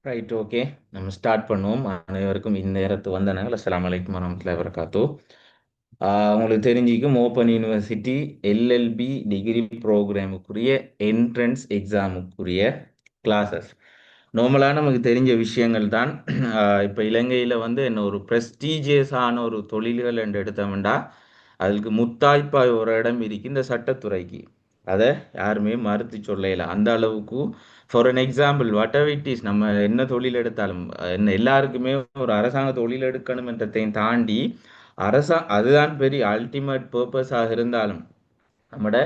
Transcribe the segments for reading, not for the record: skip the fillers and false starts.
Right, okay. நம்ம start பண்ணுவோம். அனைவருக்கும் இந்த நேரத்து வந்தனால அஸ்ஸலாமு அலைக்கும் வரஹ்மத்துல்லாஹி வபரகாத்து. உங்களுக்கு தெரிஞ்சிக்கும் ஓப்பன் யூனிவர்சிட்டி எல்எல்பி டிகிரி ப்ரோக்ராமுக்குரிய என்ட்ரன்ஸ் எக்ஸாமுக்குரிய கிளாஸஸ் நார்மலாக நமக்கு தெரிஞ்ச விஷயங்கள் தான். இப்போ இலங்கையில் வந்து என்ன ஒரு ப்ரெஸ்டீஜியஸான ஒரு தொழில்கள் என்று எடுத்தோம்னா அதுக்கு முத்தாய்ப்பாய் ஒரு இடம் இருக்கு இந்த சட்டத்துறைக்கு. அதை யாருமே மறுத்து சொல்லல. அந்த அளவுக்கு for an example what ever it is, நம்ம என்ன தொழில் எடுத்தாலும் என்ன எல்லாருக்குமே ஒரு அரசாங்க தொழில் எடுக்கணும் என்றதையும் தாண்டி அதுதான் பெரிய அல்டிமேட் பர்பஸாக இருந்தாலும் நம்மட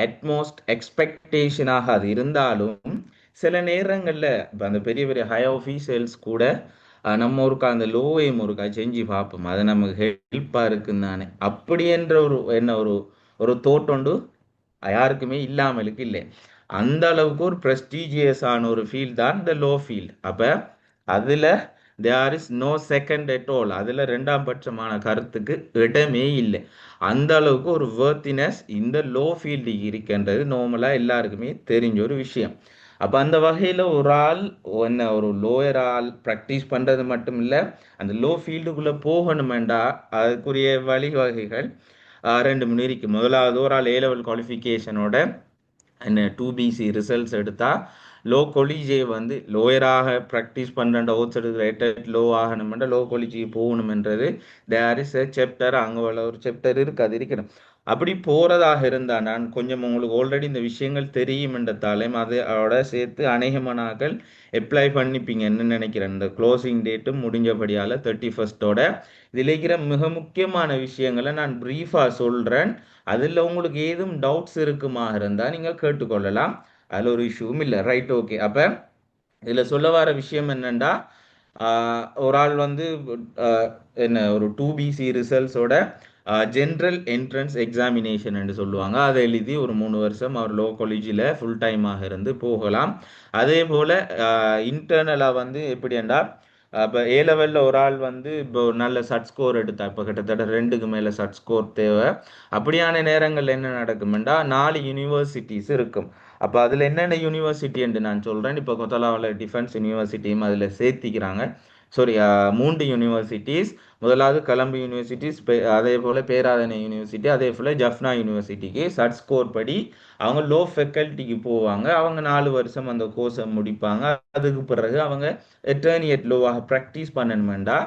அட்மோஸ்ட் எக்ஸ்பெக்டேஷனாக அது இருந்தாலும் சில நேரங்களில் இப்போ அந்த பெரிய பெரிய ஹை ஆஃபீஷியல்ஸ் கூட நம்ம ஒருக்கா அந்த லோவையும் ஒருக்கா செஞ்சு பார்ப்போம். அது நமக்கு ஹெல்ப்பாக இருக்குன்னு தானே அப்படி என்ற ஒரு என்ன ஒரு ஒரு தோட்டொண்டு யாருக்குமே இல்லாமலுக்கு இல்லை. அந்த அளவுக்கு ஒரு ப்ரெஸ்டீஜியஸான ஒரு ஃபீல்ட் தான் இந்த லோ ஃபீல்ட். அப்போ அதில் there is no second at all. அதில் ரெண்டாம் பட்சமான கருத்துக்கு இடமே இல்லை. அந்த அளவுக்கு ஒரு வேர்த்தினஸ் இந்த லோ ஃபீல்டு இருக்கின்றது நார்மலாக எல்லாருக்குமே தெரிஞ்ச ஒரு விஷயம். அப்போ அந்த வகையில் ஒரு ஆள் என்ன ஒரு லோயர் ஆள் ப்ராக்டிஸ் பண்ணுறது மட்டும் இல்லை, அந்த லோ ஃபீல்டுக்குள்ளே போகணுமெண்டா அதுக்குரிய வழிவகைகள் ரெண்டு மூணு இருக்கு. முதலாவது ஒரு ஆள் ஏ லெவல் குவாலிஃபிகேஷனோட என்ன 2BC ரிசல்ட்ஸ் எடுத்தால் லோ கொலிஜே வந்து லோயராக ப்ராக்டிஸ் பண்ணுற ஓட்ஸ் எடுக்கிற லோ ஆகணுமென்ற லோ கொலிஜி போகணுமென்றது தேர் இஸ் எ சாப்டர். அங்கே உள்ள ஒரு சாப்டர் இருக்கு, அது இருக்கணும். அப்படி போகிறதாக இருந்தால் நான் கொஞ்சம் உங்களுக்கு ஆல்ரெடி இந்த விஷயங்கள் தெரியுமென்றதாலையும் அதோட சேர்த்து அநேகமானாக்கள் அப்ளை பண்ணிப்பீங்கன்னு நினைக்கிறேன். இந்த க்ளோசிங் டேட்டும் முடிஞ்சபடியால் 31st இதில் இருக்கிற மிக முக்கியமான விஷயங்களை நான் ப்ரீஃபாக சொல்கிறேன். அதில் உங்களுக்கு ஏதும் டவுட்ஸ் இருக்குமா இருந்தால் நீங்கள் கேட்டுக்கொள்ளலாம். அதில் ஒரு இஷ்யூவும் இல்லை. Right, okay. அப்போ இதில் சொல்ல வர விஷயம் என்னென்னா, ஒரு ஆள் வந்து என்ன ஒரு 2BC ரிசல்ட்ஸோட ஜென்ரல் என்ட்ரன்ஸ் எக்ஸாமினேஷன் என்று சொல்லுவாங்க. அதை எழுதி ஒரு 3 வருஷம் அவர் லோ காலேஜில் ஃபுல் டைமாக இருந்து போகலாம். அதே போல் இன்டர்னலாக வந்து எப்படி என்றால் இப்போ ஏ லெவலில் ஒரு ஆள் வந்து இப்போ நல்ல சட் ஸ்கோர் எடுத்தா, இப்போ கிட்டத்தட்ட 2க்கு மேலே சட் ஸ்கோர் தேவை. அப்படியான நேரங்கள் என்ன நடக்குமெண்டா 4 யூனிவர்சிட்டிஸ் இருக்கும். அப்போ அதில் என்னென்ன யூனிவர்சிட்டி என்று நான் சொல்கிறேன். இப்போ கொத்தலாவில் டிஃபென்ஸ் யூனிவர்சிட்டியும் அதில் சேர்த்திக்கிறாங்க. Sorry, 3 universities. முதலாவது கொலம்பு யூனிவர்சிட்டிஸ், அதே போல் பேராதனை யூனிவர்சிட்டி, அதே போல் ஜஃப்னா யூனிவர்சிட்டிக்கு சட் ஸ்கோர் படி அவங்க லோ ஃபேக்கல்ட்டிக்கு போவாங்க. அவங்க 4 வருஷம் அந்த கோர்ஸை முடிப்பாங்க. அதுக்கு பிறகு அவங்க attorney at law ப்ராக்டிஸ் பண்ணணுமெண்டா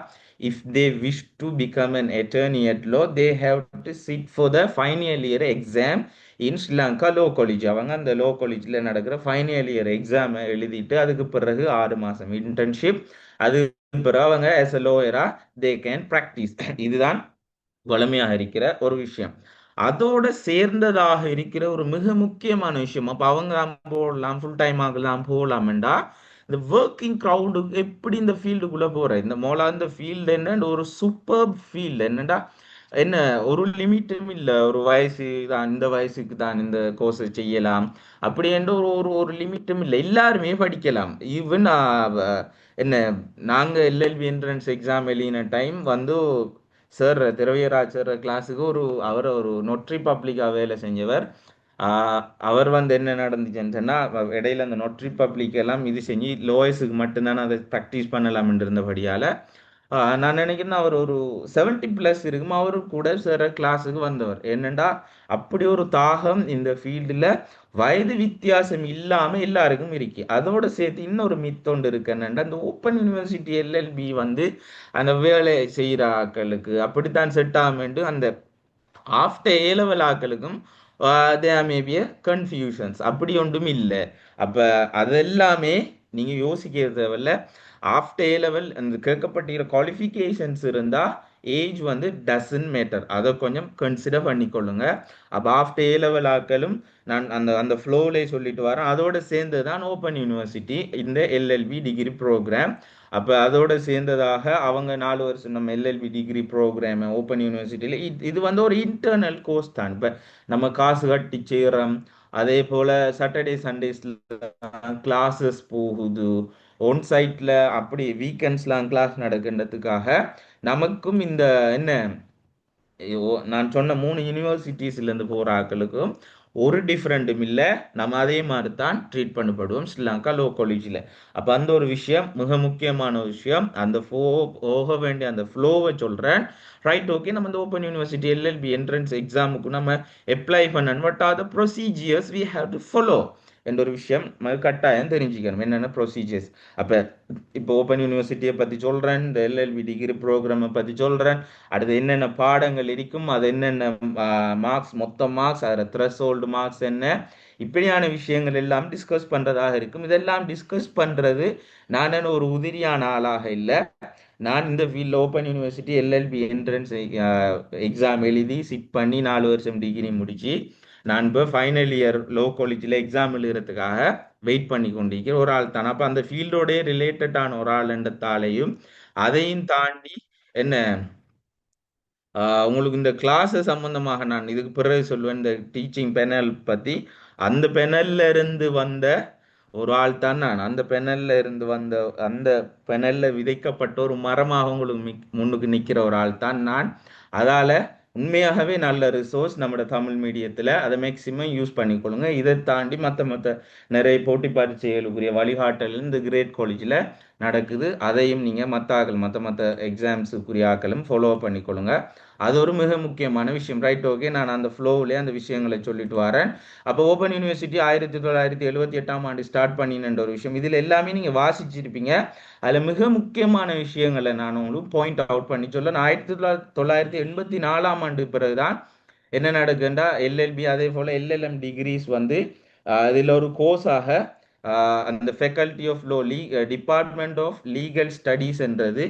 if they wish to become an attorney at law they have to sit for the final year exam in Sri Lanka law college. அவங்க அந்த லோ காலேஜில் நடக்கிற ஃபைனல் இயர் எக்ஸாமை எழுதிட்டு அதுக்கு பிறகு 6 மாதம் இன்டர்ன்ஷிப், அது பிறகு அவங்க as a lawyer they can practice. இதுதான் வலிமையாக இருக்கிற ஒரு விஷயம். அதோட சேர்ந்ததாக இருக்கிற ஒரு மிக முக்கியமான விஷயம். அப்போ அவங்க போடலாம், ஃபுல் டைம் ஆகலாம், போகலாம்டா இந்த ஒர்க்கிங் க்ரௌடு எப்படி இந்த ஃபீல்டுக்குள்ளே போகிற இந்த மோலா இந்த ஃபீல்டு என்ன ஒரு சூப்பர் ஃபீல்டு என்னடா, என்ன ஒரு லிமிட்டும் இல்லை. ஒரு வயசு தான், இந்த வயசுக்கு தான் இந்த கோர்ஸை செய்யலாம் அப்படி என்ற ஒரு ஒரு ஒரு லிமிட்டும் இல்லை. எல்லாருமே படிக்கலாம். ஈவன் என்ன நாங்கள் எல்எல்பி என்ட்ரன்ஸ் எக்ஸாம் எழுதின டைம் வந்து சார் திரவியராஜ் சார் கிளாஸுக்கு அவர் ஒரு நொட்ரி பப்ளிக்காக வேலை செஞ்சவர். அவர் வந்து என்ன நடந்துச்சுன்னு சொன்னால் இடையில அந்த நொட்ரி பப்ளிக் எல்லாம் இது செஞ்சு லோயஸுக்கு மட்டும்தானே அதை ப்ராக்டிஸ் பண்ணலாம் இருந்தபடியால் நான் நினைக்கிறேன் அவர் ஒரு 70+ இருக்கும். அவரு கூட சார் கிளாஸுக்கு வந்தவர். என்னண்டா அப்படி ஒரு தாகம் இந்த ஃபீல்டில் வயது வித்தியாசம் இல்லாமல் எல்லாருக்கும் இருக்கு. அதோட சேர்த்து இன்னொரு மித்தொண்டு இருக்கு என்னண்டா, இந்த ஓப்பன் யூனிவர்சிட்டி எல்எல்பி வந்து அந்த வேலை செய்கிற ஆக்களுக்கு அப்படித்தான் செட் ஆகுமெண்டு அந்த ஆஃப்டர் ஏ லெவல் ஆக்களுக்கும் தேர் மே பி கன்ஃபியூஷன்ஸ் அப்படி ஒன்றும் இல்லை. அப்போ அதெல்லாமே நீங்கள் யோசிக்க தேவையில்ல. ஆஃப்டர் ஏ லெவல் அந்த கேட்கப்பட்டிருக்கிற குவாலிஃபிகேஷன்ஸ் இருந்தால் ஏஜ் வந்து டசன் மேட்டர், அதை கொஞ்சம் கன்சிடர் பண்ணிக்கொள்ளுங்க. அப்போ ஆஃப்டர் ஏ லெவல் ஆக்களும் நான் அந்த அந்த ஃப்ளோவிலே சொல்லிட்டு வரேன். அதோடு சேர்ந்து தான் ஓப்பன் யூனிவர்சிட்டி இந்த எல்எல்பி டிகிரி ப்ரோக்ராம். அப்போ அதோட சேர்ந்ததாக அவங்க 4 வருஷம் நம்ம எல்எல்பி டிகிரி ப்ரோக்ராம் ஓப்பன் யூனிவர்சிட்டியில் இது வந்து ஒரு இன்டர்னல் கோர்ஸ் தான். இப்போ நம்ம காசு கட்டி செய்கிறோம். அதே போல் சாட்டர்டே சண்டேஸில் கிளாஸஸ் போகுது, ஒன் சைட்டில் அப்படி வீக்கெண்ட்ஸ்லாம் கிளாஸ் நடக்கின்றதுக்காக நமக்கும் இந்த என்ன நான் சொன்ன 3 யூனிவர்சிட்டிஸ்லேருந்து போகிற ஆக்களுக்கும் ஒரு டிஃப்ரெண்ட்டும் இல்லை. நம்ம அதே மாதிரி தான் ட்ரீட் பண்ணப்படுவோம் ஸ்ரீலங்கா லோ காலேஜில். அப்போ அந்த ஒரு விஷயம் மிக முக்கியமான ஒரு விஷயம். அந்த போக வேண்டிய அந்த ஃப்ளோவை சொல்கிறேன். Right, okay. நம்ம இந்த ஓப்பன் யூனிவர்சிட்டி எல்எல்பி என்ட்ரன்ஸ் எக்ஸாமுக்கு நம்ம அப்ளை பண்ணணும். But are the procedures we have to follow என்ற ஒரு விஷயம் கட்டாயம் தெரிஞ்சுக்கணும். என்னென்ன ப்ரொசீஜர்ஸ். அப்போ இப்போ ஓப்பன் யூனிவர்சிட்டியை பற்றி சொல்கிறேன், இந்த எல்எல்பி டிகிரி ப்ரோக்ராமை பற்றி சொல்கிறேன். அடுத்து என்னென்ன பாடங்கள் இருக்கும், அது என்னென்ன மார்க்ஸ், மொத்த மார்க்ஸ், அதில் த்ரெஷோல்டு மார்க்ஸ் என்ன, இப்படியான விஷயங்கள் எல்லாம் டிஸ்கஸ் பண்ணுறதாக இருக்கும். இதெல்லாம் டிஸ்கஸ் பண்ணுறது நான் ஒரு உதிரியான ஆளாக இல்லை. நான் இந்த ஃபீல்டில் open university LLB entrance exam எழுதி சிட் பண்ணி 4 வருஷம் டிகிரி முடிச்சு நான் இப்போ ஃபைனல் இயர் லோ காலேஜில் எக்ஸாம் எழுதுறதுக்காக வெயிட் பண்ணி கொண்டிருக்கிற ஒரு ஆள் தான். அப்போ அந்த ஃபீல்டோடே ரிலேட்டடான ஒரு ஆள் என்றதாலையும் அதையும் தாண்டி என்ன உங்களுக்கு இந்த கிளாஸ் சம்பந்தமாக நான் இதுக்கு பிறகு சொல்லுவேன். இந்த டீச்சிங் பெனல் பற்றி, அந்த பெனல்ல இருந்து வந்த ஒரு ஆள் தான் நான். அந்த பெனல்ல இருந்து வந்த, அந்த பெனல்ல விதைக்கப்பட்ட ஒரு மரமாக உங்களுக்கு முன்னுக்கு நிற்கிற ஒரு ஆள் தான் நான். அதால உண்மையாகவே நல்ல ரிசோர்ஸ் நம்மளோட தமிழ் மீடியத்தில், அதை மேக்சிமம் யூஸ் பண்ணிக்கொள்ளுங்க. இதை தாண்டி மற்ற நிறைய போட்டி பரீட்சைகளுக்குரிய வழிகாட்டல் இந்த கிரேட் காலேஜில் நடக்குது. அதையும் நீங்கள் மற்ற எக்ஸாம்ஸுக்குரிய ஆக்களும் ஃபாலோ பண்ணிக்கொள்ளுங்க. அது ஒரு மிக முக்கியமான விஷயம். Right, okay. நான் அந்த ஃப்ளோவிலே அந்த விஷயங்களை சொல்லிட்டு வரேன். அப்போ ஓப்பன் யூனிவர்சிட்டி 1978 ஸ்டார்ட் பண்ணின ஒரு விஷயம். இதில் எல்லாமே நீங்கள் வாசிச்சிருப்பீங்க. அதில் மிக முக்கியமான விஷயங்களை நான் உங்களுக்கு பாயிண்ட் அவுட் பண்ணி சொல்ல, 1984 பிறகுதான் என்ன நடக்குதுண்டா எல்எல்பி அதே போல் எல்எல்எம் டிகிரிஸ் வந்து அதில் ஒரு கோர்ஸாக அந்த faculty of law department of legal studies என்றது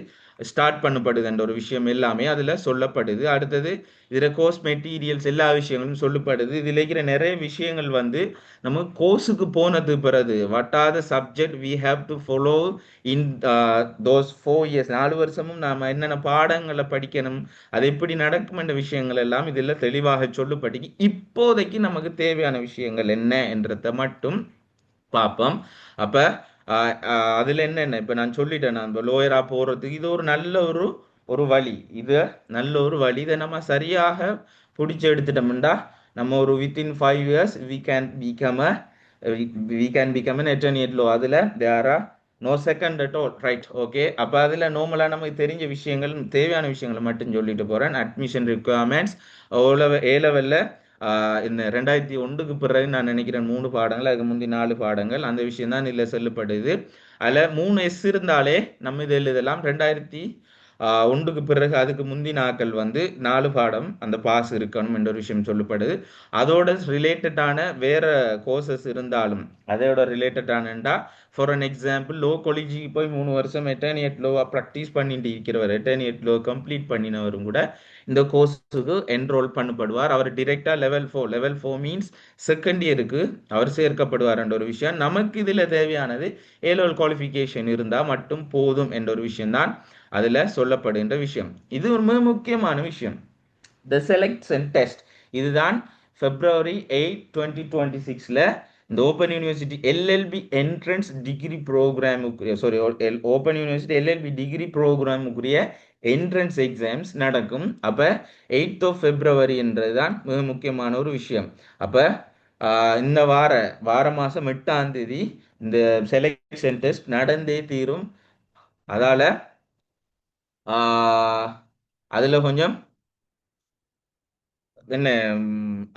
ஸ்டார்ட் பண்ணப்படுது என்ற ஒரு விஷயம் எல்லாமே அதில் சொல்லப்படுது. அடுத்தது இதில் கோர்ஸ் மெட்டீரியல்ஸ் எல்லா விஷயங்களும் சொல்லப்படுது. இதில் இருக்கிற நிறைய விஷயங்கள் வந்து நம்ம கோர்ஸுக்கு போனது பிறகு what are the subject we have to follow in those 4 years, 4 வருஷமும் நாம் என்னென்ன பாடங்களை படிக்கணும், அது எப்படி நடக்கும் என்ற விஷயங்கள் எல்லாம் இதில் தெளிவாக சொல்லப்பட்டு இப்போதைக்கு நமக்கு தேவையான விஷயங்கள் என்ன என்றதை மட்டும் பார்ப்போம். அப்போ அதில் என்னென்ன இப்போ நான் சொல்லிட்டேன், நான் இப்போ லோயராக போகிறதுக்கு இது ஒரு நல்ல ஒரு வழி. இது நல்ல ஒரு வழி. இதை நம்ம சரியாக பிடிச்சி எடுத்துட்டோம்டா நம்ம ஒரு within 5 years we can become an attorney at law. அதில் there are no second at all. Right, okay. அப்போ அதில் நார்மலாக நமக்கு தெரிஞ்ச விஷயங்கள், தேவையான விஷயங்களை மட்டும் சொல்லிட்டு போகிறேன். அட்மிஷன் ரிக்குவயர்மெண்ட்ஸ் ஏ லெவலில் இந்த 2001க்கு பிறகு நான் நினைக்கிறேன் 3 பாடங்கள், அதுக்கு முந்தி 4 பாடங்கள், அந்த விஷயம் தான் இதில் சொல்லப்படுது. அதில் 3S இருந்தாலே நம்ம இது எழுதலாம். 2001க்கு பிறகு அதுக்கு முந்தி நாட்கள் வந்து 4 பாடம் அந்த பாஸ் இருக்கணும் என்ற ஒரு விஷயம் சொல்லப்படுது. அதோட ரிலேட்டடான வேற கோர்சஸ் இருந்தாலும் அதோட ரிலேட்டடானண்டா ஃபார் அன் எக்ஸாம்பிள் லோ காலேஜுக்கு போய் 3 வருஷம் எட்டர்னியட் லோவாக ப்ராக்டிஸ் பண்ணிட்டு இருக்கிறவர், எட்டர்னியட் லோ கம்ப்ளீட் பண்ணினவரும் கூட இந்த கோர்ஸுக்கு என்ரோல் பண்ணப்படுவார். அவர் டிரெக்டா லெவல் 4 மீன்ஸ் செகண்ட் இயருக்கு அவர் சேர்க்கப்படுவார் என்ற ஒரு விஷயம். நமக்கு இதில் தேவையானது ஏலோல் குவாலிஃபிகேஷன் இருந்தால் மட்டும் போதும் என்ற ஒரு விஷயம் தான் அதில் சொல்லப்படுகின்ற விஷயம். இது ஒரு மிக முக்கியமான விஷயம். த செலக்ஷன் டெஸ்ட் இதுதான் February 8, 2026 இந்த open university LLB entrance degree ப்ரோக்ராமுக்குரிய ஓப்பன் யூனிவர்சிட்டி எல்எல்பி டிகிரி ப்ரோக்ராமுக்குரிய என்ட்ரன்ஸ் எக்ஸாம்ஸ் நடக்கும். அப்போ 8th of February என்றது தான் மிக முக்கியமான ஒரு விஷயம். அப்போ இந்த வார மாதம் 8ஆம் தேதி இந்த செலக்ஷன் டெஸ்ட் நடந்தே தீரும். அதால் அதில் கொஞ்சம் என்ன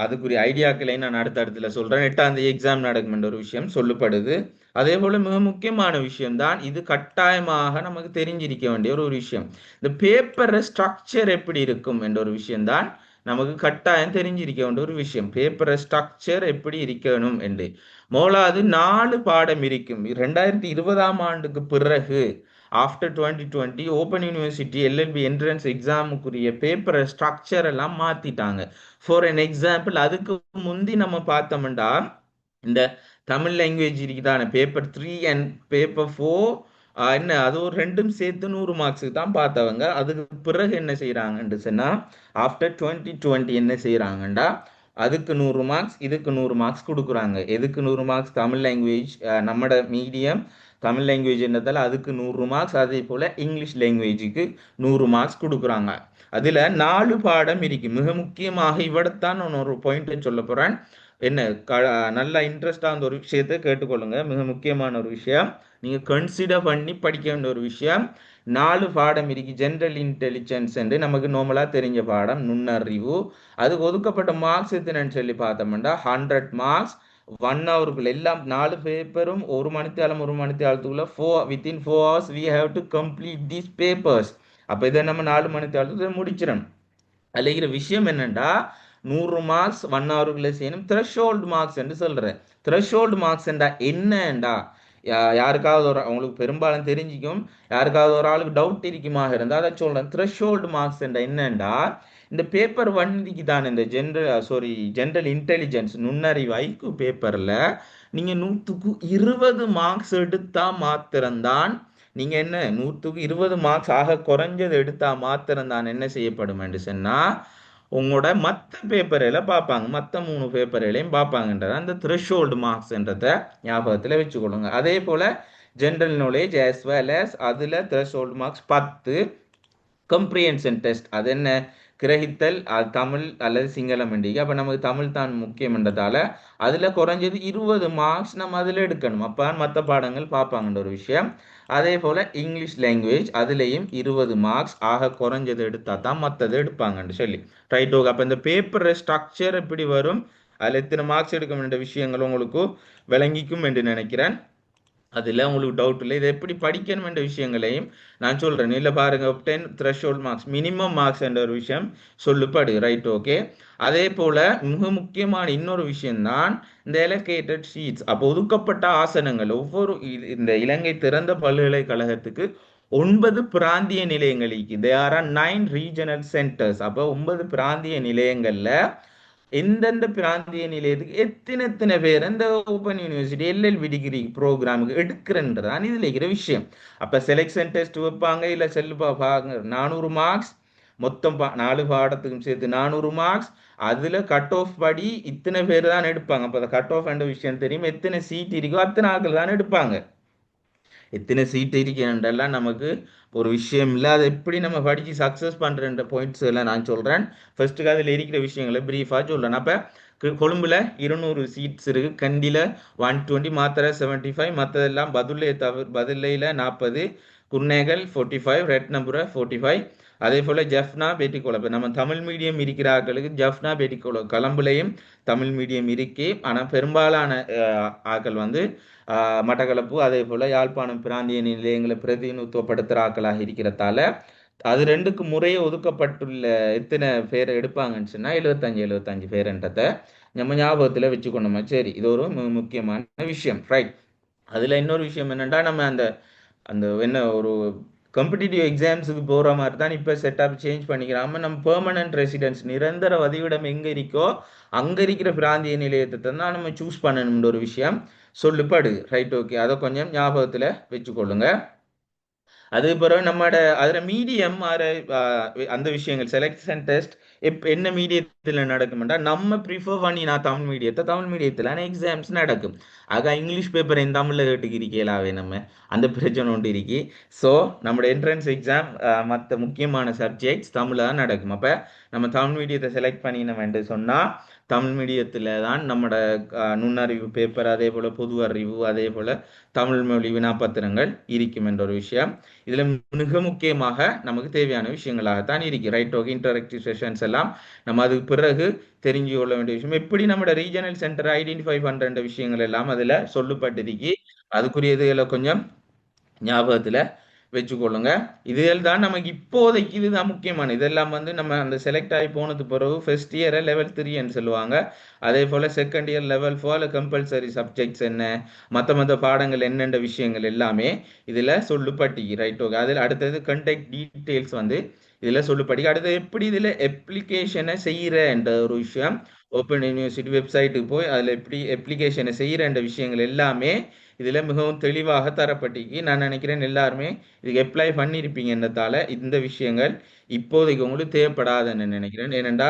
அதுக்குரிய ஐடியாக்களை நான் அடுத்தடுத்துல சொல்றேன். 8ஆம் தேதி எக்ஸாம் நடக்கும் என்ற ஒரு விஷயம் சொல்லப்படுது. அதே போல மிக முக்கியமான விஷயம் தான் இது, கட்டாயமாக நமக்கு தெரிஞ்சிருக்க வேண்டிய ஒரு விஷயம். இந்த பேப்பர் ஸ்ட்ரக்சர் எப்படி இருக்கும் என்ற ஒரு விஷயம் தான் நமக்கு கட்டாயம் தெரிஞ்சிருக்க வேண்டிய ஒரு விஷயம். பேப்பர் ஸ்ட்ரக்சர் எப்படி இருக்கணும் என்று முதலாவது 4 பாடம் இருக்கும். 2020ஆம் ஆண்டுக்கு பிறகு after 2020 open university LLB entrance எக்ஸாமுக்குரிய பேப்பர் ஸ்ட்ரக்சர் எல்லாம் மாத்திட்டாங்க. ஃபார் அன் எக்ஸாம்பிள் அதுக்கு முந்தி நம்ம பார்த்தோம்டா இந்த தமிழ் லாங்குவேஜ் இருக்குதான பேப்பர் 3 அண்ட் பேப்பர் 4 என்ன அது ஒரு ரெண்டும் சேர்த்து 100 மார்க்ஸுக்கு தான் பார்த்தவங்க. அதுக்கு பிறகு என்ன செய்யறாங்கன்னு சொன்னா ஆஃப்டர் 2020 என்ன செய்யறாங்கண்டா அதுக்கு 100 மார்க்ஸ், இதுக்கு 100 மார்க்ஸ் கொடுக்குறாங்க. எதுக்கு 100 மார்க்ஸ்? தமிழ் லாங்குவேஜ், நம்மட மீடியம் தமிழ் லாங்குவேஜ் என்னதால அதுக்கு 100 மார்க்ஸ், அதே போல் இங்கிலீஷ் லாங்குவேஜுக்கு 100 மார்க்ஸ் கொடுக்குறாங்க. அதில் 4 பாடம் இருக்கு. மிக முக்கியமாக இவடத்தான் நான் ஒரு பாயிண்ட் சொல்ல போகிறேன். என்ன நல்ல இன்ட்ரெஸ்டாக அந்த ஒரு விஷயத்தை கேட்டுக்கொள்ளுங்க. மிக முக்கியமான ஒரு விஷயம், நீங்கள் கன்சிடர் பண்ணி படிக்க வேண்டிய ஒரு விஷயம். 4 பாடம் இருக்கு. ஜென்ரல் இன்டெலிஜென்ஸ் என்று நமக்கு நார்மலாக தெரிஞ்ச பாடம் நுண்ணறிவு. அதுக்கு ஒதுக்கப்பட்ட மார்க்ஸ் எத்தனைன்னு சொல்லி பார்த்தோம்னா 100 மார்க்ஸ். 1 ஹவருக்குள்ள எல்லாம் 4 பேப்பரும் 1 மணித்தாலும் 1 மணித்தாளத்துக்குள்ள within 4 hours we have to complete these papers. அப்போ இதை நம்ம 4 மணித்தாளத்துக்கு முடிச்சிடணும். அதில் இருக்கிற விஷயம் என்னென்னா 100 மார்க்ஸ் 1 ஹவருக்குள்ளே செய்யணும். த்ரெஷ்ஹோல்டு மார்க்ஸ் என்று சொல்கிறேன். த்ரெஷ்ஹோல்டு மார்க்ஸ் என்றா என்னண்டா யாருக்காவது ஒரு அவங்களுக்கு பெரும்பாலும் தெரிஞ்சிக்கும், யாருக்காவது ஒரு ஆளுக்கு டவுட் இருக்குமாக இருந்தால் அதை சொல்கிறேன். த்ரெஷ்ஹோல்டு மார்க்ஸ் என்றா என்னண்டா, இந்த பேப்பர் வண்டிக்கு தான் இந்த ஜென்ரல் இன்டெலிஜென்ஸ் நுண்ணறிவு ஐக்கு பேப்பரில் நீங்கள் 100க்கு 20 மார்க்ஸ் எடுத்தால் மாத்திரம்தான் நீங்கள் என்ன 100க்கு 20 மார்க்ஸ் ஆக குறைஞ்சது எடுத்தால் மாத்திரம்தான் என்ன செய்யப்படும் என்று சொன்னால் உங்களோட மற்ற பேப்பரில் பார்ப்பாங்க, மற்ற 3 பேப்பர்களையும் பார்ப்பாங்கன்றது அந்த த்ரெஷ்ஹோல்டு மார்க்ஸ்ன்றதை ஞாபகத்தில் வச்சுக்கொள்ளுங்க. அதே போல் general knowledge as well as அதில் த்ரெஷ்ஹோல்டு மார்க்ஸ் 10. கம்ப்ரிஹென்ஷன் டெஸ்ட் அது என்ன, கிரகித்தல், அது தமிழ் அல்லது சிங்களம் இண்டிகா. அப்போ நமக்கு தமிழ் தான் முக்கியம்ன்றதால அதில் குறைஞ்சது 20 மார்க்ஸ் நம்ம அதில் எடுக்கணும். அப்போ மற்ற பாடங்கள் பார்ப்பாங்கன்ற ஒரு விஷயம். அதே போல் இங்கிலீஷ் லாங்குவேஜ் அதுலேயும் 20 மார்க்ஸ் ஆக குறைஞ்சது எடுத்தால் தான் மற்றது எடுப்பாங்கன்னு சொல்லி ரைட். ஓகே, அப்போ இந்த பேப்பர் ஸ்ட்ரக்சர் எப்படி வரும், அதில் எத்தனை மார்க்ஸ் எடுக்க வேண்டிய விஷயங்கள் உங்களுக்கு விளங்கிக்கும் என்று நினைக்கிறேன். அதில் உங்களுக்கு டவுட் இல்லை. இதை எப்படி படிக்கணும் என்ற விஷயங்களையும் நான் சொல்கிறேன். இல்லை பாருங்க, 10 த்ரெஷ்ஹோல்ட் மார்க்ஸ் மினிமம் மார்க்ஸ் என்ற ஒரு விஷயம் சொல்லுப்படு ரைட். ஓகே, அதே போல் மிக முக்கியமான இன்னொரு விஷயம்தான் இந்த எலோகேட்டட் சீட்ஸ். அப்போ ஒதுக்கப்பட்ட ஆசனங்கள் ஒவ்வொரு இந்த இலங்கை திறந்த பல்கலைக்கழகத்துக்கு 9 பிராந்திய நிலையங்கள் இருக்கு. There are 9 regional centres. அப்போ 9 பிராந்திய நிலையங்களில் எந்தெந்த பிராந்திய நிலையத்துக்கு எத்தனை பேர் இந்த ஓப்பன் யூனிவர்சிட்டி எல்எல்பி டிகிரி ப்ரோக்ராமுக்கு எடுக்கிறன்றதான் இதில் இருக்கிற விஷயம். அப்போ செலெக்ஷன் டெஸ்ட் வைப்பாங்க, இல்லை பாங்க 400 மார்க்ஸ் மொத்தம் 4 பாடத்துக்கும் சேர்த்து 400 மார்க்ஸ். அதில் கட் ஆஃப் படி இத்தனை பேர் தான் எடுப்பாங்க. அப்போ கட் ஆஃப் என்ற விஷயம் தெரியும், எத்தனை சீட் இருக்கோ அத்தனை ஆட்கள் தான் எடுப்பாங்க. எத்தனை சீட் இருக்கேன்றெல்லாம் நமக்கு ஒரு விஷயம் இல்லை. அதை எப்படி நம்ம படித்து சக்ஸஸ் பண்ணுறன்ற பாயிண்ட்ஸ் எல்லாம் நான் சொல்கிறேன். ஃபர்ஸ்ட்டுக்கு அதில் இருக்கிற விஷயங்களை ப்ரீஃபாக சொல்கிறேன். அப்போ கொழும்பில் 200 சீட்ஸ் இருக்குது, கண்டியில் 120, மாத்திரை 75, மற்றதெல்லாம் பதிலையில் 40, குர்நேகல் 45, ரெட்னபுர 45. அதே போல் ஜஃப்னா பேட்டிக்கோளம். இப்போ நம்ம தமிழ் மீடியம் இருக்கிற ஆட்களுக்கு ஜஃப்னா பேட்டிக்கோளம் கொழம்புலையும் தமிழ் மீடியம் இருக்கு. ஆனால் பெரும்பாலான ஆட்கள் வந்து மட்டக்களப்பு அதே போல் யாழ்ப்பாணம் பிராந்திய நிலையங்களை பிரதிநிதித்துவப்படுத்துகிற ஆட்களாக இருக்கிறதால அது ரெண்டுக்கு முறையே ஒதுக்கப்பட்டுள்ள எத்தனை பேர் எடுப்பாங்கன்னு சொன்னால் 75 பேருன்றதை நம்ம ஞாபகத்தில் வச்சுக்கணுமா. சரி, இது ஒரு முக்கியமான விஷயம் ரைட். அதில் இன்னொரு விஷயம் என்னென்னா, நம்ம அந்த அந்த என்ன ஒரு காம்படிட்டிவ் எக்ஸாம்ஸுக்கு போகிற மாதிரி தான் இப்போ செட்டப் சேஞ்ச் பண்ணிக்கிறாம நம்ம பெர்மனன்ட் ரெசிடென்ஸ் நிரந்தர வதிவிடம் எங்கே இருக்கோ அங்கே இருக்கிற பிராந்திய நிலையத்தை தான் நம்ம சூஸ் பண்ணணும்ன்ற ஒரு விஷயம் சொல்லுப்படு ரைட். ஓகே, அதை கொஞ்சம் ஞாபகத்தில் வச்சுக்கொள்ளுங்க. அது பிறகு நம்மட அதில் மீடியம் அந்த விஷயங்கள் செலெக்ஷன் டெஸ்ட் என்ன மீடியத்தில் நடக்கும்டா நம்ம ப்ரிஃபர் பண்ணி நான் தமிழ் மீடியத்தில் ஆனால் எக்ஸாம்ஸ் நடக்கும். ஆக இங்கிலீஷ் பேப்பர் என் தமிழில் கேட்டுக்கிறிக்கலாவே நம்ம அந்த பிரச்சனை ஒன்று இருக்கி. ஸோ நம்மளோட என்ட்ரன்ஸ் எக்ஸாம் மற்ற முக்கியமான சப்ஜெக்ட்ஸ் தமிழில் தான் நடக்கும். அப்போ நம்ம தமிழ் மீடியத்தை செலக்ட் பண்ணினோம் என்று சொன்னால் தமிழ் மீடியத்தில் தான் நம்மளோட நுண்ணறிவு பேப்பர், அதே போல் பொது அறிவு, அதே போல் தமிழ் மொழி வினாப்பத்திரங்கள் இருக்கும் என்ற ஒரு விஷயம் இதில் மிக முக்கியமாக நமக்கு தேவையான விஷயங்களாகத்தான் இருக்கு ரைட். ஓகே, இன்டராக்டிவ் செஷன்ஸ் எல்லாம் நம்ம அதுக்கு பிறகு தெரிஞ்சு கொள்ள வேண்டிய விஷயம். எப்படி நம்மளோட ரீஜனல் சென்டர் ஐடென்டிஃபை பண்ணுற விஷயங்கள் எல்லாம் அதில் சொல்லப்பட்டிருக்கு. அதுக்குரியதுகளை கொஞ்சம் ஞாபகத்தில் வச்சுக்கொள்ளுங்க. இதில் தான் நமக்கு இப்போதைக்கு இதுதான் முக்கியமான. இதெல்லாம் வந்து நம்ம அந்த செலக்ட் ஆகி போனது பிறகு ஃபர்ஸ்ட் இயரை லெவல் 3ன்னு சொல்லுவாங்க. அதே போல் second year level 4 compulsory subjects என்ன, மற்ற பாடங்கள் என்னென்ன விஷயங்கள் எல்லாமே இதில் சொல்லுப்பட்டி ரைட். ஓகே, அதில் அடுத்தது கண்டக்ட் டீட்டெயில்ஸ் வந்து இதில் சொல்லுப்படி. அடுத்தது எப்படி இதில் அப்ளிகேஷனை செய்கிறன்ற ஒரு விஷயம், ஓப்பன் யூனிவர்சிட்டி வெப்சைட்டுக்கு போய் அதில் எப்படி அப்ளிகேஷனை செய்கிறன்ற விஷயங்கள் எல்லாமே இதில் மிகவும் தெளிவாக தரப்பட்டிக்கு. நான் நினைக்கிறேன் எல்லாருமே இதுக்கு அப்ளை பண்ணியிருப்பீங்கன்றதால இந்த விஷயங்கள் இப்போதைக்கு உங்களுக்கு தேவைப்படாதுன்னு நினைக்கிறேன். ஏனெண்டா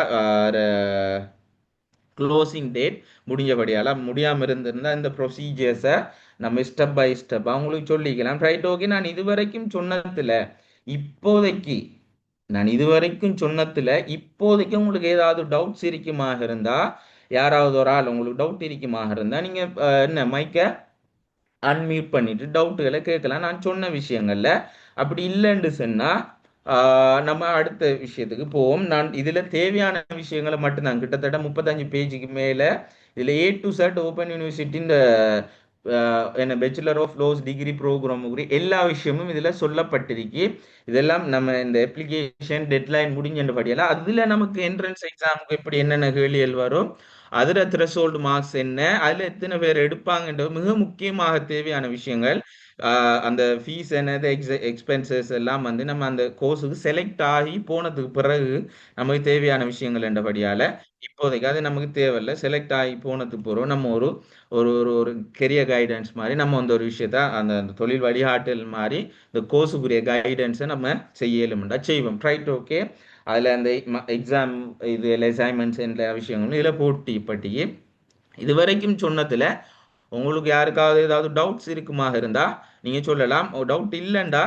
க்ளோசிங் டேட் முடிஞ்சபடியால் முடியாமல் இருந்திருந்தால் இந்த ப்ரொசீஜர்ஸை நம்ம ஸ்டெப் பை ஸ்டெப் அவங்களுக்கு சொல்லிக்கலாம் ரைட். ஓகே, நான் இதுவரைக்கும் சொன்னதில் இப்போதைக்கு உங்களுக்கு ஏதாவது டவுட்ஸ் இருக்குமாக இருந்தால் யாராவது ஒரு ஆள் உங்களுக்கு டவுட் இருக்குமாக இருந்தால் நீங்கள் என்ன மைக்கை அன்மியூட் பண்ணிட்டு டவுட்டுகளை கேட்கலாம் நான் சொன்ன விஷயங்கள்ல. அப்படி இல்லைன்னு சொன்னா நம்ம அடுத்த விஷயத்துக்கு போவோம். நான் இதுல தேவையான விஷயங்களை மட்டும்தான் கிட்டத்தட்ட 35 பேஜுக்கு மேல இதுல ஏ டு செட் ஓப்பன் யூனிவர்சிட்டியின் என்ன bachelor of laws degree programme எல்லா விஷயமும் இதுல சொல்லப்பட்டிருக்கு. இதெல்லாம் நம்ம இந்த அப்ளிகேஷன் டெட்லைன் முடிஞ்சபடியெல்லாம் அதுல நமக்கு என்ட்ரன்ஸ் எக்ஸாமுக்கு எப்படி என்னென்ன கேள்விகள் வரும், அதுல த்ரெஷோல்டு மார்க்ஸ் என்ன, அதுல எத்தனை பேர் எடுப்பாங்கன்ற மிக முக்கியமாக தேவையான விஷயங்கள். அந்த ஃபீஸ் என்னது எக்ஸ்பென்சஸ் எல்லாம் வந்து நம்ம அந்த கோர்ஸுக்கு செலக்ட் ஆகி போனதுக்கு பிறகு நமக்கு தேவையான விஷயங்கள் என்றபடியால இப்போதைக்கு அது நமக்கு தேவையில்லை. செலக்ட் ஆகி போனதுக்கு பிறகு நம்ம ஒரு ஒரு ஒரு ஒரு கெரியர் கைடன்ஸ் மாதிரி நம்ம அந்த ஒரு விஷயத்த அந்த அந்த தொழில் வழிகாட்டல் மாதிரி இந்த கோர்ஸுக்குரிய கைடன்ஸை நம்ம செய்யலும்டா செய்வோம். Right, okay. அதில் அந்த எக்ஸாம் இது அசைன்மெண்ட்ஸ் எல்லா விஷயங்களும் இதில் போட்டி பட்டிக்கு இது வரைக்கும் சொன்னதில் உங்களுக்கு யாருக்காவது ஏதாவது டவுட்ஸ் இருக்குமாக இருந்தா நீங்க சொல்லலாம். டவுட் இல்லைண்டா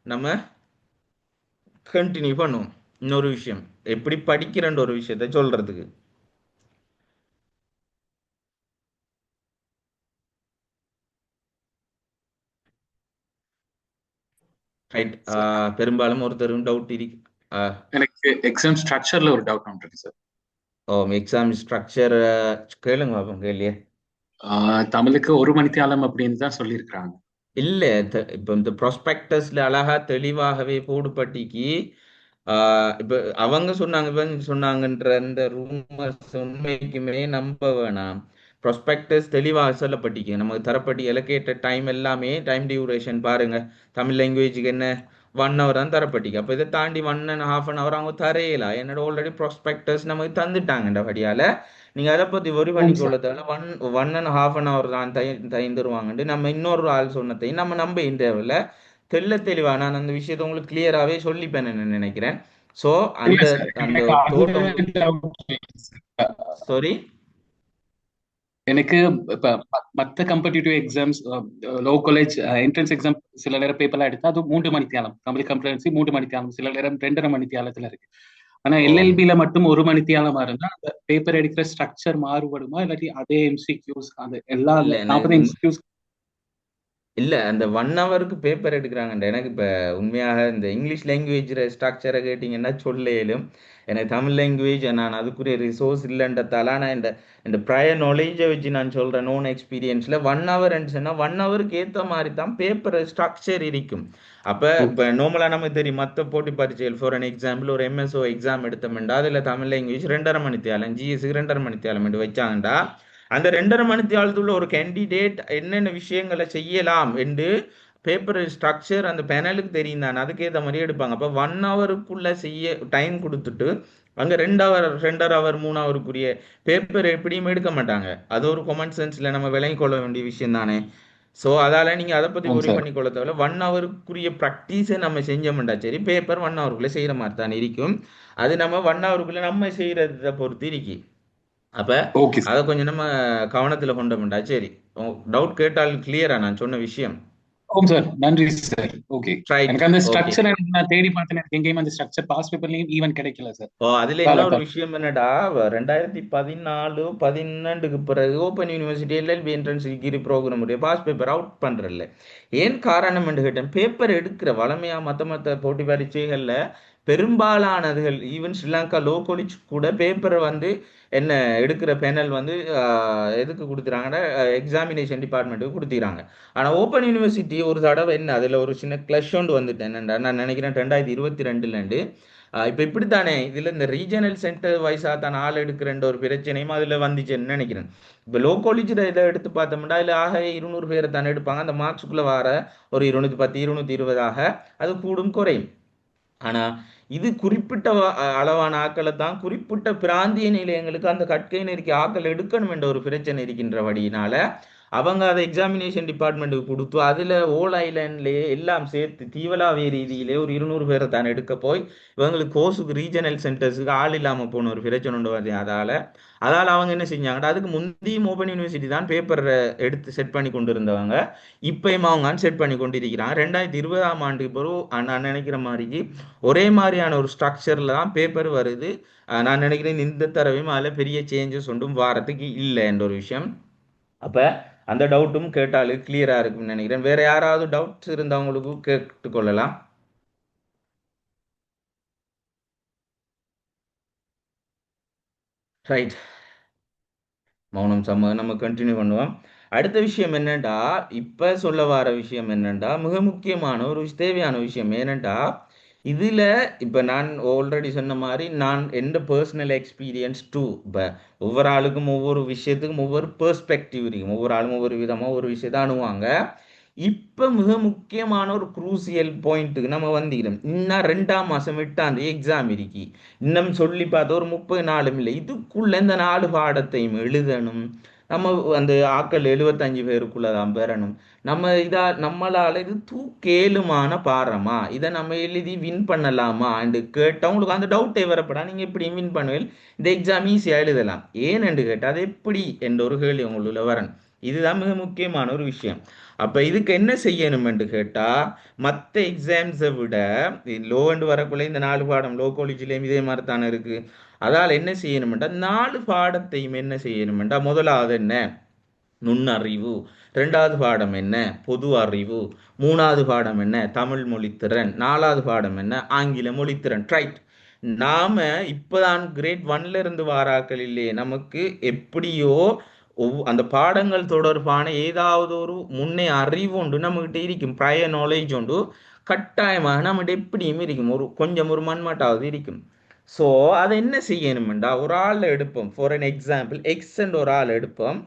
நம்ம கண்டினியூ பண்ணுவோம். இன்னொரு விஷயம் எப்படி படிக்கிறன்ற ஒரு விஷயத்த சொல்றதுக்கு. ரைட். சார் பெரும்பாலும் ஒருத்தரும் டவுட் இருக்கு. எனக்கு எக்ஸாம் ஸ்ட்ரக்சர்ல ஒரு டவுட் ஒன்று இருக்கு சார். எக்ஸாம் ஸ்ட்ரக்சர் கேளுங்க பாப்போம் கேள்வியே. தமிழுக்கு ஒரு மணித்தியாலம் அப்படின்னு தான் சொல்லியிருக்கிறாங்க. இல்ல இப்ப இந்த ப்ராஸ்பெக்டஸ்ல அழகா தெளிவாகவே போடுபட்டிக்கு இப்ப அவங்க சொன்னாங்க இவங்க சொன்னாங்கன்ற இந்த ரூமர்ஸ் உண்மைக்குமே நம்ப வேணாம். ப்ராஸ்பெக்டஸ் தெளிவாக சொல்லப்பட்டிக்கு நமக்கு தரப்பட்டி எலோகேட்டட் டைம் எல்லாமே டைம் டியூரேஷன் பாருங்க. தமிழ் லாங்குவேஜுக்கு என்ன 1 ஹவர் தான் தரப்பட்டிக்கு. அப்ப இதை தாண்டி 1.5 ஹவர் அவங்க தரையல. என்னோட ஆல்ரெடி ப்ராஸ்பெக்டஸ் நமக்கு தந்துட்டாங்கன்ற படியால நீங்க அதை பத்தி ஒரி ஆமாம் பண்ணிக்கொள்ள சார். தேவையில்ல. 1.5 ஹவர் தான் தந்துருவாங்கன்ட்டு நம்ம இன்னொரு ஆள் சொன்னதையும் நம்ம நம்ப தேவையில்ல. தெளிவா நான் அந்த விஷயத்தை உங்களுக்கு கிளியராகவே சொல்லிப்பேன் நினைக்கிறேன். ஸோ இல்ல அந்த சார், அந்த எனக்கு ஒரு அது தோட்டம் உங்களுக்கு. doubt இல்லை சார். சாரி. எனக்கு இப்ப மற்ற competitive exams, low college entrance exam சில நேரம் பேப்பர்லாம் எடுத்தா அது 3 மணித்தியாலம், தமிழ் கம்பரன்சி 3 மணித்தியாலம், சில நேரம் 2.5 மணித்தியாலத்துல இருக்கு. ஆனா ஓ எல்எல்பில மட்டும் 1 மணித்தியாலமா இருந்தா அந்த பேப்பர் எடுக்கிற ஸ்ட்ரக்சர் மாறுபடுமா, இல்லாட்டி அதே எம்சிக்யூஸ் அந்த எல்லா இல்ல எனக்கு 40 எம்சிக்யூஸ்? இல்ல அந்த 1 ஹவருக்கு பேப்பர் எடுக்கிறாங்கன்ற எனக்கு இப்ப உண்மையாக இந்த இங்கிலீஷ் லாங்குவேஜ் ஸ்ட்ரக்சரை கேட்டீங்கன்னா சொல்ல இயலும். எனக்கு தமிழ் லாங்குவேஜ் நான் அதுக்குரிய ரிசோர்ஸ் இல்லைன்றதால நான் இந்த இந்த ப்ரையர் நாலேஜை வச்சு நான் சொல்றேன். நோன் எக்ஸ்பீரியன்ஸ்ல 1 ஹவர் சொன்னா 1 ஹவருக்கு ஏற்ற மாதிரி தான் பேப்பர் ஸ்ட்ரக்சர் இருக்கும். அப்ப இப்ப ஓகே. நார்மலா நமக்கு தெரியும் மற்ற போட்டி பரீட்சைகள் ஃபார் அன் எக்ஸாம்பிள் ஒரு எம்எஸ்ஓ எக்ஸாம் எடுத்தோம்டா அதுல தமிழ் லாங்குவேஜ் 2.5 மணித்தியாலம், ஜிஎஸ்க்கு 2.5 மணித்தியாலம் வச்சாங்கடா அந்த 2.5 மணித்தியாலத்துள்ள ஒரு கேண்டிடேட் என்னென்ன விஷயங்களை செய்யலாம் என்று பேப்பர் ஸ்ட்ரக்சர் அந்த பேனலுக்கு தெரியும் தானே, அதுக்கேற்ற மாதிரி எடுப்பாங்க. அப்போ 1 ஹவருக்குள்ள செய்ய டைம் கொடுத்துட்டு அங்கே 2 ஹவர் 3 ஹவருக்குரிய பேப்பர் எப்படியும் எடுக்க மாட்டாங்க. அது ஒரு காமன் சென்ஸ்ல நம்ம விளங்கி கொள்ள வேண்டிய விஷயம் தானே. ஸோ அதால நீங்க அதை பத்தி ஆமாம் ஒரி சார். பண்ணி கொள்ள தேவையில்ல. 1 ஹவருக்குரிய ப்ராக்டிஸை நம்ம செஞ்சோம்டா சரி, பேப்பர் 1 ஹவருக்குள்ள செய்யற மாதிரி தான் இருக்கும். அது நம்ம 1 ஹவருக்குள்ள நம்ம செய்யறதை பொறுத்து இருக்கு. அப்ப ஓகே அதை சார். கொஞ்சம் நம்ம கவனத்துல கொண்டோம்டா சரி. டவுட் கேட்டால் கிளியரா நான் சொன்ன விஷயம். ஓம் சார், நன்றி சார். ஓகே. ரைட், எனக்கு அந்த ஓகே. ஸ்ட்ரக்சர் நான் தேடி பார்த்தேன், எனக்கு எங்கேயும் அந்த ஸ்ட்ரக்சர் பாஸ் பேப்பர்லயும் ஈவன் கிடைக்கல சார். ஓ அதுல என்ன அதால ஒரு தான். விஷயம் என்னடா, 2014-12க்கு பிறகு open university LLB entrance degree programme உடைய பாஸ் பேப்பர் அவுட் பண்றல. ஏன் காரணம் என்று கேட்டேன். பேப்பர் எடுக்கிற வளமையா மத்த போட்டி பரீட்சைகள்ல பெரும்பாலானதுகள் ஈவன் ஸ்ரீலங்கா லோ காலேஜ் கூட பேப்பரை வந்து என்ன எடுக்கிற பேனல் வந்து எதுக்கு கொடுத்துறாங்கன்னா எக்ஸாமினேஷன் டிபார்ட்மெண்ட்டுக்கு கொடுத்துறாங்க. ஆனா ஓப்பன் யூனிவர்சிட்டி ஒரு தடவை என்ன அதுல ஒரு சின்ன கிளஷ் ஒன்று வந்துட்டேன் என்னடா நான் நினைக்கிறேன் 2022 இப்ப இப்படித்தானே இதுல இந்த ரீஜனல் சென்டர் வைஸா தான் ஆள் எடுக்கிறன்ற ஒரு பிரச்சனையும் அதுல வந்துச்சுன்னு நினைக்கிறேன். இப்ப லோ காலேஜ்ல இதை எடுத்து பார்த்தோம்னா இதுல ஆக 200 பேரை தானே எடுப்பாங்க. அந்த மார்க்ஸுக்குள்ள வர ஒரு 210 220 அது கூடும் குறையும். ஆனா இது குறிப்பிட்ட அளவான ஆக்களை தான் குறிப்பிட்ட பிராந்திய நிலையங்களுக்கு அந்த கற்கை நெருக்கி ஆக்கள் எடுக்கணும் என்ற ஒரு பிரச்சனை இருக்கின்றபடியினால அவங்க அதை எக்ஸாமினேஷன் டிபார்ட்மெண்ட்டுக்கு கொடுத்து அதில் ஓல் ஐலண்ட்லேயே எல்லாம் சேர்த்து தீவலாவிய ரீதியிலே ஒரு 200 பேரை தான் எடுக்க போய் இவங்களுக்கு கோர்ஸுக்கு ரீஜனல் சென்டர்ஸுக்கு ஆள் இல்லாமல் போன ஒரு பிரச்சனை உண்டு வந்து அதால் அவங்க என்ன செஞ்சாங்கன்னா அதுக்கு முந்தையும் ஓப்பன் யூனிவர்சிட்டி தான் பேப்பர் எடுத்து செட் பண்ணி கொண்டு இருந்தவங்க இப்பயும் அவங்க செட் பண்ணி கொண்டு இருக்கிறாங்க 2020ஆம் ஆண்டுக்கு பிறகு நான் நினைக்கிற மாதிரி ஒரே மாதிரியான ஒரு ஸ்ட்ரக்சரில் தான் பேப்பர் வருது. நான் நினைக்கிறேன் இந்த தடவையும் அதில் பெரிய சேஞ்சஸ் ஒன்றும் வாரத்துக்கு இல்லை என்ற ஒரு விஷயம். அப்ப அந்த டவுட்டும் கேட்டாலே கிளியரா இருக்கும்னு நினைக்கிறேன். வேற யாராவது டவுட்ஸ் இருந்தவங்களுக்கு கேட்டுக்கொள்ளலாம். ரைட், மௌனம் சம்மதம், நம்ம கண்டினியூ பண்ணுவோம். அடுத்த விஷயம் என்னண்டா, இப்ப சொல்ல வர விஷயம் என்னண்டா, மிக முக்கியமான ஒரு தேவையான விஷயம் என்னண்டா, இதுல இப்ப நான் ஆல்ரெடி சொன்ன மாதிரி நான் எந்த பர்சனல் எக்ஸ்பீரியன்ஸ் டூ. இப்ப ஒவ்வொரு ஆளுக்கும் ஒவ்வொரு விஷயத்துக்கும் ஒவ்வொரு பெர்ஸ்பெக்டிவ் இருக்கும். ஒவ்வொரு ஆளும் ஒவ்வொரு விதமா ஒரு விஷயத்தை அணுவாங்க. இப்ப மிக முக்கியமான ஒரு குரூசியல் பாயிண்ட்டுக்கு நம்ம வந்துக்கிறோம். இன்னும் 2ஆம் மாசம் 8ஆம் தேதி எக்ஸாம் இருக்கு. இன்னும் சொல்லி பார்த்தா ஒரு 30 நாளும் இல்லை. இதுக்குள்ள இந்த 4 பாடத்தையும் எழுதணும். நம்ம அந்த ஆக்கள் 75 பேருக்குள்ள தான் பெறணும். நம்மளால இது தூக்கேலுமான பாரமா, இதை நம்ம எழுதி வின் பண்ணலாமா என்று கேட்டவங்களுக்கு அந்த டவுட்டே வரப்படா. நீங்க எப்படி வின் பண்ணுவீங்க, இந்த எக்ஸாம் ஈஸியா எழுதலாம் ஏன் என்று கேட்டால் அது எப்படி என்ற ஒரு கேள்வி உங்களுள்ள வரணும். இதுதான் மிக முக்கியமான ஒரு விஷயம். அப்ப இதுக்கு என்ன செய்யணும் என்று கேட்டா, மற்ற எக்ஸாம்ஸை விட லோ அண்ட் வரக்குள்ள இந்த 4 பாடம் லோ காலேஜ்லயும் இதே மாதிரி தானே இருக்கு. அதால் என்ன செய்யணும்டா 4 பாடத்தையும் என்ன செய்யணும்டா, முதலாவது என்ன நுண்ணறிவு, 2வது பாடம் என்ன பொது அறிவு, 3வது பாடம் என்ன தமிழ் மொழித்திறன், 4வது பாடம் என்ன ஆங்கில மொழித்திறன். ரைட். நாம இப்பதான் கிரேட் 1ல இருந்து வாராக்கள் இல்லையே, நமக்கு எப்படியோ அந்த பாடங்கள் தொடர்பான ஏதாவது ஒரு முன்னே அறிவு உண்டு நம்மகிட்ட இருக்கும், ப்ரையர் நாலேஜ் உண்டு கட்டாயமாக நம்மகிட்ட எப்படியும் இருக்கும், ஒரு கொஞ்சம் ஒரு மண்மாட்டாவது இருக்கும். ஸோ அதை என்ன செய்யணும்டா, ஒரு ஆள் எடுப்போம், ஃபார் அன் எக்ஸாம்பிள் எக்ஸ் என்ற ஒரு ஆள் எடுப்போம்.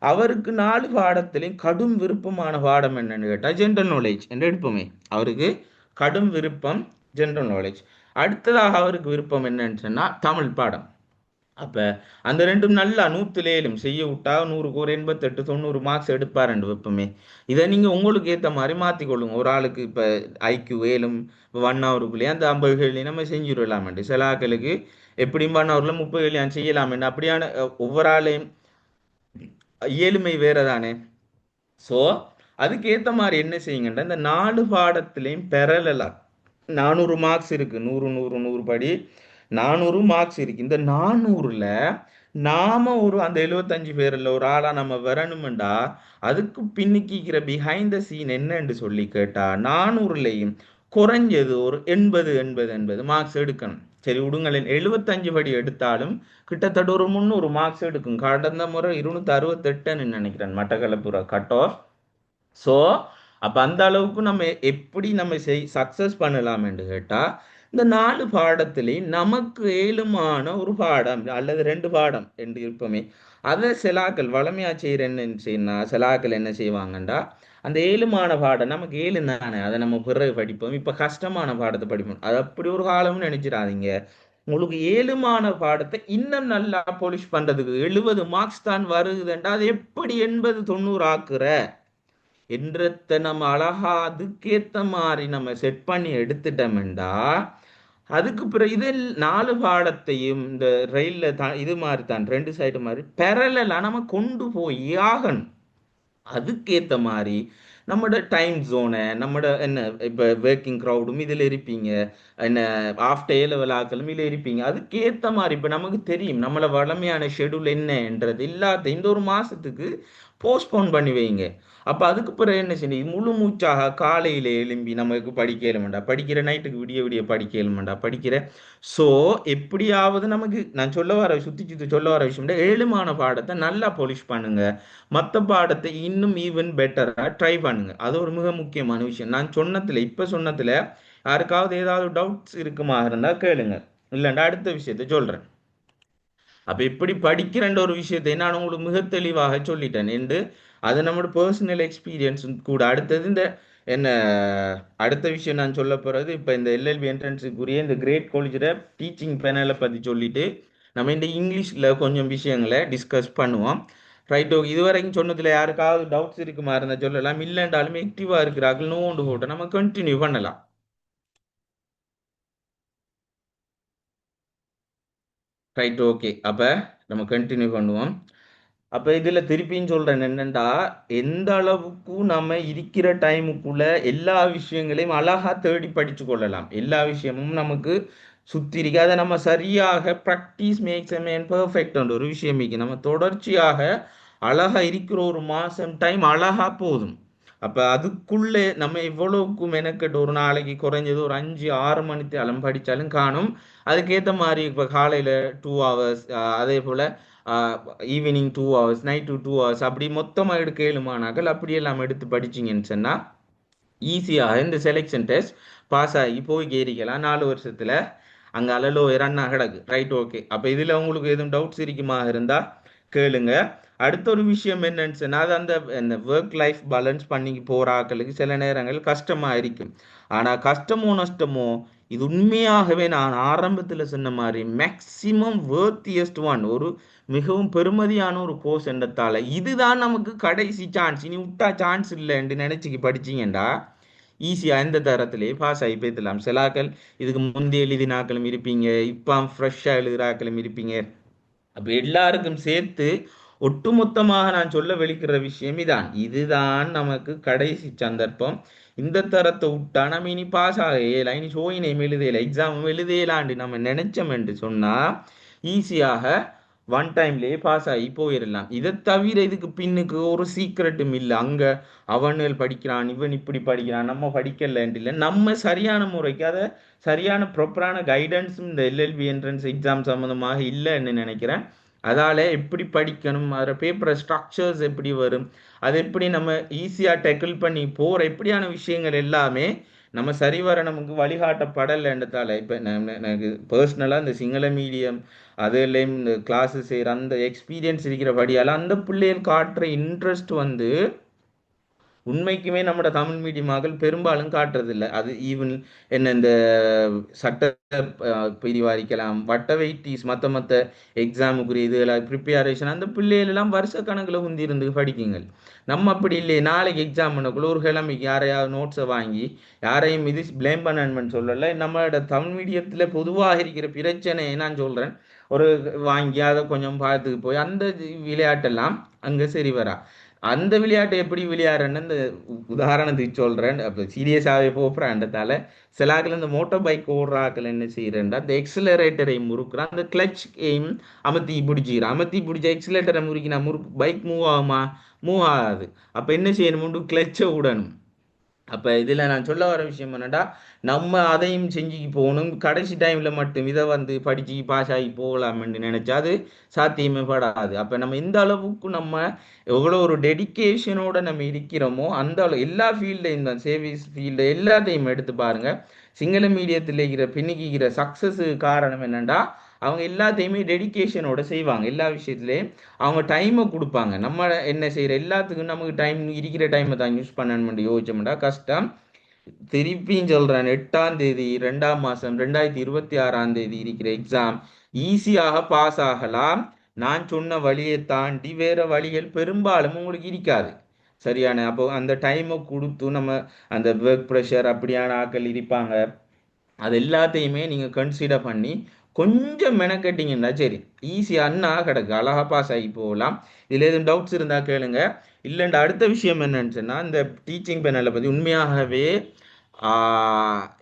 அவருக்கு 4 பாடத்திலையும் கடும் விருப்பமான பாடம் என்னன்னு கேட்டால் ஜென்ரல் நாலேஜ் என்று எடுப்போமே. அவருக்கு கடும் விருப்பம் ஜென்ரல் நாலேஜ். அடுத்ததாக அவருக்கு விருப்பம் என்னன்னு சொன்னா தமிழ் பாடம். அப்ப அந்த ரெண்டும் நல்லா 100லேயும் செய்ய விட்டா 100க்கு ஒரு 88 90 மார்க்ஸ் எடுப்பார் ரெண்டு வெப்பமே. இதை நீங்க உங்களுக்கு ஏத்த மாதிரி மாத்திக்கொள்ளுங்க. ஒரு ஆளுக்கு இப்ப ஐக்யூ ஏலும் 1 ஹவருக்குள்ளேயே அந்த 50 கேள்வி நம்ம செஞ்சுடலாமெண்டு, சில ஆட்களுக்கு எப்படியும் 1 ஹவர்ல 30 கேள்வி செய்யலாமெண்டு, அப்படியான ஒவ்வொரு ஆளையும் இயலுமை வேற தானே. ஸோ அதுக்கு ஏத்த மாதிரி என்ன செய்யுங்கன்னா, இந்த 4 பாடத்திலையும் பெறலாம். 400 மார்க்ஸ் இருக்கு, 100 100 100 படி 400 மார்க்ஸ் இருக்கு. இந்த 400ல நாம ஒரு அந்த 75 பேர்ல ஒரு ஆளா நம்ம வரணும்டா, அதுக்கு பின்னிக்கிற பிஹைண்ட் த சீன் என்னன்னு சொல்லி கேட்டா 400லையும் குறைஞ்சது ஒரு 80 80 80 மார்க்ஸ் எடுக்கணும். சரி விடுங்களேன், 75 படி எடுத்தாலும் கிட்டத்தட்ட ஒரு 300 மார்க்ஸ் எடுக்கும். கடந்த முறை 268ன்னு நினைக்கிறேன் மட்டக்களப்பு கட் ஆஃப். ஸோ அப்போ அந்த அளவுக்கு நம்ம எப்படி நம்ம சக்ஸஸ் பண்ணலாம் என்று கேட்டால், இந்த 4 பாடத்திலையும் நமக்கு ஏழுமான ஒரு பாடம் அல்லது 2 பாடம் என்று இருப்போமே, அதை சிலாக்கள் வளமையா செய்யறேன்னு செய்யணும். சிலாக்கள் என்ன செய்வாங்கண்டா, அந்த ஏழுமான பாடம் நமக்கு ஏழு தானே, அதை நம்ம பிறகு படிப்போம், இப்போ கஷ்டமான பாடத்தை படிப்போம். அது அப்படி ஒரு காலம்னு நினைச்சிடாதீங்க. உங்களுக்கு ஏழுமான பாடத்தை இன்னும் நல்லா போலிஷ் பண்றதுக்கு 70 மார்க்ஸ் தான் வருதுண்டா, அது எப்படி 80 90 ஆக்குற என்றத்தை நம்ம அழகா அதுக்கேத்த மாதிரி நம்ம செட் பண்ணி எடுத்துட்டோம்டா, அதுக்கு பிறகு இது 4 பாடத்தையும் இந்த ரயில்ல இது மாதிரி தான் 2 சைடு மாதிரி பெரலலா நம்ம கொண்டு போய் ஆகணும். அதுக்கேத்த மாதிரி நம்மட டைம் ஜோனை நம்மட என்ன இப்போ ஒர்க்கிங் க்ரௌடும் இதில் இருப்பீங்க, என்ன ஆஃப்டர் ஏ-லெவல் ஆக்களும் இதில் இருப்பீங்க. அதுக்கேற்ற மாதிரி இப்போ நமக்கு தெரியும் நம்மளை வளமையான ஷெடியூல் என்னன்றது இல்லாத இந்த ஒரு மாதத்துக்கு போஸ்ட்போன் பண்ணி வைங்க. அப்போ அதுக்கு பிறகு என்ன செய்யணும், முழு மூச்சாக காலையில் எழும்பி நமக்கு படிக்க எழுமண்டா, படிக்கிற நைட்டுக்கு விடிய விடிய படிக்க எழுமண்டா படிக்கிற. ஸோ எப்படியாவது நமக்கு நான் சொல்ல வர சுற்றி சொல்ல வர விஷயம், ஏழுமான பாடத்தை நல்லா போலிஷ் பண்ணுங்க, மற்ற பாடத்தை இன்னும் ஈவன் பெட்டராக ட்ரை பண்ணுங்க. அது ஒரு மிக முக்கியமான விஷயம். நான் சொன்னதில் இப்போ சொன்னதில் யாருக்காவது ஏதாவது டவுட்ஸ் இருக்குமா இருந்தால் கேளுங்க, இல்லைண்டா அடுத்த விஷயத்த சொல்கிறேன். அப்போ எப்படி படிக்கிறன்ற ஒரு விஷயத்தை நான் உங்களுக்கு மிக தெளிவாக சொல்லிட்டேன் என்று, அது நம்மளோட பர்சனல் எக்ஸ்பீரியன்ஸ் கூட. அடுத்தது இந்த என்ன அடுத்த விஷயம் நான் சொல்ல போகிறது, இப்போ இந்த எல்எல்பி என்ட்ரன்ஸுக்குரிய இந்த கிரேட் காலேஜில் டீச்சிங் பேனலை பற்றி சொல்லிட்டு நம்ம இந்த இங்கிலீஷில் கொஞ்சம் விஷயங்களை டிஸ்கஸ் பண்ணுவோம். Right okay. இதுவரைக்கும் சொன்னதுல யாருக்காவது டவுட்ஸ் இருக்குமா இருந்தா சொல்லலாம். இல்லைன்றாலும் ஆக்டிவா இருக்கிறார்கள் நோண்டு போட்டு நம்ம கண்டினியூ பண்ணலாம். Right okay. அப்ப நம்ம கண்டினியூ பண்ணுவோம். அப்ப இதுல திருப்பியும் சொல்றேன் என்னண்டா, எந்த அளவுக்கு நம்ம இருக்கிற டைமுக்குள்ள எல்லா விஷயங்களையும் அழகா தேடி படிச்சு கொள்ளலாம். எல்லா விஷயமும் நமக்கு சுத்தி இருக்கு. அதை நம்ம சரியாக practice makes a man perfect ஒரு விஷயம் இருக்கு. நம்ம தொடர்ச்சியாக அழகா இருக்கிற ஒரு மாசம் டைம் அழகா போதும். அப்ப அதுக்குள்ளே நம்ம எவ்வளவுக்கு மெனக்கெட்டு ஒரு நாளைக்கு குறைஞ்சது ஒரு 5 6 மணி நேரம் படிச்சாலும் காணும். அதுக்கேற்ற மாதிரி இப்போ காலையில 2 ஹவர்ஸ், அதே போல ஈவினிங் 2 ஹவர்ஸ், நைட்டு 2 ஹவர்ஸ், அப்படி மொத்தமாக எடுக்க ஏழுமானாக்கள் அப்படியெல்லாம் எடுத்து படிச்சீங்கன்னு சொன்னா ஈஸியாக இந்த செலெக்ஷன் டெஸ்ட் பாஸ் ஆகி போய் ஏறிக்கலாம் 4 வருஷத்துல. அங்க அலலோ ரன் கிடக்கு. Right okay. அப்ப இதுல உங்களுக்கு எதுவும் டவுட்ஸ் இருக்குமா இருந்தா கேளுங்க. அடுத்த ஒரு விஷயம் என்னன்னு சொன்னா, அது அந்த ஒர்க் லைஃப் பேலன்ஸ் பண்ணி போற ஆட்களுக்கு சில நேரங்கள் கஷ்டமா இருக்கும். ஆனா கஷ்டமோ நஷ்டமோ, இது உண்மையாகவே நான் ஆரம்பத்துல சொன்ன மாதிரி மேக்சிமம் வேர்த்தியஸ்ட் ஒன், ஒரு மிகவும் பெருமதியான ஒரு கோர்ஸ் என்றதால இதுதான் நமக்கு கடைசி சான்ஸ், இனி விட்டா சான்ஸ் இல்லைன்னு நினைச்சுக்கு படிச்சீங்கடா ஈஸியா எந்த தரத்திலே பாஸ் ஆகி போய்த்தலாம். சிலாக்கள் இதுக்கு முந்தைய எழுதினாக்களும் இருப்பீங்க, இப்போ ஃப்ரெஷ்ஷா எழுதுறாக்களும் இருப்பீங்க. அப்ப எல்லாருக்கும் சேர்த்து ஒட்டுமொத்தமாக நான் சொல்ல வெளிக்கிற விஷயம் இதான், இதுதான் நமக்கு கடைசி சந்தர்ப்பம். இந்த தரத்தை விட்டா நம்ம இனி பாஸ் ஆக இயலா, இனி சோயினையும் எழுதையில எக்ஸாமும் எழுதையிலாண்டு நம்ம நினைச்சோம் என்று சொன்னா ஈஸியாக ஒன் டைம்லயே பாஸ் ஆகி போயிடலாம். இதை தவிர இதுக்கு பின்னுக்கு ஒரு சீக்ரெட்டும் இல்லை. அங்க அவனுகள் படிக்கிறான், இவன் இப்படி படிக்கிறான், நம்ம படிக்கலன்ட்டு இல்லை. நம்ம சரியான முறைக்கு அதை சரியான ப்ராப்பரான கைடன்ஸும் இந்த எல்எல்பி என்ட்ரன்ஸ் எக்ஸாம் சம்மந்தமாக இல்லைன்னு நினைக்கிறேன். அதால எப்படி படிக்கணும், அதில் பேப்பர் ஸ்ட்ரக்சர்ஸ் எப்படி வரும், அது எப்படி நம்ம ஈஸியாக டேக்கிள் பண்ணி போகிற எப்படியான விஷயங்கள் எல்லாமே நம்ம சரிவர நமக்கு வழிகாட்டப்படலைன்றதால இப்போ எனக்கு பர்சனலாக இந்த சிங்கள மீடியம் அதுலேயும் இந்த கிளாஸஸ் செய்கிற அந்த எக்ஸ்பீரியன்ஸ் இருக்கிறபடியால் அந்த பிள்ளைகள் காட்டுற இன்ட்ரெஸ்ட் வந்து உண்மைக்குமே நம்ம தமிழ் மீடியமாக்கள் பெரும்பாலும் காட்டுறதில்ல. அது ஈவன் என்ன இந்த சட்ட பிரிவாரிக்கலாம், வட்ட வெயிட்டீஸ், மற்ற மற்ற எக்ஸாமுக்குரிய இதெல்லாம் ப்ரிப்பேரேஷன், அந்த பிள்ளைகள் எல்லாம் வருஷ கணக்கில் உந்தி இருந்து படிக்குங்கள். நம்ம அப்படி இல்லையே, நாளைக்கு எக்ஸாம் பண்ணக்குள்ள ஒரு கிழமைக்கு யாரையாவது நோட்ஸை வாங்கி யாரையும் இது பிளேம் பண்ணணும்னு சொல்லலை. நம்மளோட தமிழ் மீடியத்தில் பொதுவாக இருக்கிற பிரச்சனையை நான் சொல்கிறேன். ஒரு வாங்கி அதை கொஞ்சம் பார்த்துக்கு போய் அந்த விளையாட்டெல்லாம் அங்கே சரி வரா. அந்த விளையாட்டை எப்படி விளையாடுறேன்னு இந்த உதாரணத்துக்கு சொல்றேன். அப்போ சீரியஸாகவே போகிறான்றதால சிலாக்கள் இந்த மோட்டார் பைக் ஓடுறாக்கள் என்ன செய்யறேன்டா, அந்த எக்ஸலரேட்டரை முறுக்குறான், அந்த கிளச் எய்ம் அமர்த்தி பிடிச்சிக்கிறான். அமர்த்தி பிடிச்ச எக்ஸலேட்டரை முறுக்கினா பைக் மூவ் ஆகுமா? மூவ் ஆகாது. அப்போ என்ன செய்யணும், கிளச்சை விடணும். அப்ப இதுல நான் சொல்ல வர விஷயம் என்னடா, நம்ம அதையும் செஞ்சு போகணும். கடைசி டைம்ல மட்டும் இதை வந்து படிச்சு பாஸ் ஆகி போகலாம்னு நினைச்சா அது சாத்தியமே படாது. அப்ப நம்ம இந்த அளவுக்கு நம்ம எவ்வளோ ஒரு டெடிகேஷனோட நம்ம இருக்கிறோமோ அந்த அளவு எல்லா ஃபீல்டையும் தான், சர்வீஸ் ஃபீல்டு எல்லாத்தையும் எடுத்து பாருங்க. சிங்கள மீடியத்தில் இருக்கிற பின்னிக்கிற சக்சஸ் காரணம் என்னண்டா, அவங்க எல்லாத்தையுமே டெடிகேஷனோட செய்வாங்க. எல்லா விஷயத்துலையும் அவங்க டைமை கொடுப்பாங்க. நம்ம என்ன செய்யற எல்லாத்துக்கும் நமக்கு டைம் இருக்கிற டைமை தான் யூஸ் பண்ணணும்னு யோசிச்சோம்டா கஷ்டம். திருப்பியும் சொல்றேன், 8ஆம் தேதி 2ஆம் மாசம் 2026ஆம் தேதி இருக்கிற எக்ஸாம் ஈஸியாக பாஸ் ஆகலாம். நான் சொன்ன வழியை தாண்டி வேற வழிகள் பெரும்பாலும் உங்களுக்கு இருக்காது. சரியான அப்போ அந்த டைமை கொடுத்து நம்ம அந்த ஒர்க் ப்ரெஷர் அப்படியான ஆட்கள் இருப்பாங்க. அது எல்லாத்தையுமே நீங்கள் கன்சிடர் பண்ணி கொஞ்சம் மெனக்கட்டிங்கன்னா சரி, ஈஸியாக அண்ணா கிடக்கு, அழகா பாஸ் ஆகி போகலாம். இதில் எதுவும் டவுட்ஸ் இருந்தால் கேளுங்க. இல்லைன்ற அடுத்த விஷயம் என்னன்னு சொன்னால், இந்த டீச்சிங் பேனலை பற்றி உண்மையாகவே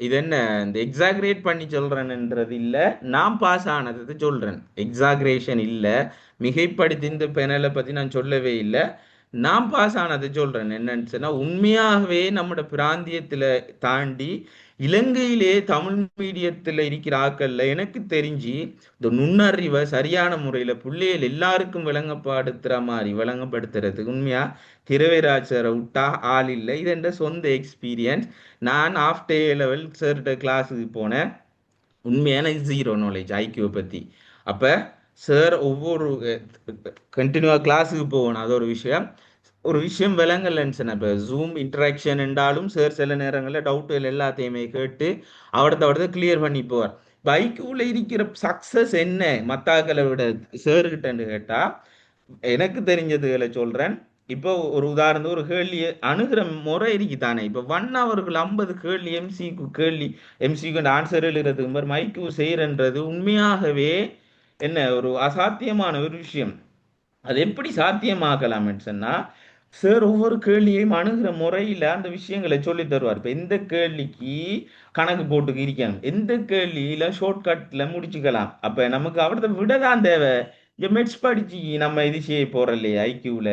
இது என்ன இந்த எக்ஸாக்ரேட் பண்ணி சொல்கிறேன்ன்றது இல்லை, நான் பாஸ் ஆனது சொல்கிறேன். எக்ஸாக்ரேஷன் இல்லை, மிகைப்படுத்தி இந்த பேனலை பற்றி நான் சொல்லவே இல்லை. நான் பாஸ் ஆனதை சொல்கிறேன். என்னன்னு சொன்னால் உண்மையாகவே நம்மளோட பிராந்தியத்தில் தாண்டி இலங்கையிலே தமிழ் மீடியத்தில் இருக்கிற ஆக்கள்ல எனக்கு தெரிஞ்சு இந்த நுண்ணறிவை சரியான முறையில் பிள்ளைகள் எல்லாருக்கும் விளங்கப்படுத்துகிற மாதிரி விளங்கப்படுத்துறதுக்கு உண்மையா திரவிராஜ் சாரை விட்டா ஆள் இல்லை. இது என்ற சொந்த எக்ஸ்பீரியன்ஸ். நான் ஆஃப்டர் லெவல் சார்கிட்ட கிளாஸுக்கு போனேன். உண்மையான ஜீரோ நாலேஜ் ஐக்கியூவை பற்றி. அப்போ சார் ஒவ்வொரு கண்டினியூவாக கிளாஸுக்கு போகணும், அது ஒரு விஷயம். ஒரு விஷயம் விளங்கலன்னு சொன்னேன். இப்போ ஜூம் இன்டராக்ஷன் என்றாலும் சார் சில நேரங்களில் டவுட்டுகள் எல்லாத்தையுமே கேட்டு அவடத்தை கிளியர் பண்ணி போவார். பைக்குள்ள இருக்கிற சக்சஸ் என்ன மத்தாக்களை விட சார்கிட்டன்னு கேட்டால், எனக்கு தெரிஞ்சதுகளை சொல்றேன். இப்போ ஒரு உதாரணத்துக்கு ஒரு கேள்வியை அணுகிற முறை இருக்கு தானே. இப்போ 1 ஹவருக்கு 50 கேள்வி எம்சிக்கு கேள்வி, எம்சிக்கு ஆன்சர் எழுதுறதுக்கு மாதிரி மைக்கு செய்யறன்றது உண்மையாகவே என்ன ஒரு அசாத்தியமான ஒரு விஷயம். அது எப்படி சாத்தியமாக்கலாம்னு சொன்னா, சார் ஒவ்வொரு கேள்வியையும் அணுகிற முறையில அந்த விஷயங்களை சொல்லி தருவார். இப்ப எந்த கேள்விக்கு கணக்கு போட்டு இருக்கணும், எந்த கேள்வியில ஷார்ட்கட்ல முடிச்சுக்கலாம். அப்ப நமக்கு அவரது விட தான் தேவை. இங்க மெட்ஸ் படிச்சு நம்ம இது செய்ய போறோம் இல்லையா ஐக்யூல.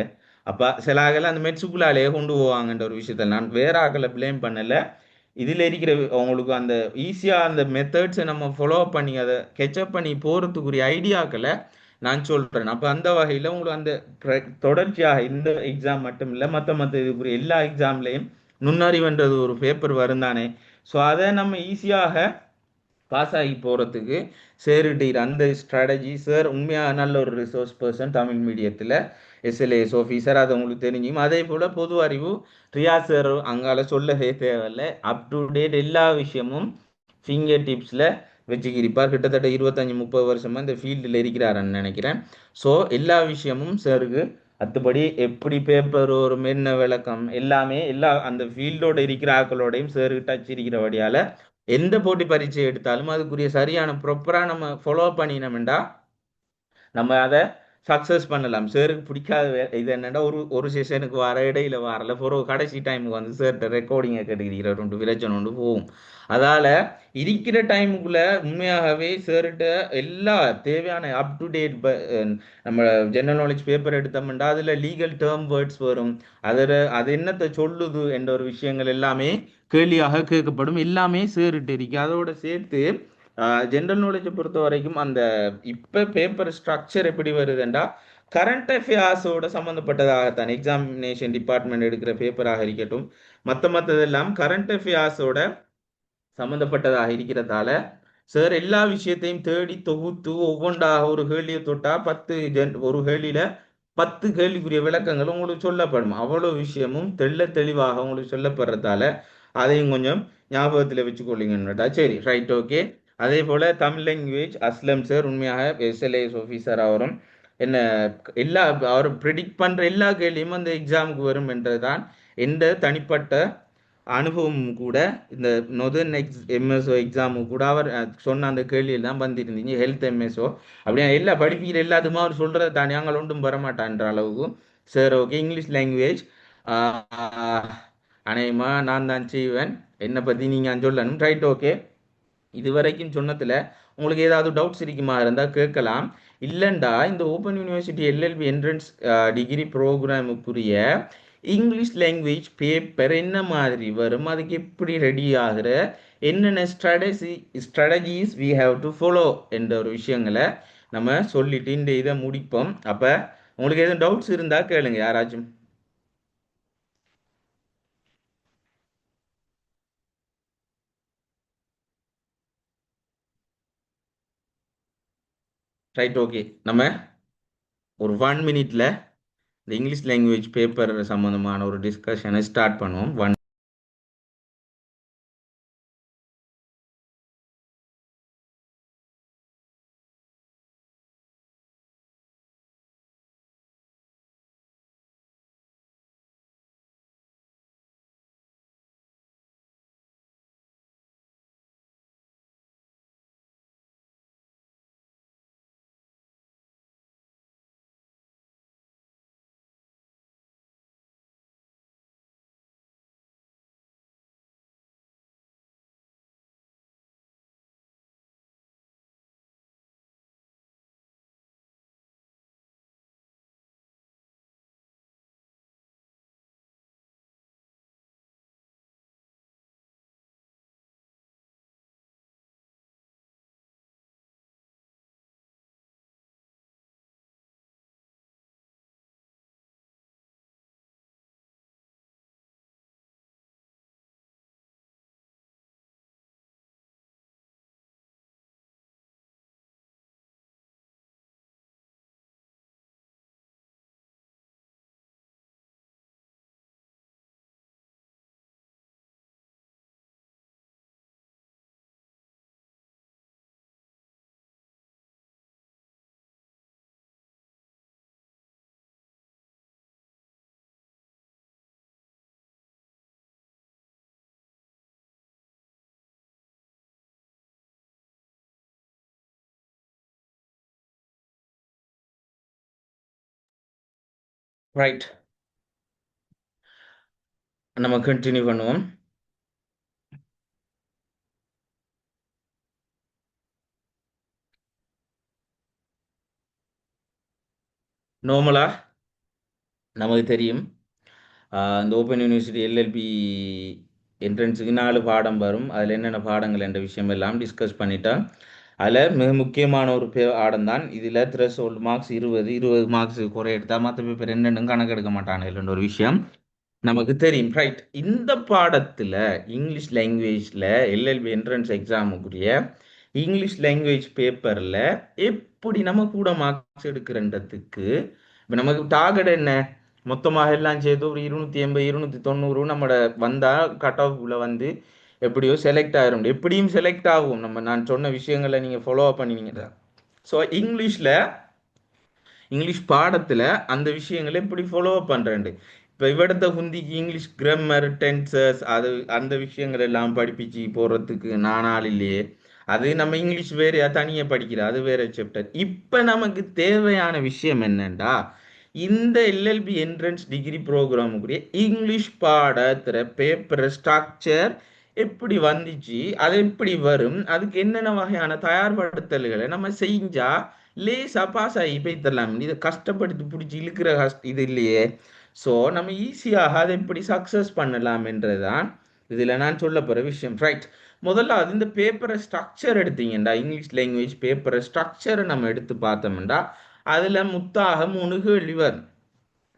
அப்ப சில ஆகல அந்த மெட்ஸுக்குள்ளாலேயே கொண்டு போவாங்கன்ற ஒரு விஷயத்த நான் வேற ஆக்களை பிளேம் பண்ணல. இதுல இருக்கிற அவங்களுக்கு அந்த ஈஸியா அந்த மெத்தட்ஸை நம்ம ஃபாலோ பண்ணி அதை கெச்சப் பண்ணி போறதுக்குரிய ஐடியாக்களை நான் சொல்றேன். அப்ப அந்த வகையில உங்களுக்கு அந்த தொடர்ச்சியாக இந்த எக்ஸாம் மட்டும் இல்ல, மத்த இதுக்குரிய எல்லா எக்ஸாம்லயும் நுண்ணறிவுன்றது ஒரு பேப்பர் வரும் தானே. ஸோ அதை நம்ம ஈஸியாக பாஸ் ஆகி போறதுக்கு சேருட்டீர் அந்த ஸ்ட்ராட்டஜி. சார் உண்மையா நல்ல ஒரு ரிசோர்ஸ் பர்சன் தமிழ் மீடியத்தில், எஸ்எல்ஏஎஸ் ஆஃபீஸர், அது உங்களுக்கு தெரிஞ்சும். அதே போல பொது அறிவு ரியா சார் அங்கால சொல்லவே தேவையில்லை. அப் டு டேட் எல்லா விஷயமும் ஃபிங்கர் டிப்ஸில் வச்சுக்கிருப்பார். கிட்டத்தட்ட 25-30 வருஷமா இந்த ஃபீல்டில் இருக்கிறாருன்னு நினைக்கிறேன். ஸோ எல்லா விஷயமும் சாருக்கு அத்துபடி எப்படி பேப்பர் ஒரு மென்ன விளக்கம் எல்லாமே எல்லா அந்த ஃபீல்டோட இருக்கிற ஆக்களோடையும் சாருக்கு டச் இருக்கிறபடியால எந்த போட்டி பரீட்சை எடுத்தாலும் அதுக்குரிய சரியான ப்ராப்பராக நம்ம ஃபாலோ பண்ணினோம்டா நம்ம அதை சக்ஸஸ் பண்ணலாம். சாருக்கு பிடிக்காத இது என்னன்னா, ஒரு ஒரு செஷனுக்கு வர இடையில வரல ஒரு கடைசி டைமுக்கு வந்து சார்கிட்ட ரெக்கார்டிங்கை கேட்டுக்கிறீங்க, விளைச்சல் ஒன்று போகும். அதால இருக்கிற டைமுக்குள்ள உண்மையாகவே சார்கிட்ட எல்லா தேவையான அப் டு டேட் நம்ம ஜெனரல் நாலேஜ் பேப்பர் எடுத்தோம்னா அதுல லீகல் டேர்ம் வேர்ட்ஸ் வரும். அதில் அது என்னத்தை சொல்லுது என்ற ஒரு விஷயங்கள் எல்லாமே கேள்வியாக கேட்கப்படும். எல்லாமே சார்கிட்ட இருக்கு. அதோட சேர்த்து ஜென்ரல் நாலேஜை பொறுத்த வரைக்கும் அந்த இப்ப பேப்பர் ஸ்ட்ரக்சர் எப்படி வருதுண்டா, கரண்ட் அஃபேர்ஸோட சம்மந்தப்பட்டதாகத்தான் எக்ஸாமினேஷன் டிபார்ட்மெண்ட் எடுக்கிற பேப்பராக இருக்கட்டும், மற்றதெல்லாம் கரண்ட் அஃபேர்ஸோட சம்மந்தப்பட்டதாக இருக்கிறதால சார் எல்லா விஷயத்தையும் தேடி தொகுத்து ஒவ்வொன்றாக ஒரு கேள்வியை தொட்டா ஒரு கேள்வியில 10 கேள்விக்குரிய விளக்கங்கள் உங்களுக்கு சொல்லப்படும். அவ்வளவு விஷயமும் தெளிவாக உங்களுக்கு சொல்லப்படுறதால அதையும் கொஞ்சம் ஞாபகத்தில் வச்சுக்கொள்ளுங்கட்டா. சரி, ரைட், ஓகே. அதே போல தமிழ் லாங்குவேஜ் அஸ்லம் சார் உண்மையாக எஸ்எல்ஏஎஸ் ஆஃபீஸர் அவரும் என்ன எல்லா அவர் ப்ரிடிக்ட் பண்ற எல்லா கேள்வியும் அந்த எக்ஸாமுக்கு வரும் என்றுதான் எந்த தனிப்பட்ட அனுபவம் கூட. இந்த நொதர்ன் எம்எஸ்ஓ எக்ஸாமு கூட அவர் சொன்ன அந்த கேள்வியெல்லாம் வந்துருந்தீங்க. ஹெல்த் எம்எஸ்ஓ அப்படியே எல்லா படிப்பிக்கிற எல்லாத்துக்குமே அவர் சொல்றது தானே அங்கே ஒன்றும் வரமாட்டான்ற அளவுக்கு. சரி, ஓகே. இங்கிலீஷ் லாங்குவேஜ் அநேகமா நான் தான் செய்வேன். என்னை பற்றி நீங்கள் சொல்லணும். Right, okay. இதுவரைக்கும் சொன்னதுல உங்களுக்கு ஏதாவது டவுட்ஸ் இருக்குமா இருந்தால் கேட்கலாம். இல்லைண்டா இந்த open university LLB entrance degree ப்ரோக்ராமுக்குரிய இங்கிலீஷ் லாங்குவேஜ் பேப்பர் என்ன மாதிரி வரும், அதுக்கு எப்படி ரெடி ஆகுற, என்னென்ன strategies we have to follow என்ற ஒரு விஷயங்களை நம்ம சொல்லிட்டு இந்த இதை முடிப்போம். அப்போ உங்களுக்கு எதுவும் டவுட்ஸ் இருந்தால் கேளுங்க யாராச்சும். Right, okay. நம்ம ஒரு 1 மினிட்ல இந்த இங்கிலீஷ் லாங்குவேஜ் பேப்பர் சம்மந்தமான ஒரு டிஸ்கஷனை ஸ்டார்ட் பண்ணுவோம். ரைட், நம்ம கண்டினியூ பண்ணுவோம். நார்மலா நமக்கு தெரியும், இந்த ஓப்பன் யூனிவர்சிட்டி எல்எல்பி என்ட்ரன்ஸுக்கு 4 பாடம் வரும். அதில் என்னென்ன பாடங்கள் என்ற விஷயம் எல்லாம் டிஸ்கஸ் பண்ணிட்டோம். அதில் மிக முக்கியமான ஒரு பாடம் தான் இதில் த்ரெஷோல்டு மார்க்ஸ் 20 மார்க்ஸ் குறை எடுத்தால் மற்ற பேப்பர் என்னென்னு கணக்கெடுக்க மாட்டாங்க ஒரு விஷயம் நமக்கு தெரியும். ரைட், இந்த பாடத்தில் இங்கிலீஷ் லாங்குவேஜில் எல்எல்பி என்ட்ரன்ஸ் எக்ஸாமுக்குரிய இங்கிலீஷ் லாங்குவேஜ் பேப்பரில் எப்படி நம்ம கூட மார்க்ஸ் எடுக்கிறன்றதுக்கு இப்போ நமக்கு டார்கெட் என்ன, மொத்தமாக எல்லாம் சேர்த்து ஒரு 280 290 நம்மட வந்தால் கட் ஆஃப்ல வந்து எப்படியோ செலக்ட் ஆகிரும். எப்படியும் செலக்ட் ஆகும். நான் சொன்ன விஷயங்களை நீங்கள் ஃபாலோ அப் பண்ணுவீங்க. ஸோ இங்கிலீஷ் பாடத்தில் அந்த விஷயங்களை எப்படி ஃபாலோ அப் பண்ணுறேன். இப்போ இவிடத்த ஹிந்திக்கு இங்கிலீஷ் கிராமர் டென்சஸ் அது அந்த விஷயங்கள் எல்லாம் படிப்பிச்சு போகிறதுக்கு நானால் இல்லையே. அது நம்ம இங்கிலீஷ் வேறையா தனியாக படிக்கிறோம், அது வேற சாப்டர். இப்போ நமக்கு தேவையான விஷயம் என்னண்டா, இந்த எல்எல்பி என்ட்ரன்ஸ் டிகிரி ப்ரோக்ராமுக்குரிய இங்கிலீஷ் பாடத்துல பேப்பர் ஸ்ட்ரக்சர் எப்படி வந்துச்சு, அது எப்படி வரும், அதுக்கு என்னென்ன வகையான தயார்படுத்தல்களை நம்ம செஞ்சா லேசா பாஸ் ஆகி போய் தரலாம். இதை கஷ்டப்படுத்தி பிடிச்சி இழுக்கிற இது இல்லையே. ஸோ நம்ம ஈஸியாக அதை எப்படி சக்ஸஸ் பண்ணலாம் என்றுதான் இதில் நான் சொல்ல போகிற விஷயம். ரைட், முதல்ல இந்த பேப்பரை ஸ்ட்ரக்சர் எடுத்தீங்கண்டா, இங்கிலீஷ் லாங்குவேஜ் பேப்பரை ஸ்ட்ரக்சரை நம்ம எடுத்து பார்த்தோம்டா, அதில் முத்தாக 3 கேள்வி வரும்.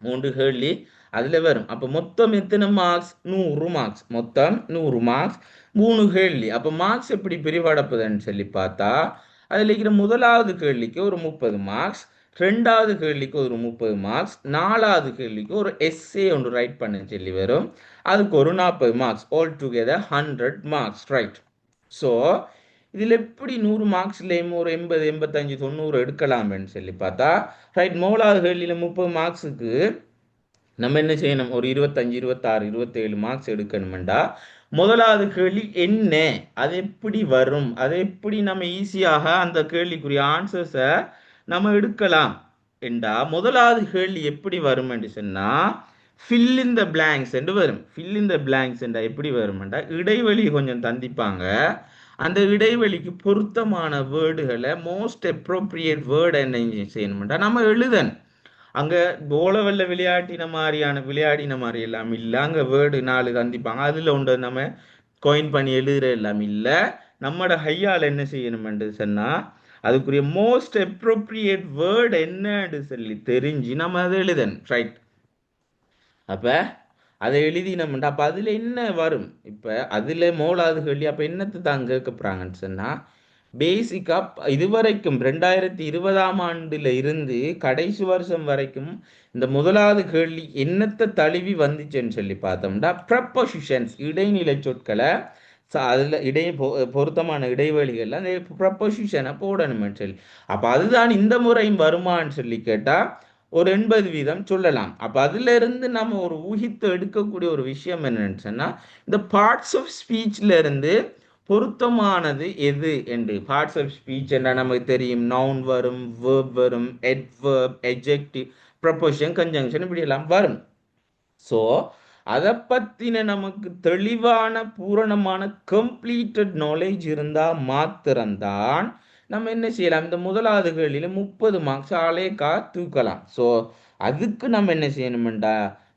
3 கேள்வி அதில் வரும். அப்போ மொத்தம் எத்தனை மார்க்ஸ்? 100 மார்க்ஸ். மொத்தம் 100 மார்க்ஸ், 3 கேள்வி. அப்போ மார்க்ஸ் எப்படி பிரிவடைப்பதுன்னு சொல்லி பார்த்தா, அதில் இருக்கிற முதலாவது கேள்விக்கு ஒரு 30 மார்க்ஸ், ரெண்டாவது கேள்விக்கு ஒரு 30 மார்க்ஸ், நாலாவது கேள்விக்கு ஒரு எஸ்ஏ ஒன்று ரைட் பண்ண சொல்லி வரும், அதுக்கு ஒரு 40 marks. All together 100 marks. Right, so இதில் எப்படி 100 மார்க்ஸ்லேயும் ஒரு 80 85 90 எடுக்கலாம்னு சொல்லி பார்த்தா, ரைட், மூணாவது கேள்வியில் 30 மார்க்ஸுக்கு நம்ம என்ன செய்யணும், ஒரு 25 26 27 மார்க்ஸ் எடுக்கணுமெண்டா முதலாவது கேள்வி என்ன, அது எப்படி வரும், அது எப்படி நம்ம ஈஸியாக அந்த கேள்விக்குரிய ஆன்சர்ஸை நம்ம எடுக்கலாம் என்றா, முதலாவது கேள்வி எப்படி வரும் என்று சொன்னா ஃபில் இன் த பிளாங்க்ஸ் என்று வரும். ஃபில் இன் த பிளாங்க்ஸ் என்றா எப்படி வரும்டா, இடைவெளி கொஞ்சம் தந்திப்பாங்க, அந்த இடைவெளிக்கு பொருத்தமான வேர்டுகளை மோஸ்ட் அப்ரோப்ரியேட் வேர்டு என்ன செய்யணும்டா நம்ம எழுதணும். அங்கே போலவல்ல விளையாடின மாதிரி எல்லாம் இல்லை. அங்கே வேர்டு 4 தந்திப்பாங்க, அதில் உண்டு நம்ம காயின் பண்ணி எழுதுற எல்லாம் இல்லை. நம்மட ஹையால் என்ன செய்யணும்னு சொன்னால் அதுக்குரிய மோஸ்ட் அப்ரோப்ரியேட் வேர்டு என்னன்னு சொல்லி தெரிஞ்சு நம்ம அதை எழுதணும். ரைட், அப்போ அதை எழுதினோம்டா அப்போ அதில் என்ன வரும், இப்போ அதில் மூலாவது கேள்வி அப்போ என்னத்தை தான் கேட்க போகிறாங்கன்னு சொன்னால், பேசிக்காக இதுவரைக்கும் 2020ஆம் ஆண்டுல இருந்து கடைசி வருஷம் வரைக்கும் இந்த முதலாவது கேள்வி என்னத்தை தழுவி வந்துச்சுன்னு சொல்லி பார்த்தோம்னா, ப்ரப்போசிஷன்ஸ் இடைநிலை சொற்களை அதில் பொருத்தமான இடைவெளிகள் அந்த ப்ரப்போசிஷனை போடணும்னு சொல்லி, அப்போ அதுதான் இந்த முறையும் வருமானு சொல்லி கேட்டால் ஒரு 80% சொல்லலாம். அப்போ அதுல இருந்து நம்ம ஒரு ஊகித்து எடுக்கக்கூடிய ஒரு விஷயம் என்னன்னு சொன்னா, இந்த பார்ட்ஸ் ஆஃப் ஸ்பீச்ல இருந்து பொருத்தமானது எது என்று. பார்ட்ஸ் ஆஃப் ஸ்பீச் என்ன நமக்கு தெரியும், நவுன் வரும், வேர்ப் வரும், அட்வர்ப், adjective, ப்ரப்போசிஷன், கன்ஜங்ஷன் இப்படி எல்லாம் வரும். ஸோ அதை பற்றின நமக்கு தெளிவான பூரணமான கம்ப்ளீட்டட் நாலேஜ் இருந்தால் மாத்திரம்தான் நம்ம என்ன செய்யலாம், இந்த முதலாவது கேள்வியில் 30 மார்க்ஸ் ஆளேக்கா தூக்கலாம். ஸோ அதுக்கு நம்ம என்ன செய்யணுமெண்டா,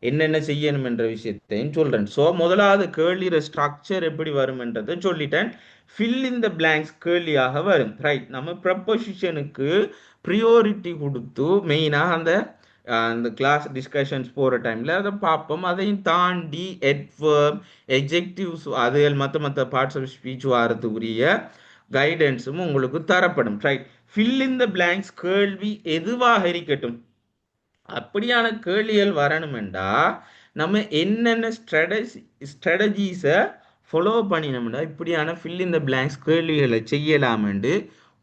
என்னென்ன செய்யணும் என்ற விஷயத்தையும் சொல்கிறேன். ஸோ முதலாவது கேள்வியிற ஸ்ட்ரக்சர் எப்படி வரும்ன்றதை சொல்லிட்டேன். ஃபில் இன் த பிளாங்க்ஸ் கேள்வியாக வரும். ரைட், நம்ம ப்ரப்போசிஷனுக்கு ப்ரியோரிட்டி கொடுத்து மெயினாக அந்த கிளாஸ் டிஸ்கஷன்ஸ் போகிற டைமில் அதை பார்ப்போம். அதையும் தாண்டி அட்வர்ப், எஜெக்டிவ்ஸ், அதுகள் மற்ற பார்ட்ஸ் ஆஃப் ஸ்பீச் வாரத்துக்குரிய கைடன்ஸும் உங்களுக்கு தரப்படும். Right, fill in the blanks கேள்வி எதுவாக இருக்கட்டும், அப்படியான கேள்விகள் வரணுமெண்டா நம்ம என்னென்ன ஸ்ட்ராட்டஜிஸை ஃபாலோ பண்ணினோம்னா இப்படியான ஃபில் இன் த பிளாங்க்ஸ் கேள்விகளை செய்யலாமெண்டு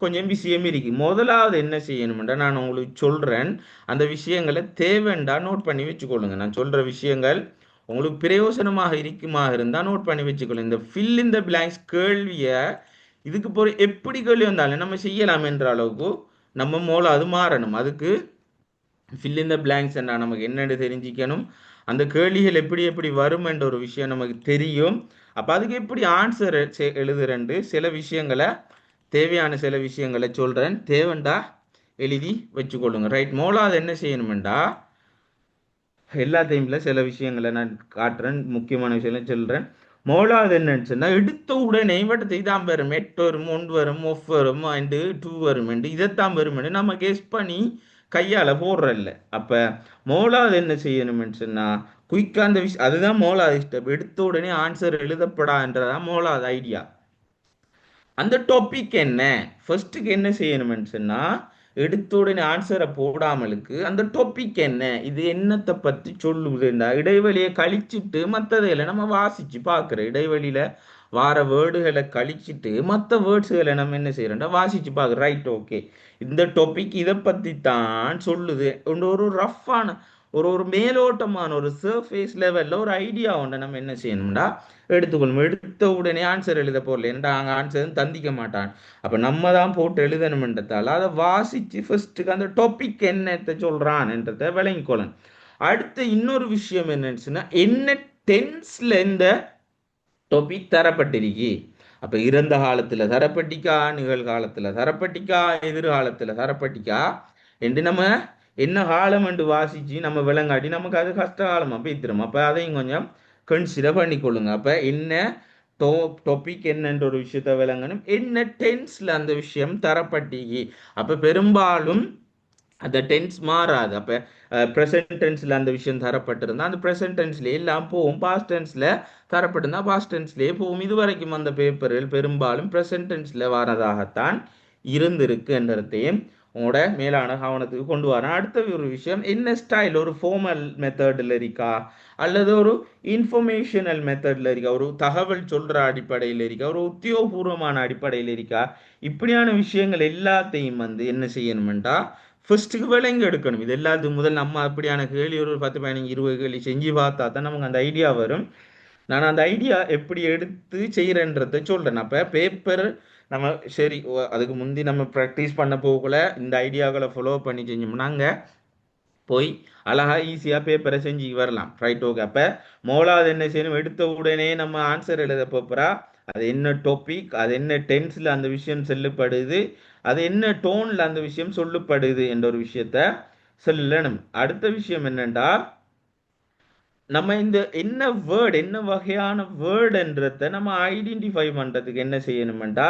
கொஞ்சம் விஷயம் இருக்கு. முதலாவது என்ன செய்யணும்டா நான் உங்களுக்கு சொல்கிறேன், அந்த விஷயங்களை தேவைண்டா நோட் பண்ணி வச்சுக்கொள்ளுங்க. நான் சொல்கிற விஷயங்கள் உங்களுக்கு பிரயோசனமாக இருக்குமாக இருந்தால் நோட் பண்ணி வச்சுக்கொள்ளுங்க. இந்த ஃபில் இன் த பிளாங்க்ஸ் கேள்வியை இதுக்கு போகிற எப்படி கேள்வி வந்தாலும் நம்ம செய்யலாம் என்ற அளவுக்கு நம்ம மூலம் அது மாறணும். அதுக்கு ஃபில் இன் த பிளாங்க்ஸ் என்ன நமக்கு என்னன்னு தெரிஞ்சிக்கணும். அந்த கேள்விகள் எப்படி எப்படி வரும் என்ற ஒரு விஷயம் நமக்கு தெரியும். அப்போ அதுக்கு எப்படி ஆன்சர் எழுதுறேன்ட்டு சில விஷயங்களை, தேவையான சில விஷயங்களை சொல்கிறேன். தேவைண்டா எழுதி வச்சுக்கொள்ளுங்க. ரைட், மோலாவது என்ன செய்யணுமெண்டா, எல்லாத்தையும்ல சில விஷயங்களை நான் காட்டுறேன், முக்கியமான விஷயம் சொல்கிறேன். மோலாவது என்னன்னு சொன்னால், எடுத்த உடனே இவட்டத்தை இதான் வரும், எட்டு வரும், ஒன்று வரும், ஒஃப் வரும், அண்டு டூ வரும், இதைத்தான் வருமெண்டு நம்ம கெஸ் பண்ணி கையால் போடுறல்ல. அப்போ மோலாவது என்ன செய்யணும்னு சொன்னால், குயிக்காக அந்த விஷயம், அதுதான் மோலாவது ஸ்டெப். எடுத்த உடனே ஆன்சர் எழுதப்படான்றதான் மோலாவது ஐடியா. அந்த டாபிக் என்ன, ஃபர்ஸ்ட்டுக்கு என்ன செய்யணும்னு சொன்னா, எடுத்த உடனே ஆன்சரை போடாமலுக்கு அந்த டாபிக் என்ன, இது என்னத்தை பற்றி சொல்லுதுண்டா, இடைவெளியை கழிச்சிட்டு மற்றதையில நம்ம வாசிச்சு பார்க்குறோம். இடைவெளியில வார வேர்டுகளை கழிச்சிட்டு மற்ற வேர்ட்ஸுகளை நம்ம என்ன செய்யறோம்டா வாசிச்சு பார்க்குறோம். ரைட், ஓகே, இந்த டாபிக் இதை பற்றி தான் சொல்லுது. ஒரு ரஃப்பான ஒரு ஒரு மேலோட்டமான ஒரு சர்ஃபேஸ் லெவலில் ஒரு ஐடியா ஒன்றை நம்ம என்ன செய்யணும்டா எடுத்துக்கொள்ளும். எடுத்த உடனே ஆன்சர் எழுத போடல, ஏன்டா அங்கே ஆன்சர் தந்திக்க மாட்டான். அப்போ நம்ம தான் போட்டு எழுதணும்ன்றதால அதை வாசித்து ஃபர்ஸ்ட்டுக்கு அந்த டாபிக் என்னத்தை சொல்கிறான்ன்றதை விளங்கிக்கொள்ளணும். அடுத்து இன்னொரு விஷயம் என்னச்சுன்னா, என்ன டென்ஸில் இந்த டாபிக் தரப்பட்டிருக்கு. அப்போ இறந்த காலத்தில் தரப்பட்டிக்கா, நிகழ்காலத்தில் தரப்பட்டிக்கா, எதிர்காலத்தில் தரப்பட்டிக்கா என்று நம்ம என்ன காலம் என்று வாசித்து நம்ம விளங்காட்டி நமக்கு அது கஷ்ட காலமாக பேத்திரும். அப்போ அதையும் கொஞ்சம் கன்சிடர் பண்ணிக்கொள்ளுங்க. அப்போ என்ன டாபிக் என்னன்ற ஒரு விஷயத்த விளங்கணும், என்ன டென்ஸில் அந்த விஷயம் தரப்பட்டிக்கு. அப்போ பெரும்பாலும் அந்த டென்ஸ் மாறாது. அப்போ ப்ரெசன்ட் டென்ஸில் அந்த விஷயம் தரப்பட்டிருந்தா அந்த ப்ரெசன்ட் டென்ஸ்லேயே எல்லாம் போகும், பாஸ்ட் டென்ஸில் தரப்பட்டிருந்தா பாஸ்ட் டென்ஸ்லேயே போகும். இதுவரைக்கும் அந்த பேப்பர்கள் பெரும்பாலும் ப்ரெசன்ட் டென்ஸில் வரதாகத்தான் இருந்திருக்கு என்றதையும் உங்களோட மேலான கவனத்துக்கு கொண்டு வரேன். அடுத்த ஒரு விஷயம், என்ன ஸ்டைல், ஒரு ஃபார்மல் மெத்தடில் இருக்கா அல்லது ஒரு இன்ஃபர்மேஷனல் மெத்தடில் இருக்கா, ஒரு தகவல் சொல்கிற அடிப்படையில் இருக்கா, ஒரு உத்தியோகபூர்வமான அடிப்படையில் இருக்கா, இப்படியான விஷயங்கள் எல்லாத்தையும் என்ன செய்யணுமெண்டா ஃபர்ஸ்ட்டுக்கு விளங்கி எடுக்கணும். இது எல்லாத்துக்கும் முதல் நம்ம அப்படியான கேள்வி ஒரு 10 15 20 கேள்வி செஞ்சு பார்த்தா தான் நமக்கு அந்த ஐடியா வரும். நான் அந்த ஐடியா எப்படி எடுத்து செய்கிறேன்றதை சொல்கிறேன். அப்போ பேப்பர் நம்ம சரி அதுக்கு முந்தி நம்ம ப்ராக்டிஸ் பண்ண போகல இந்த ஐடியாக்களை ஃபாலோ பண்ணி செஞ்சோம்னா அங்கே போய் அழகா ஈஸியாக பேப்பரை செஞ்சு வரலாம். Right, okay. அப்போ மோலாவது என்ன செய்யணும், எடுத்த உடனே நம்ம ஆன்சர் எழுத போகிறா, அது என்ன டாபிக், அது என்ன டென்ஸில் அந்த விஷயம் சொல்லப்படுது, அது என்ன டோனில் அந்த விஷயம் சொல்லப்படுது என்ற ஒரு விஷயத்த சொல்லணும். அடுத்த விஷயம் என்னண்டா, நம்ம இந்த என்ன வேர்டு, என்ன வகையான வேர்டுன்றத நம்ம ஐடென்டிஃபை பண்ணுறதுக்கு என்ன செய்யணுமெண்டா,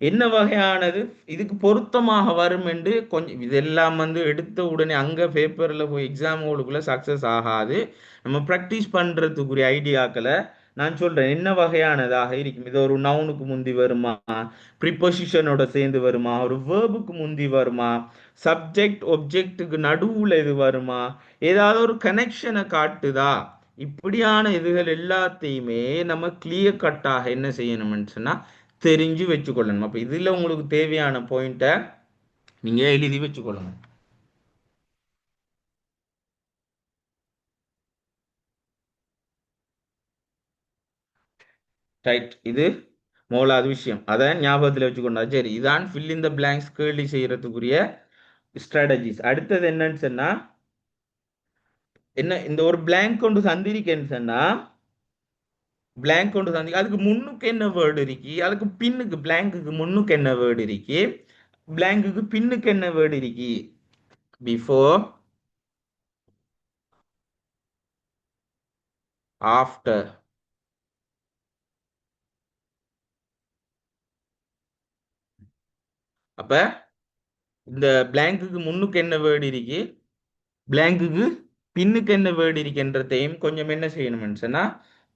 என்ன வகையானது இதுக்கு பொருத்தமாக வரும் என்று கொஞ்சம் இதெல்லாம் எடுத்த உடனே அங்கே பேப்பரில் போய் எக்ஸாம் ஹோலுக்குள்ளே சக்ஸஸ் ஆகாது. நம்ம ப்ராக்டிஸ் பண்ணுறதுக்குரிய ஐடியாக்களை நான் சொல்கிறேன், என்ன வகையானதாக இருக்கும். இது ஒரு நவுனுக்கு முந்தி வருமா, ப்ரிப்போசிஷனோட சேர்ந்து வருமா, ஒரு வேர்புக்கு முந்தி வருமா, சப்ஜெக்ட் ஒப்ஜெக்ட்டுக்கு நடுவில் இது வருமா, ஏதாவது ஒரு கனெக்ஷனை காட்டுதா, இப்படியான இதுகள் எல்லாத்தையுமே நம்ம கிளியர் கட்டாக என்ன செய்யணும்னு சொன்னா தெரிஞ்சு வச்சுக்கொள்ளணும். அப்ப இதுல உங்களுக்கு தேவையான பாயிண்ட்டை நீங்க எழுதி வச்சுக்கொள்ளுங்க. ரைட், இது மூலாவது விஷயம், அதை ஞாபகத்தில் வச்சுக்கொண்டா சரி. இதான் ஃபில் இன் த பிளாங்க்ஸ் கேள்வி செய்யறதுக்குரிய ஸ்ட்ராட்டஜிஸ். அடுத்தது என்னன்னு சொன்னா, என்ன இந்த ஒரு பிளாங்க் கொண்டு சந்திரிக்கன்னு சொன்னா, பிளாங்க் கொண்டு சந்தி அதுக்கு முன்னுக்கு என்ன வேர்டு இருக்கு, அதுக்கு பின்னுக்கு பிளாங்குக்கு முன்னுக்கு என்ன வேர்டு இருக்கு, பிளாங்குக்கு பின்னுக்கு என்ன வேர்டு இருக்கு, பிஃபோர், ஆஃப்டர். அப்ப இந்த பிளாங்குக்கு முன்னுக்கு என்ன வேர்டு இருக்கு, பிளாங்குக்கு பின்னுக்கு என்ன வேர்டு இருக்குன்றதையும் கொஞ்சம் என்ன செய்யணும்னு சொன்னா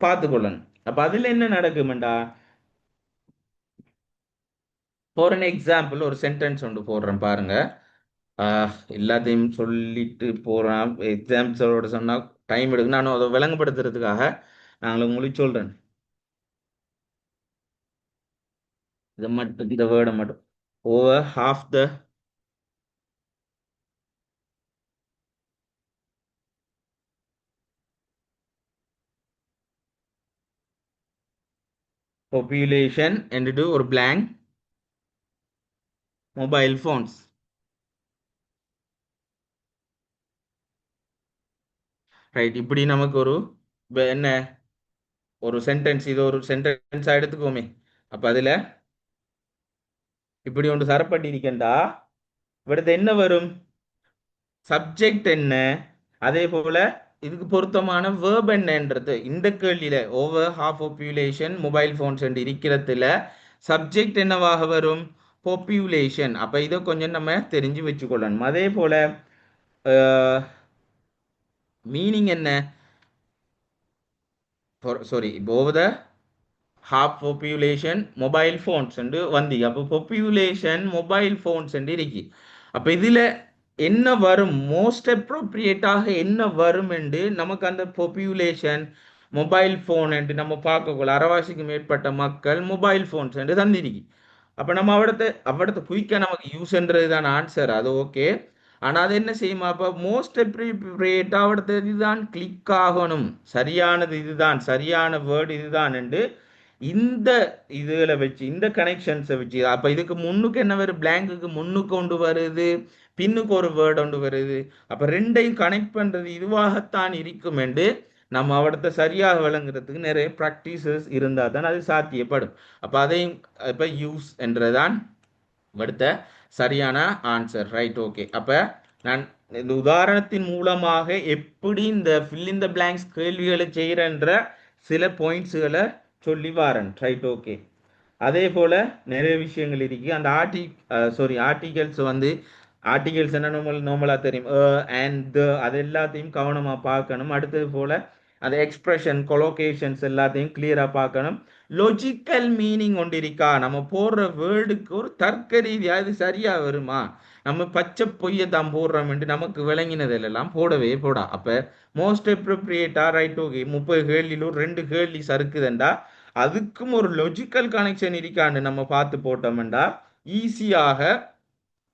பார்த்துக்கொள்ளணும். அப்ப அதுல என்ன நடக்குமெண்டா, ஃபார் an எக்ஸாம்பிள் ஒரு சென்டென்ஸ் ஒன்று போடுறேன் பாருங்க. எல்லாத்தையும் சொல்லிட்டு போறான், எக்ஸாம்பிள்ஸோட சொன்னா டைம் எடுக்கும். நான் அதை விளங்கப்படுத்துறதுக்காக நாங்கள் உங்களுக்கு சொல்றேன். இதை மட்டும், இந்த வேர்டை மட்டும், ஓவர் half the population என்று ஒரு blank mobile phones. ரைட். இப்படி நமக்கு ஒரு என்ன ஒரு சென்டென்ஸ், இது ஒரு சென்டென்ஸா எடுத்துக்கோமே. அப்ப அதுல இப்படி ஒன்று தரப்பட்டிருக்கேன்டா, இவிடத்து என்ன வரும்? சப்ஜெக்ட் என்ன, அதே போல இதுக்கு பொருத்தமான வேர்ப் என்னன்றது இந்த கேள்வியில over half population mobile phones என்று இருக்கிறதுல சப்ஜெக்ட் என்னவாக வரும்? பாப்புலேஷன். அப்ப இதை கொஞ்சம் நம்ம தெரிஞ்சு வச்சுக்கொள்ளணும். அதே போல மீனிங் என்ன? Sorry, over the half population mobile phones என்று வந்தி. அப்போ population mobile phones என்று இருக்கு. அப்ப இதுல என்ன வரும்? மோஸ்ட் அப்ரோப்ரியேட்டாக என்ன வரும் என்று நமக்கு அந்த population மொபைல் போன் என்று நம்ம பார்க்கக்குள்ள அரைவாசிக்கு மேற்பட்ட மக்கள் மொபைல் போன்ஸ் என்று தந்திருக்கு. அப்ப நம்ம அவிடத்தை குயிக்கா நமக்கு யூஸ்ன்றது தான் ஆன்சர், அது ஓகே. ஆனா அது என்ன செய்யுமா? அப்ப மோஸ்ட் அப்ரோப்ரியேட் அவிடத்தை இதுதான் கிளிக் ஆகணும், சரியானது இதுதான், சரியான வேர்டு இதுதான் என்று இந்த இதுல வச்சு இந்த கனெக்ஷன்ஸை வச்சு. அப்ப இதுக்கு முன்னுக்கு என்ன வருது? பிளாங்குக்கு முன்னுக்கு கொண்டு வருது, பின்னுக்கு ஒரு வேர்டு கொண்டு வருது. அப்ப ரெண்டையும் கனெக்ட் பண்றது இதுவாகத்தான் இருக்கும் என்று நம்ம அவடத்தை சரியாக விளங்குறதுக்கு நிறைய ப்ராக்டிசஸ் இருந்தால் தான் அது சாத்தியப்படும். அப்ப அதையும் இப்ப யூஸ் என்றதான் அடுத்த சரியான ஆன்சர். Right, okay. அப்ப நான் இந்த உதாரணத்தின் மூலமாக எப்படி இந்த fill in the blanks கேள்விகளை செய்யறன்ற சில பாயிண்ட்ஸுகளை சொல்லி வாரன். Right, okay. அதே போல நிறைய விஷயங்கள் இருக்கு. அந்த ஆர்டிகல்ஸ் வந்து ஆர்டிகல்ஸ் என்ன நார்மலா தெரியும், அண்ட் அது எல்லாத்தையும் கவனமா பார்க்கணும். அடுத்தது போல அந்த எக்ஸ்பிரஷன் கொலோகேஷன்ஸ் எல்லாத்தையும் கிளியரா பார்க்கணும். லொஜிக்கல் மீனிங் ஒன்று இருக்கா, நம்ம போடுற வேர்டுக்கு ஒரு தர்க்க ரீதியா இது சரியா வருமா? நம்ம பச்சை பொய்யை தான் போடுறோம் என்று நமக்கு விளங்கினதெல்லாம் போடவே போடா. அப்ப மோஸ்ட் அப்ரோப்ரியேட்டா ரைட், ஓகே, 30 கேள்வியில ஒரு 2 கேள்வி சறுக்குதுண்டா, அதுக்கும் ஒரு லொஜிக்கல் கனெக்ஷன் இருக்கான்னு நம்ம பார்த்து போட்டோம்டா ஈஸியாக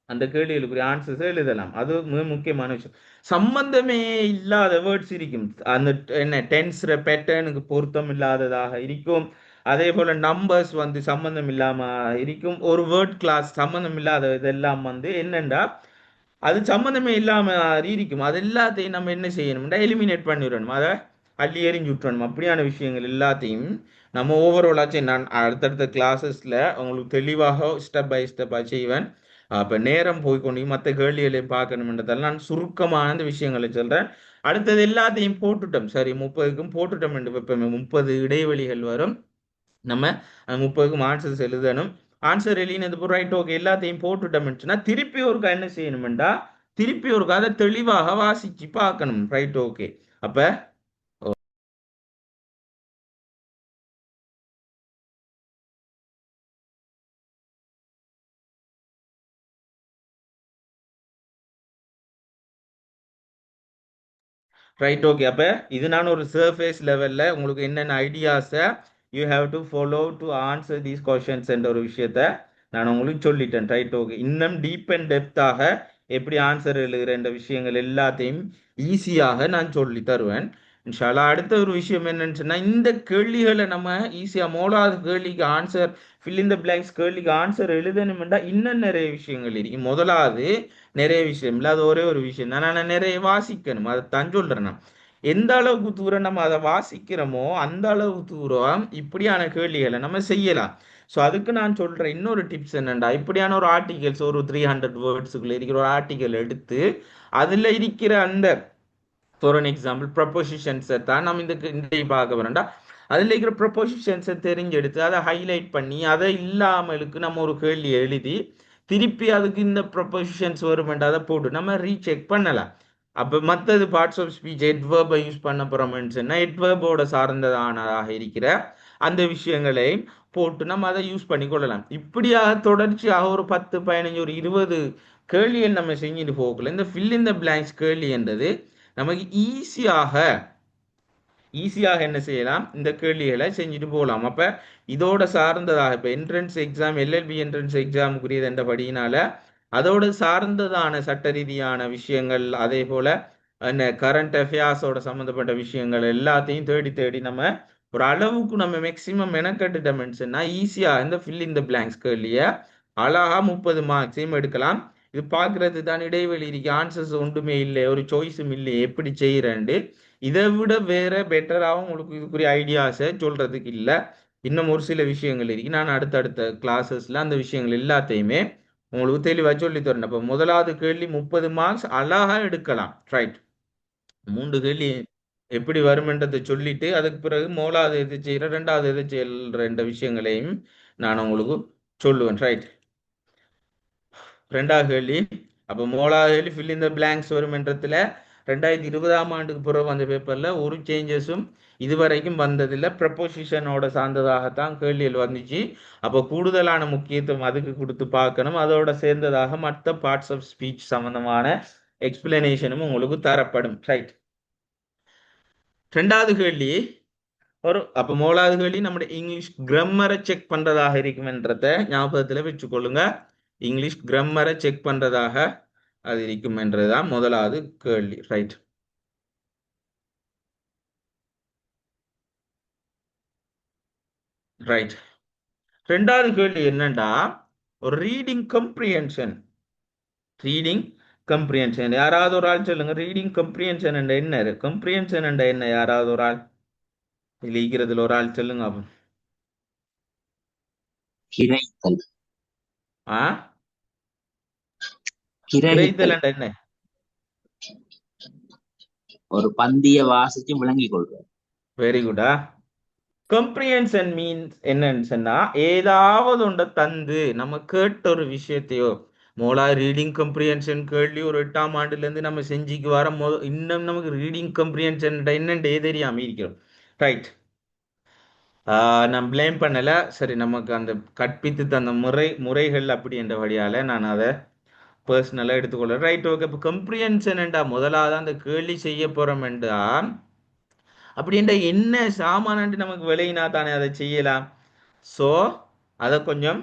அந்த கேள்விகளுக்குரிய ஆன்சர்ஸ் எழுதலாம். அது மிக முக்கியமான விஷயம். சம்பந்தமே இல்லாத வேர்ட்ஸ் இருக்கும், அந்த என்ன டென்ஸ் பேட்டர்னுக்கு பொருத்தம் இல்லாததாக இருக்கும். அதே போல நம்பர்ஸ் வந்து சம்பந்தம் இல்லாம இருக்கும். ஒரு வேர்ட் கிளாஸ் சம்பந்தம் இல்லாத இதெல்லாம் வந்து என்னண்டா அது சம்மந்தமே இல்லாம இருக்கும். அது எல்லாத்தையும் நம்ம என்ன செய்யணும்னா எலிமினேட் பண்ணிடணும், அதை அள்ளி எறிஞ்சு விட்டுறணும். அப்படியான விஷயங்கள் எல்லாத்தையும் நம்ம ஓவராலாச்சு நான் அடுத்தடுத்த கிளாஸஸ்ல உங்களுக்கு தெளிவாக ஸ்டெப் பை ஸ்டெப்பாக செய்வேன். அப்போ நேரம் போய்கொண்டு மற்ற கேள்விகளையும் பார்க்கணுன்றதால நான் சுருக்கமான இந்த விஷயங்களை சொல்றேன். அடுத்தது எல்லாத்தையும் போட்டுட்டோம், சரி 30க்கும் போட்டுட்டோம் என்று வைப்போமே, 30 இடைவெளிகள் வரும். நம்ம 30க்கும் ஆன்சர்ஸ் எழுதணும். ஆன்சர் எழுதினது ரைட், ஓகே, எல்லாத்தையும் போட்டுட்டோம்னா திருப்பி ஒருக்கா என்ன செய்யணும்டா, திருப்பி ஒருக்கா அதை தெளிவாக வாசிச்சு பார்க்கணும். Right, okay. அப்ப ரைட், ஓகே. அப்ப இது நான் ஒரு சர்ஃபேஸ் லெவல்ல உங்களுக்கு என்னென்ன ஐடியாஸை you have to follow to answer these questions என்ற ஒரு விஷயத்த நான் உங்களுக்கு சொல்லிட்டேன். Right, okay. இன்னும் டீப் அண்ட் டெப்த்தாக எப்படி ஆன்சர் எழுதுகிற விஷயங்கள் எல்லாத்தையும் ஈஸியாக நான் சொல்லி தருவேன் இன்ஷால்லா. அடுத்த ஒரு விஷயம் என்னன்னு சொன்னா, இந்த கேள்விகளை நம்ம ஈஸியா மூணாவது கேள்விக்கு answer fill in the blanks கேள்விக்கு ஆன்சர் எழுதணும்னா இன்னும் நிறைய விஷயங்கள் இருக்கு. முதலாவது நிறைய விஷயம் இல்லை, அது ஒரே ஒரு விஷயம் தான், நான் நிறைய வாசிக்கணும். அதை தான் சொல்றேன் நான். எந்த அளவுக்கு தூரம் நம்ம அதை வாசிக்கிறோமோ அந்த அளவுக்கு தூரம் இப்படியான கேள்விகளை நம்ம செய்யலாம். ஸோ அதுக்கு நான் சொல்றேன் இன்னொரு டிப்ஸ் என்னண்டா, இப்படியான ஒரு ஆர்டிகல்ஸ் ஒரு 300 வேர்ட்ஸுக்குள்ள இருக்கிற ஒரு ஆர்டிகல் எடுத்து அதுல இருக்கிற அந்த ஃபார் அன் எக்ஸாம்பிள் ப்ரப்போசிஷன்ஸை தான் நம்ம இந்த பார்க்க வேண்டாம், அதில் இருக்கிற ப்ரப்போசிஷன்ஸை தெரிஞ்செடுத்து அதை ஹைலைட் பண்ணி அதை இல்லாமலுக்கு நம்ம ஒரு கேள்வி எழுதி திருப்பி அதுக்கு இந்த ப்ரப்போசிஷன்ஸ் வருமெண்ட் அதை போட்டு நம்ம ரீசெக் பண்ணலாம். அப்போ மற்றது பார்ட்ஸ் ஆஃப் ஸ்பீச் எட்வர்பை யூஸ் பண்ண போகிறோம்னு சொன்னால் எட்வர்போட சார்ந்ததானதாக இருக்கிற அந்த விஷயங்களை போட்டு நம்ம அதை யூஸ் பண்ணி கொள்ளலாம். இப்படியாக தொடர்ச்சியாக ஒரு 10 15 ஒரு 20 கேள்விகள் நம்ம செஞ்சுட்டு போகல. இந்த fill in the blanks கேள்வி என்றது நமக்கு ஈஸியாக என்ன செய்யலாம், இந்த கேள்விகளை செஞ்சுட்டு போகலாம். அப்ப இதோட சார்ந்ததாக இப்ப என்ட்ரன்ஸ் எக்ஸாம் எல்எல்பி என்ட்ரன்ஸ் எக்ஸாமுக்குரியது என்றபடியினால அதோட சார்ந்ததான சட்ட ரீதியான விஷயங்கள், அதே போல என்ன கரண்ட் அஃபேர்ஸோட சம்மந்தப்பட்ட விஷயங்கள் எல்லாத்தையும் தேடி தேடி நம்ம ஒரு அளவுக்கு நம்ம மேக்சிமம் மெனக்கட்டுட்டோம்னு சொன்னா ஈஸியா இந்த fill in the blanks கேள்விய அழகா 30 மார்க்ஸையும் எடுக்கலாம். இது பார்க்கறது தான் இடைவெளி இருக்கு, ஆன்சர்ஸ் ஒன்றுமே இல்லை, ஒரு சாய்ஸும் இல்லை, எப்படி செய்யறேன்ட்டு இதை விட வேற பெட்டராகவும் உங்களுக்கு இதுக்குரிய ஐடியாஸை சொல்றதுக்கு இல்லை. இன்னும் ஒரு சில விஷயங்கள் இருக்கு. நான் அடுத்தடுத்த கிளாஸஸ்ல அந்த விஷயங்கள் எல்லாத்தையுமே உங்களுக்கு தெளிவாக சொல்லி தரேன். அப்போ முதலாவது கேள்வி 30 மார்க்ஸ் அழகா எடுக்கலாம். ரைட். 3 கேள்வி எப்படி வருமென்றதை சொல்லிட்டு அதுக்கு பிறகு மூணாவது எது செய்யற, ரெண்டாவது எது செய்யற விஷயங்களையும் நான் உங்களுக்கு சொல்லுவேன். ரைட். ரெண்டாவது கேள்வி. அப்போ மூணாவது கேள்வி ஃபில் இந்த பிளாங்க்ஸ் வருமென்றதுல 2020ஆம் ஆண்டுக்கு பிறகு வந்த பேப்பர்ல ஒரு சேஞ்சஸும் இதுவரைக்கும் வந்ததில்லை. ப்ரப்போசிஷனோட சார்ந்ததாகத்தான் கேள்விகள் வந்துச்சு. அப்போ கூடுதலான முக்கியத்துவம் அதுக்கு கொடுத்து பார்க்கணும். அதோட சேர்ந்ததாக மற்ற பார்ட்ஸ் ஆஃப் ஸ்பீச் சம்பந்தமான எக்ஸ்பிளனேஷனும் உங்களுக்கு தரப்படும். ரைட். ரெண்டாவது கேள்வி அப்ப மூணாவது கேள்வி நம்முடைய இங்கிலீஷ் கிராமரை செக் பண்றதாக இருக்கும்ன்றத ஞாபகத்துல வச்சுக்கொள்ளுங்க. இங்கிலீஷ் கிராமரை செக் பண்றதாக அது இருக்கும் என்றதுதான் முதலாவது கேள்வி. ரைட். ரைட். ரெண்டாவது கேள்வி என்னண்டா, ஒரு ரீடிங் கம்ப்ரிஹென்ஷன். ரீடிங் கம்ப்ரிஹென்ஷன் யாராவது ஒரு ஆள் சொல்லுங்க. ரீடிங் கம்ப்ரிஹென்ஷன் என்ன? கம்ப்ரிஹென்ஷன் என்ன? யாராவது ஒரு ஆள் இருக்கிறதுல ஒரு ஆள் சொல்லுங்க. கிரைத்தல். ஆ, கிரகித்தல். கிரைத்தல் என்ன? ஒரு பந்திய வாசிச்சு விளங்கிக் கொள்றது. வெரி குட்டா. கம்ப்ரிஹென்ஷன் மீன்ஸ் என்னன்னு சொன்னா, ஏதாவது ஒன்றை தந்து நம்ம கேட்ட ஒரு விஷயத்தையோ, மோலா ரீடிங் கம்ப்ரிஹென்ஷன் கேள்வி ஒரு 8ஆம் ஆண்டுல இருந்து நம்ம செஞ்சுக்கு வர இன்னும் நமக்கு ரீடிங் கம்ப்ரிஹென்ஷன் என்னண்டே தெரியாம இருக்கிறோம். ரைட். நான் பிளேம் பண்ணல. சரி, நமக்கு அந்த கற்பித்து தந்த முறைகள் அப்படி என்ற வழியால நான் அதை பர்சனலா எடுத்துக்கொள்றேன். ரைட். ஓகே. இப்போ கம்ப்ரிஹென்ஷன் என்றா முதலாவது அந்த கேள்வி செய்ய போறோம் என்றா, அப்படின்ற என்ன சாமானன்ட்டு நமக்கு விளையினா தானே அதை செய்யலாம். ஸோ அதை கொஞ்சம்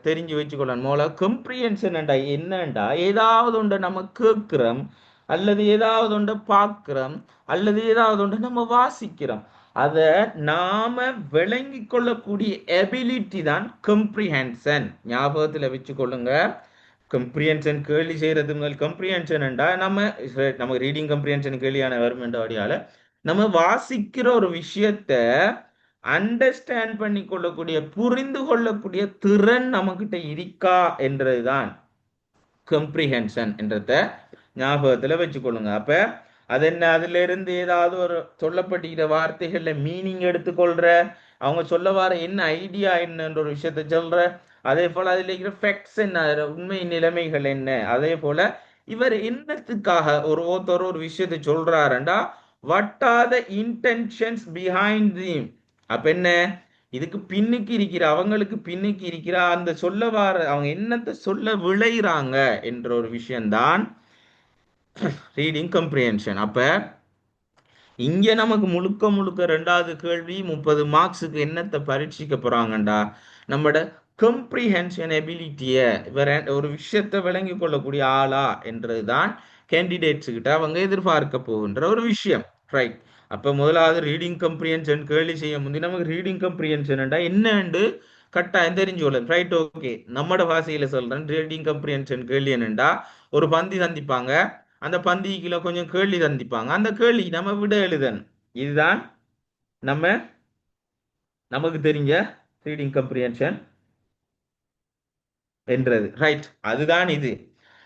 தெரிஞ்சு வச்சுக்கொள்ளணும். மோல கம்ப்ரிஹென்ஷன் என்னண்டா, ஏதாவது ஒன்றை நம்ம கேட்கிறோம், அல்லது ஏதாவது ஒன்றை பார்க்கிறோம், அல்லது ஏதாவது ஒன்றை நம்ம வாசிக்கிறோம். அதை நாம விளங்கி கொள்ளக்கூடிய எபிலிட்டி தான் கம்ப்ரிஹென்ஷன். ஞாபகத்தில் வச்சுக்கொள்ளுங்க. கம்ப்ரிஹென்ஷன் கேள்வி செய்யறது முதல் கம்ப்ரிஹென்ஷன் நம்ம ரீடிங் கம்ப்ரிஹென்ஷன் கேள்வியான வரும் என்ற வழியால நம்ம வாசிக்கிற ஒரு விஷயத்த அண்டர்ஸ்டாண்ட் பண்ணி கொள்ளக்கூடிய, புரிந்து கொள்ளக்கூடிய திறன் நம்மகிட்ட இருக்கா என்றதுதான் கம்ப்ரிஹென்ஷன் என்றத ஞாபகத்துல வச்சுக்கொள்ளுங்க. அப்ப அது என்ன, அதுல இருந்து ஏதாவது ஒரு சொல்லப்பட்டிருக்கிற வார்த்தைகள்ல மீனிங் எடுத்துக்கொள்ற, அவங்க சொல்ல வர என்ன ஐடியா என்னன்ற ஒரு விஷயத்த சொல்ற, அதே போல அதுல இருக்கிற ஃபேக்ட்ஸ் என்ன, உண்மை நிலைமைகள் என்ன, அதே போல இவர் என்னத்துக்காக ஒரு ஒருத்தர் ஒரு விஷயத்தை சொல்றாருண்டா, what are the intentions behind them. அப்ப என்ன, இதுக்கு பின்னுக்கு இருக்கிற, அவங்களுக்கு பின்னுக்கு இருக்கிற அந்த சொல்ல வர, அவங்க என்னத்தை சொல்ல விளைகிறாங்க என்ற ஒரு விஷயம்தான் ரீடிங் கம்ப்ரிஹென்ஷன். அப்ப இங்க நமக்கு முழுக்க முழுக்க ரெண்டாவது கேள்வி 30 மார்க்ஸுக்கு என்னத்தை பரீட்சிக்க போறாங்கண்டா, நம்மட கம்ப்ரிஹென்ஷன் எபிலிட்டிய, வேற ஒரு விஷயத்தை விளங்கி கொள்ளக்கூடிய ஆளா என்றதுதான் கேண்டிடேட்ஸ் கிட்ட அவங்க எதிர்பார்க்க போகின்ற ஒரு விஷயம். ரைட். அப்ப முதலாவது ரீடிங் கம்ப்ரிஹென்ஷன் கேள்வி செய்ய முந்தி நமக்கு ரீடிங் கம்ப்ரிஹென்ஷன் என்னன்னு கட்டாயம் தெரிஞ்சுக்கொள்ள. ரைட். ஓகே. நம்மட பாஷையில சொல்றேன். ரீடிங் கம்ப்ரிஹென்ஷன் கேள்வி என்னண்டா, ஒரு பந்தி சந்திப்பாங்க, அந்த பந்திக்குள்ள கொஞ்சம் கேள்வி சந்திப்பாங்க, அந்த கேள்வி நம்ம விட எழுதணும். இதுதான் நம்ம நமக்கு தெரிஞ்ச ரீடிங் கம்ப்ரிஹென்ஷன் என்றது. ரைட். அதுதான் இது.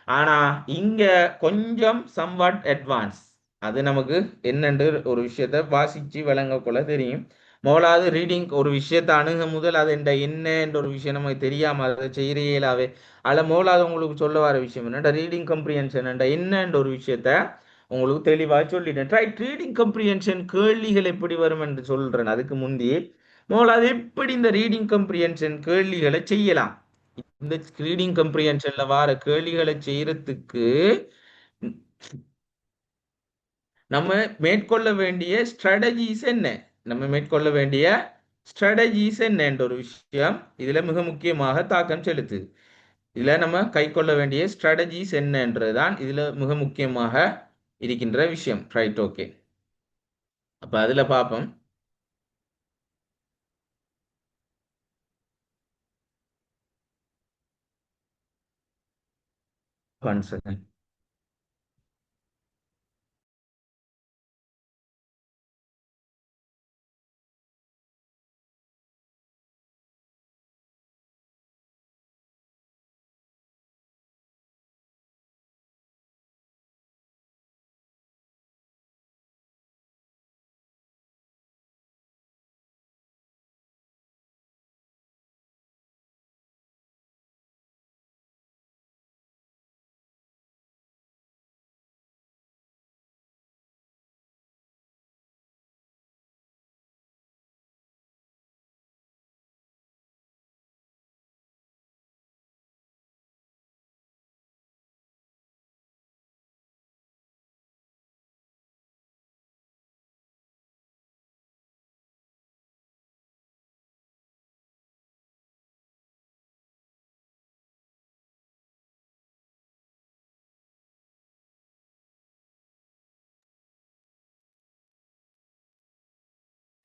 ஆனா இங்க கொஞ்சம் சம்வாட் அட்வான்ஸ். அது நமக்கு என்னென்று ஒரு விஷயத்த வாசிச்சு விளங்க கொள்ள தெரியும். முதலாவது ரீடிங் ஒரு விஷயத்தை அணுக முதல் அது என்ன என்ற ஒரு விஷயம் நமக்கு தெரியாம அதை செய்ய இயலாவே. அதில் முதலாவது உங்களுக்கு சொல்ல வர விஷயம் என்னடா, ரீடிங் கம்ப்ரிஹென்ஷன் என்னன்ற ஒரு விஷயத்த உங்களுக்கு தெளிவாக சொல்லிட்டேன். ரைட். ரீடிங் கம்ப்ரிஹென்ஷன் கேள்விகள் எப்படி வரும் என்று சொல்றேன். அதுக்கு முந்தி முதலாவது எப்படி இந்த ரீடிங் கம்ப்ரிஹென்ஷன் கேள்விகளை செய்யலாம். இந்த ரீடிங் கம்ப்ரிஹென்ஷன்ல வர கேள்விகளை செய்யறதுக்கு நம்ம மேற்கொள்ள வேண்டிய ஸ்ட்ராட்டஜிஸ் என்ன, நம்ம மேற்கொள்ள வேண்டிய ஸ்ட்ராட்டஜிஸ் என்ன என்ற ஒரு விஷயம் இதுல மிக முக்கியமாக தாக்கம் செலுத்துது. இதுல நம்ம கை கொள்ள வேண்டிய ஸ்ட்ராட்டஜிஸ் என்னன்றதுதான் இதுல மிக முக்கியமாக இருக்கின்ற விஷயம். ரைட். ஓகே. அப்ப அதுல பார்ப்போம். One second.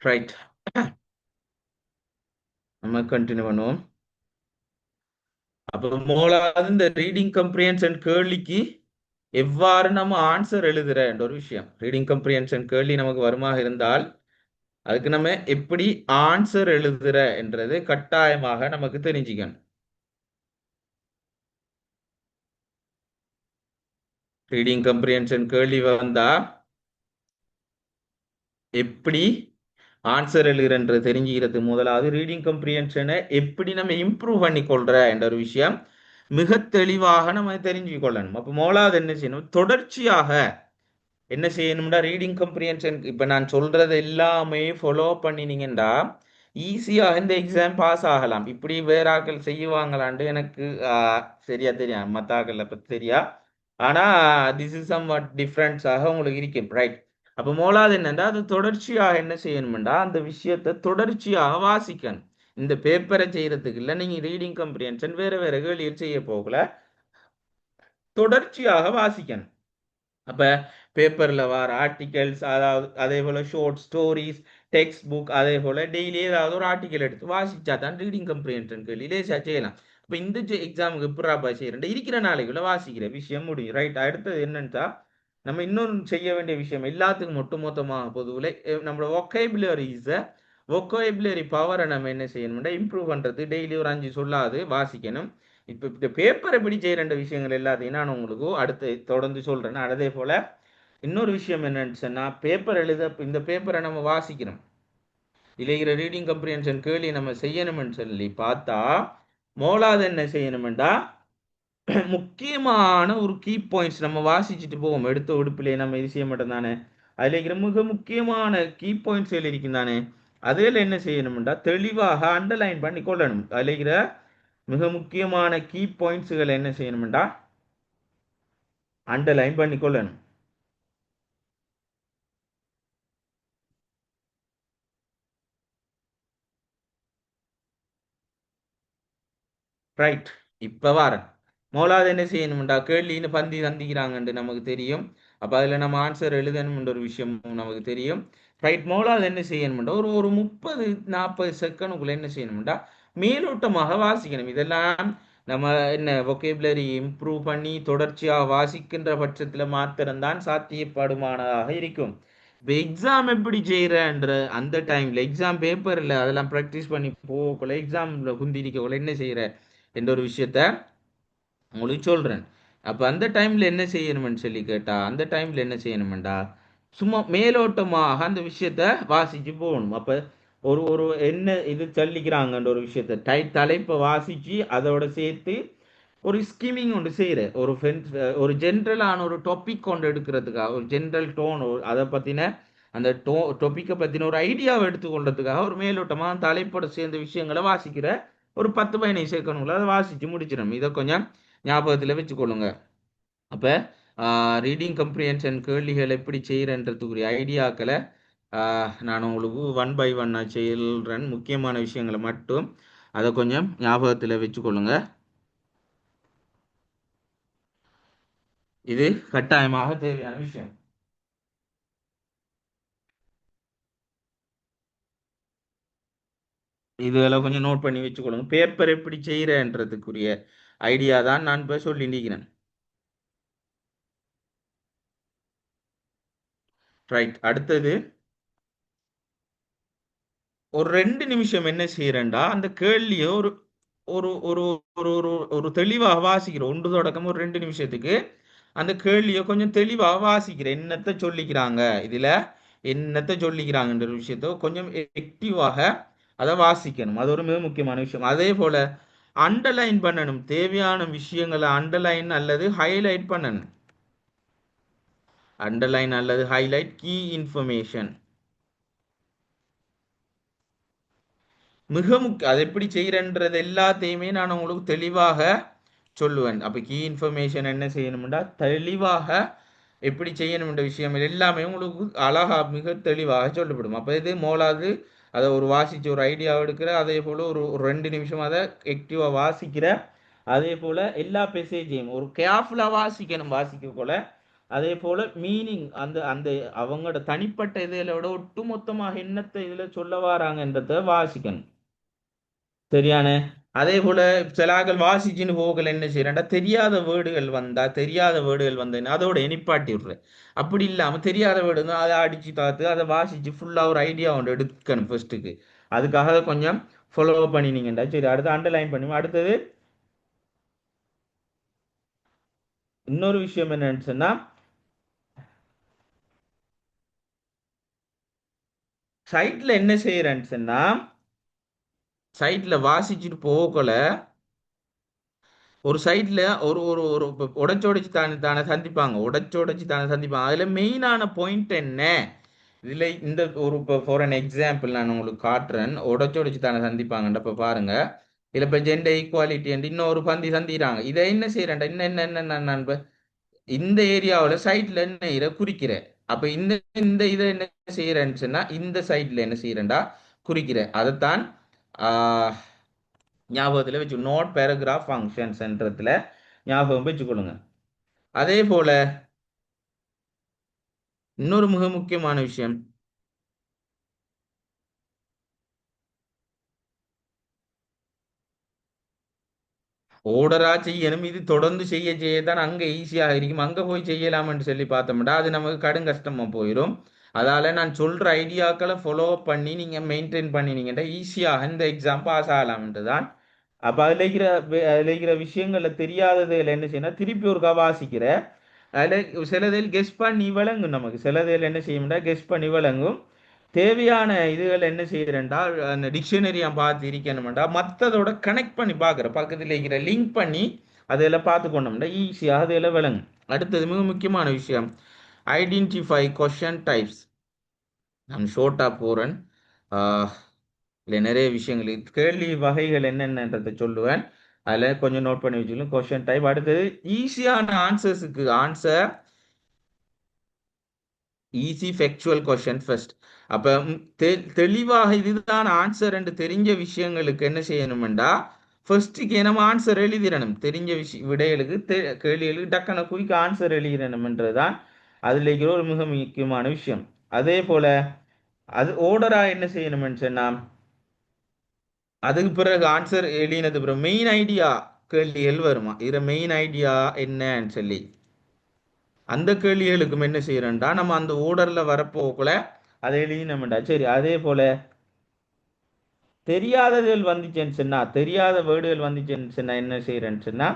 ரைட். நம்ம கண்டினியூ பண்ணுவோம். அப்போ முதலாவது இந்த ரீடிங் கம்ப்ரிஹென்ஷன் கேள்விக்கு எவ்வாறு நம்ம ஆன்சர் எழுதுற என்ற ஒரு விஷயம். ரீடிங் கம்ப்ரிஹென்ஷன் கேள்வி நமக்கு வருமாக இருந்தால் அதுக்கு நம்ம எப்படி ஆன்சர் எழுதுற என்றது கட்டாயமாக நமக்கு தெரிஞ்சுக்கணும். ரீடிங் கம்ப்ரிஹென்ஷன் கேள்வி வந்தா எப்படி ஆன்சர் எழுதுறன்றது தெரிஞ்சுக்கிறது முதலாவது ரீடிங் கம்ப்ரிஹென்ஷனை எப்படி நம்ம இம்ப்ரூவ் பண்ணி கொள்ற என்ற ஒரு விஷயம் மிக தெளிவாக நம்ம தெரிஞ்சு கொள்ளணும். அப்போ முதலாவது என்ன செய்யணும், தொடர்ச்சியாக என்ன செய்யணும்டா ரீடிங் கம்ப்ரிஹென்ஷன் இப்போ நான் சொல்றது எல்லாமே ஃபாலோ பண்ணினீங்கன்னா ஈஸியாக இந்த எக்ஸாம் பாஸ் ஆகலாம். இப்படி வேற ஆக்கள் செய்வாங்களான்ட்டு எனக்கு சரியா தெரியும், மற்ற ஆக்களை பற்றி தெரியா. ஆனா திஸ் இஸ் சம் வாட் டிஃப்ரென்ஸாக உங்களுக்கு இருக்கும். ரைட். அப்போ மூலாவது என்னன்னா அது தொடர்ச்சியாக என்ன செய்யணும்டா அந்த விஷயத்தை தொடர்ச்சியாக வாசிக்கணும். இந்த பேப்பரை செய்யறதுக்கு இல்லை, நீங்க ரீடிங் கம்ப்ரிஹென்ஷன் வேற வேற கேள்வியில் செய்ய போகல, தொடர்ச்சியாக வாசிக்கணும். அப்ப பேப்பர்ல வர ஆர்டிகல்ஸ், அதாவது அதே போல ஷார்ட் ஸ்டோரிஸ், டெக்ஸ்ட் புக், அதே போல டெய்லி ஏதாவது ஒரு ஆர்டிகல் எடுத்து வாசிச்சா தான் ரீடிங் கம்ப்ரிஹென்ஷன் கேள்வி லேசா செய்யலாம். அப்ப இந்த எக்ஸாமுக்கு எப்படா செய்யறேன், இருக்கிற நாளைக்குள்ள வாசிக்கிற விஷயம் முடியும். ரைட். அடுத்தது என்னன்னா நம்ம இன்னொரு செய்ய வேண்டிய விஷயம் எல்லாத்துக்கும் ஒட்டுமொத்தமாக பொதுவில் நம்மளோட ஒக்கேபுலரி பவரை நம்ம என்ன செய்யணும்னா இம்ப்ரூவ் பண்றது. டெய்லி ஒரு 5 சொல்லாது வாசிக்கணும். இப்போ இந்த பேப்பரை எப்படி செய்யற விஷயங்கள் எல்லாத்தையும் நான் உங்களுக்கு அடுத்து தொடர்ந்து சொல்றேன். அதே போல இன்னொரு விஷயம் என்னன்னு சொன்னா பேப்பர் எழுத இந்த பேப்பரை நம்ம வாசிக்கிறோம், இல்லைங்கிற ரீடிங் கம்ப்ரிஹென்ஷன் கேள்வி நம்ம செய்யணும்னு சொல்லி பார்த்தா மோலாவது என்ன செய்யணும்டா முக்கியமான ஒரு கீ பாயிண்ட்ஸ் நம்ம வாசிச்சுட்டு போவோம். எடுத்த உடுப்பிலே நம்ம இது செய்ய மாட்டோம் தானே, அதுல இருக்கிற மிக முக்கியமான கீ பாயிண்ட்ஸ் இருக்கும் தானே, அதில் என்ன செய்யணும்டா தெளிவாக அண்டர்லைன் பண்ணி கொள்ளணும். அதுல இருக்கிற மிக முக்கியமான கீ பாயிண்ட்ஸுகளை என்ன செய்யணும்டா அண்டர்லைன் பண்ணி கொள்ளணும். ரைட். இப்ப வாரேன். முதலாவது என்ன செய்யணும்டா கேள்வின்னு பந்தி சந்திக்கிறாங்கன்னு நமக்கு தெரியும். அப்ப அதுல நம்ம ஆன்சர் எழுதணும்ன்ற ஒரு விஷயம் நமக்கு தெரியும். ரைட். முதலாவது என்ன செய்யணும்டா ஒரு ஒரு 30-40 செகண்டுக்குள்ள என்ன செய்யணும்டா மேலோட்டமாக வாசிக்கணும். இதெல்லாம் நம்ம என்ன vocabulary இம்ப்ரூவ் பண்ணி தொடர்ச்சியாக வாசிக்கின்ற பட்சத்துல மாத்திரம்தான் சாத்தியப்படுமானதாக இருக்கும். இப்போ எக்ஸாம் எப்படி செய்யறன்ற அந்த டைம்ல எக்ஸாம் பேப்பர்ல அதெல்லாம் ப்ராக்டிஸ் பண்ணி போகக்குள்ள எக்ஸாம்ல குந்திரிக்கக்குள்ள என்ன செய்யற என்ற ஒரு விஷயத்த உங்களுக்கு சொல்றேன். அப்ப அந்த டைம்ல என்ன செய்யணும்னு சொல்லி கேட்டா அந்த டைம்ல என்ன செய்யணும்டா சும்மா மேலோட்டமாக அந்த விஷயத்த வாசிச்சு போகணும். அப்ப ஒரு ஒரு என்ன இது சொல்லிக்கிறாங்கன்ற ஒரு விஷயத்த தலைப்பை வாசிச்சு அதோட சேர்த்து ஒரு ஸ்கிமிங் ஒன்று செய்யற ஒரு ஒரு ஜென்ரலான ஒரு டாபிக் கொண்டு எடுக்கிறதுக்காக ஒரு ஜென்ரல் டோன் அதை பத்தின அந்த டாபிக்கை பத்தின ஒரு ஐடியாவை எடுத்துக்கொள்றதுக்காக ஒரு மேலோட்டமா தலைப்போட சேர்ந்த விஷயங்களை வாசிக்கிற ஒரு 10-15 செகண்டுக்குள்ள அதை வாசிச்சு முடிச்சிடும். இதை கொஞ்சம் ஞாபகத்துல வச்சுக்கொள்ளுங்க. அப்ப ரீடிங் கம்ப்ரிஹென்ஷன் கேள்விகள் எப்படி செய்யறன்றதுக்குரிய ஐடியாக்களை நான் உங்களுக்கு 1 by 1 செய்யறேன். முக்கியமான விஷயங்களை மட்டும் அதை கொஞ்சம் ஞாபகத்துல வச்சுக்கொள்ளுங்க. இது கட்டாயமாக தேவையான விஷயம். இதெல்லாம் கொஞ்சம் நோட் பண்ணி வச்சுக்கொள்ளுங்க. பேப்பர் எப்படி செய்யறன்றதுக்குரிய ஐடியா தான் நான் இப்ப சொல்லியிருக்கிறேன். ரைட். அடுத்தது ஒரு 2 நிமிஷம் என்ன செய்யறேன்டா அந்த கேள்வியை ஒரு ஒரு ஒரு ஒரு ஒரு ஒரு தெளிவாக வாசிக்கிறோம். 1 தொடக்கம் ஒரு 2 நிமிஷத்துக்கு அந்த கேள்வியை கொஞ்சம் தெளிவாக வாசிக்கிறேன். என்னத்தை சொல்லிக்கிறாங்க இதுல, என்னத்தை சொல்லிக்கிறாங்கன்ற ஒரு விஷயத்த கொஞ்சம் ஆக்டிவாக அதை வாசிக்கணும். அது ஒரு மிக முக்கியமான விஷயம். அதே போல அண்டர்லைன் பண்ணணும். தேவையான விஷயங்களை அண்டர்லைன் அல்லது ஹைலைட் பண்ணணும். அண்டர்லைன் அல்லது ஹைலைட் கீ இன்ஃபர்மேஷன் மிக முக்கியம். அது எப்படி செய்யறன்றது எல்லாத்தையுமே நான் உங்களுக்கு தெளிவாக சொல்லுவேன். அப்ப கீ இன்ஃபர்மேஷன் என்ன செய்யணும்டா தெளிவாக எப்படி செய்யணும்ன்ற விஷயம் எல்லாமே உங்களுக்கு அழகா மிக தெளிவாக சொல்லப்படும். அப்ப இது மோலாது அதை ஒரு வாசிச்சு ஒரு ஐடியா எடுக்கிற, அதே போல ஒரு ஒரு 2 நிமிஷம் அதை ஆக்டிவா வாசிக்கிற, அதே போல எல்லா மெசேஜையும் ஒரு கேர்ஃபுல்லா வாசிக்கணும். வாசிக்க போல அதே போல மீனிங் அந்த அந்த அவங்களோட தனிப்பட்ட இதில விட ஒட்டுமொத்தமாக என்னத்தை இதுல சொல்ல வராங்கன்றத வாசிக்கணும். சரியானே? அதே போல சிலாக்கள் வாசிச்சுன்னு போகல என்ன செய்யறேன்டா, தெரியாத வேர்டுகள் வந்தேன்னு அதோட நிப்பாட்டி விடுறேன். அப்படி இல்லாம தெரியாத வேர்டு இருந்தா அதை அடிச்சு பார்த்து அதை வாசிச்சு ஃபுல்லா ஒரு ஐடியா ஒன்று எடுக்கணும் ஃபர்ஸ்ட்டுக்கு. அதுக்காக அதை கொஞ்சம் ஃபாலோ பண்ணினீங்கடா. சரி, அடுத்து அண்டர்லைன் பண்ணுவோம். அடுத்தது இன்னொரு விஷயம் என்னன்னு சொன்னா, சைட்ல என்ன செய்யறேன்னு சொன்னா, சைட்ல வாசிச்சுட்டு போகல ஒரு சைட்ல ஒரு ஒரு ஒரு உடைச்சு தானே சந்திப்பாங்க, உடைச்சு தானே சந்திப்பாங்க. அதுல மெயினான பாயிண்ட் என்ன, இதுல இந்த ஒரு இப்போ ஃபார் அன் எக்ஸாம்பிள் நான் உங்களுக்கு காட்டுறேன். உடைச்சு தானே சந்திப்பாங்கன்ற இப்ப பாருங்க. இதுல இப்ப ஜெண்டர் ஈக்குவாலிட்டி இன்னொரு பந்தி சந்திக்கிறாங்க. இதை என்ன செய்யறேன்டா, என்ன இந்த ஏரியாவில் சைட்ல என்ன இதை குறிக்கிற. அப்ப இந்த இந்த இதை என்ன செய்யறேன்னு சொன்னா, இந்த சைட்ல என்ன செய்யறேன்டா குறிக்கிற. அதைத்தான் ஞாபகத்துல வச்சு நோட் பேராகிராஃப் ஃபங்க்ஷன்ஸ்ன்றதுல ஞாபகம் வச்சுக்கொள்ளுங்க. அதே போல இன்னொரு மிக முக்கியமான விஷயம், ஓர்டரா செய்யணும். இது தொடர்ந்து செய்யத்தான் அங்க ஈஸியாக இருக்கும். அங்க போய் செய்யலாம்னு சொல்லி பார்த்தோம்னா அது நமக்கு கடும் கஷ்டமா போயிடும். அதால நான் சொல்ற ஐடியாக்களை ஃபாலோ பண்ணி நீங்க மெயின்டைன் பண்ணினீங்கன்னா ஈஸியாக இந்த எக்ஸாம் பாஸ் ஆகலாம்ன்ட்டு தான். அப்ப அதுல இருக்கிற விஷயங்கள்ல தெரியாததுல என்ன செய்யணும், திருப்பி ஒருக்கா வாசிக்கிற. அதுல சிலதில் கெஸ் பண்ணி விளங்கும். நமக்கு சிலதில் என்ன செய்யும்னா கெஸ் பண்ணி விளங்கும். தேவையான இதுகள் என்ன செய்யறேன்டா, அந்த டிக்ஷனரியா பார்த்து இருக்கணும்டா, மற்றதோட கனெக்ட் பண்ணி பார்க்குற பக்கத்தில் இருக்கிற லிங்க் பண்ணி அதெல்லாம் பார்த்து கொண்டோம்டா ஈஸியாக அதெல்லாம் விளங்கும். அடுத்தது மிக முக்கியமான விஷயம், ஐடென்டிஃபை கொஷன் டைப்ஸ். நான் ஷோர்ட்டா போறேன். இல்லை நிறைய விஷயங்கள் கேள்வி வகைகள் என்னென்னன்றதை சொல்லுவேன். அதில் கொஞ்சம் நோட் பண்ணி வச்சுக்கலாம். Question type. அடுத்தது ஈஸியான ஆன்சர்ஸுக்கு ஆன்சர் ஈஸி ஃபெக்சுவல் கொஷன் ஃபர்ஸ்ட். அப்போ தெளிவாக இதுதான் ஆன்சர் என்று தெரிஞ்ச விஷயங்களுக்கு என்ன செய்யணும்டா, ஃபர்ஸ்ட்டுக்கு நம்ம ஆன்சர் எழுதிடணும். தெரிஞ்ச விடைகளுக்கு கேள்விகளுக்கு டக்குன குயிக் ஆன்சர் எழுதிடணும்ன்றதுதான் அதில் இருக்கிற ஒரு மிக முக்கியமான விஷயம். அதே போல அது ஓர்டரா என்ன செய்யணும்னு சொன்னா, அதுக்கு பிறகு ஆன்சர் எழுதினது பிறகு மெயின் ஐடியா கேள்விகள் வருமா, இதுல மெயின் ஐடியா என்னன்னு சொல்லி அந்த கேள்விகளுக்கும் என்ன செய்யறோம்டா நம்ம அந்த ஓர்டர்ல வரப்போக்குள்ள அதை எழுதினோம்டா. சரி, அதே போல தெரியாததுகள் வந்துச்சுன்னு சொன்னா, தெரியாத வேர்டுகள் வந்துச்சுன்னு சொன்னா என்ன செய்யறேன்னு சொன்னா,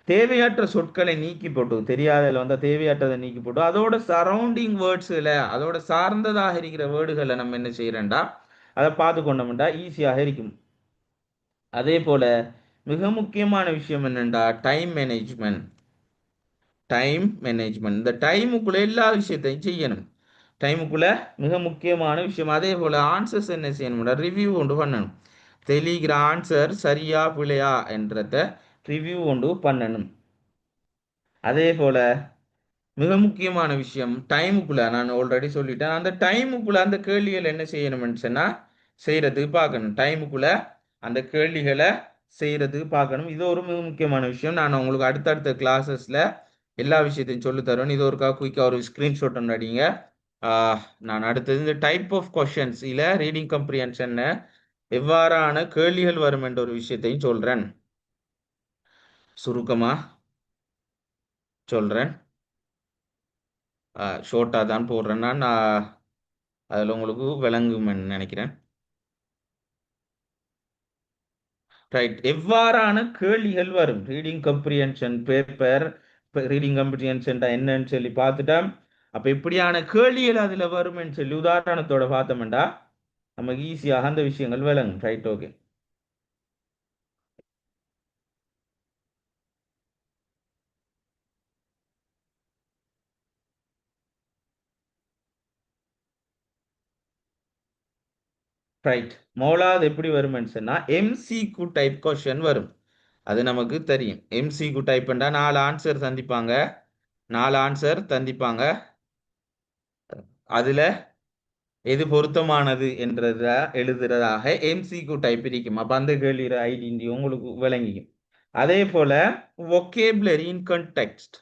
தேவையற்ற சொற்களை நீக்கி போட்டு, தெரியாததுல வந்தா தேவையற்றதை நீக்கி போட்டு அதோட சரௌண்டிங் வேர்ட்ஸ்ல அதோட சார்ந்ததாக இருக்கிற வேர்டுகளை நம்ம என்ன செய்யறோம்டா அதை பார்த்து கொண்டோம்டா ஈஸியாக இருக்கும். அதே போல மிக முக்கியமான விஷயம் என்னண்டா, டைம் மேனேஜ்மெண்ட். இந்த டைமுக்குள்ள எல்லா விஷயத்தையும் செய்யணும். டைமுக்குள்ள மிக முக்கியமான விஷயம். அதே போல ஆன்சர்ஸ் என்ன செய்யணும்டா, ரிவ்யூ கொண்டு பண்ணணும். தெளிகிற ஆன்சர் சரியா பிழையா என்றத ரிவ்யூ கொண்டு பண்ணணும். அதே போல மிக முக்கியமான விஷயம், டைமுக்குள்ள நான் ஆல்ரெடி சொல்லிட்டேன், அந்த டைமுக்குள்ள அந்த கேள்விகள் என்ன செய்யணும்னு சொன்னா செய்யறதுக்கு பார்க்கணும். டைமுக்குள்ள அந்த கேள்விகளை செய்யறதுக்கு பார்க்கணும். இது ஒரு மிக முக்கியமான விஷயம். நான் உங்களுக்கு அடுத்தடுத்த கிளாஸஸ்ல எல்லா விஷயத்தையும் சொல்லி தருவேன். இது ஒரு குயிக்கா ஒரு ஸ்கிரீன்ஷாட் ஒன்று அடிங்க. நான் அடுத்தது இந்த டைப் ஆஃப் கொஷன்ஸ் இல்ல ரீடிங் கம்ப்ரிஹென்ஷன் எவ்வாறான கேள்விகள் வரும் என்ற ஒரு விஷயத்தையும் சொல்றேன். சுருக்கமா சொல்றேன். ஷோர்ட்டா தான் போடுறேன்னா நான் அதில் உங்களுக்கு விளங்குமென்னு நினைக்கிறேன். ரைட், எவ்வாறான கேள்விகள் வரும் ரீடிங் கம்ப்ரிஹென்ஷன் பேப்பர். ரீடிங் கம்ப்ரிஹென்ஷன் என்னன்னு சொல்லி பார்த்துட்டா, அப்ப எப்படியான கேள்விகள் அதுல வரும்னு சொல்லி உதாரணத்தோட பார்த்தோம்டா நமக்கு ஈஸியாக அந்த விஷயங்கள் விளங்கும். Right, okay. ரைட், மோலாவது எப்படி வரும்னு சொன்னா எம்சிக்யூ டைப் கொஸ்டின் வரும். அது நமக்கு தெரியும். எம்சிக்யூ டைப்ண்டா 4 ஆன்சர் சந்திப்பாங்க, 4 ஆன்சர் தந்திப்பாங்க. அதுல எது பொருத்தமானது என்றத எழுதுறதாக எம்சிக்யூ டைப் இருக்கும். அப்ப அந்த கேள்வி ஐடென்டி உங்களுக்கு விளங்கிக்கும். அதே போல vocabulary in context.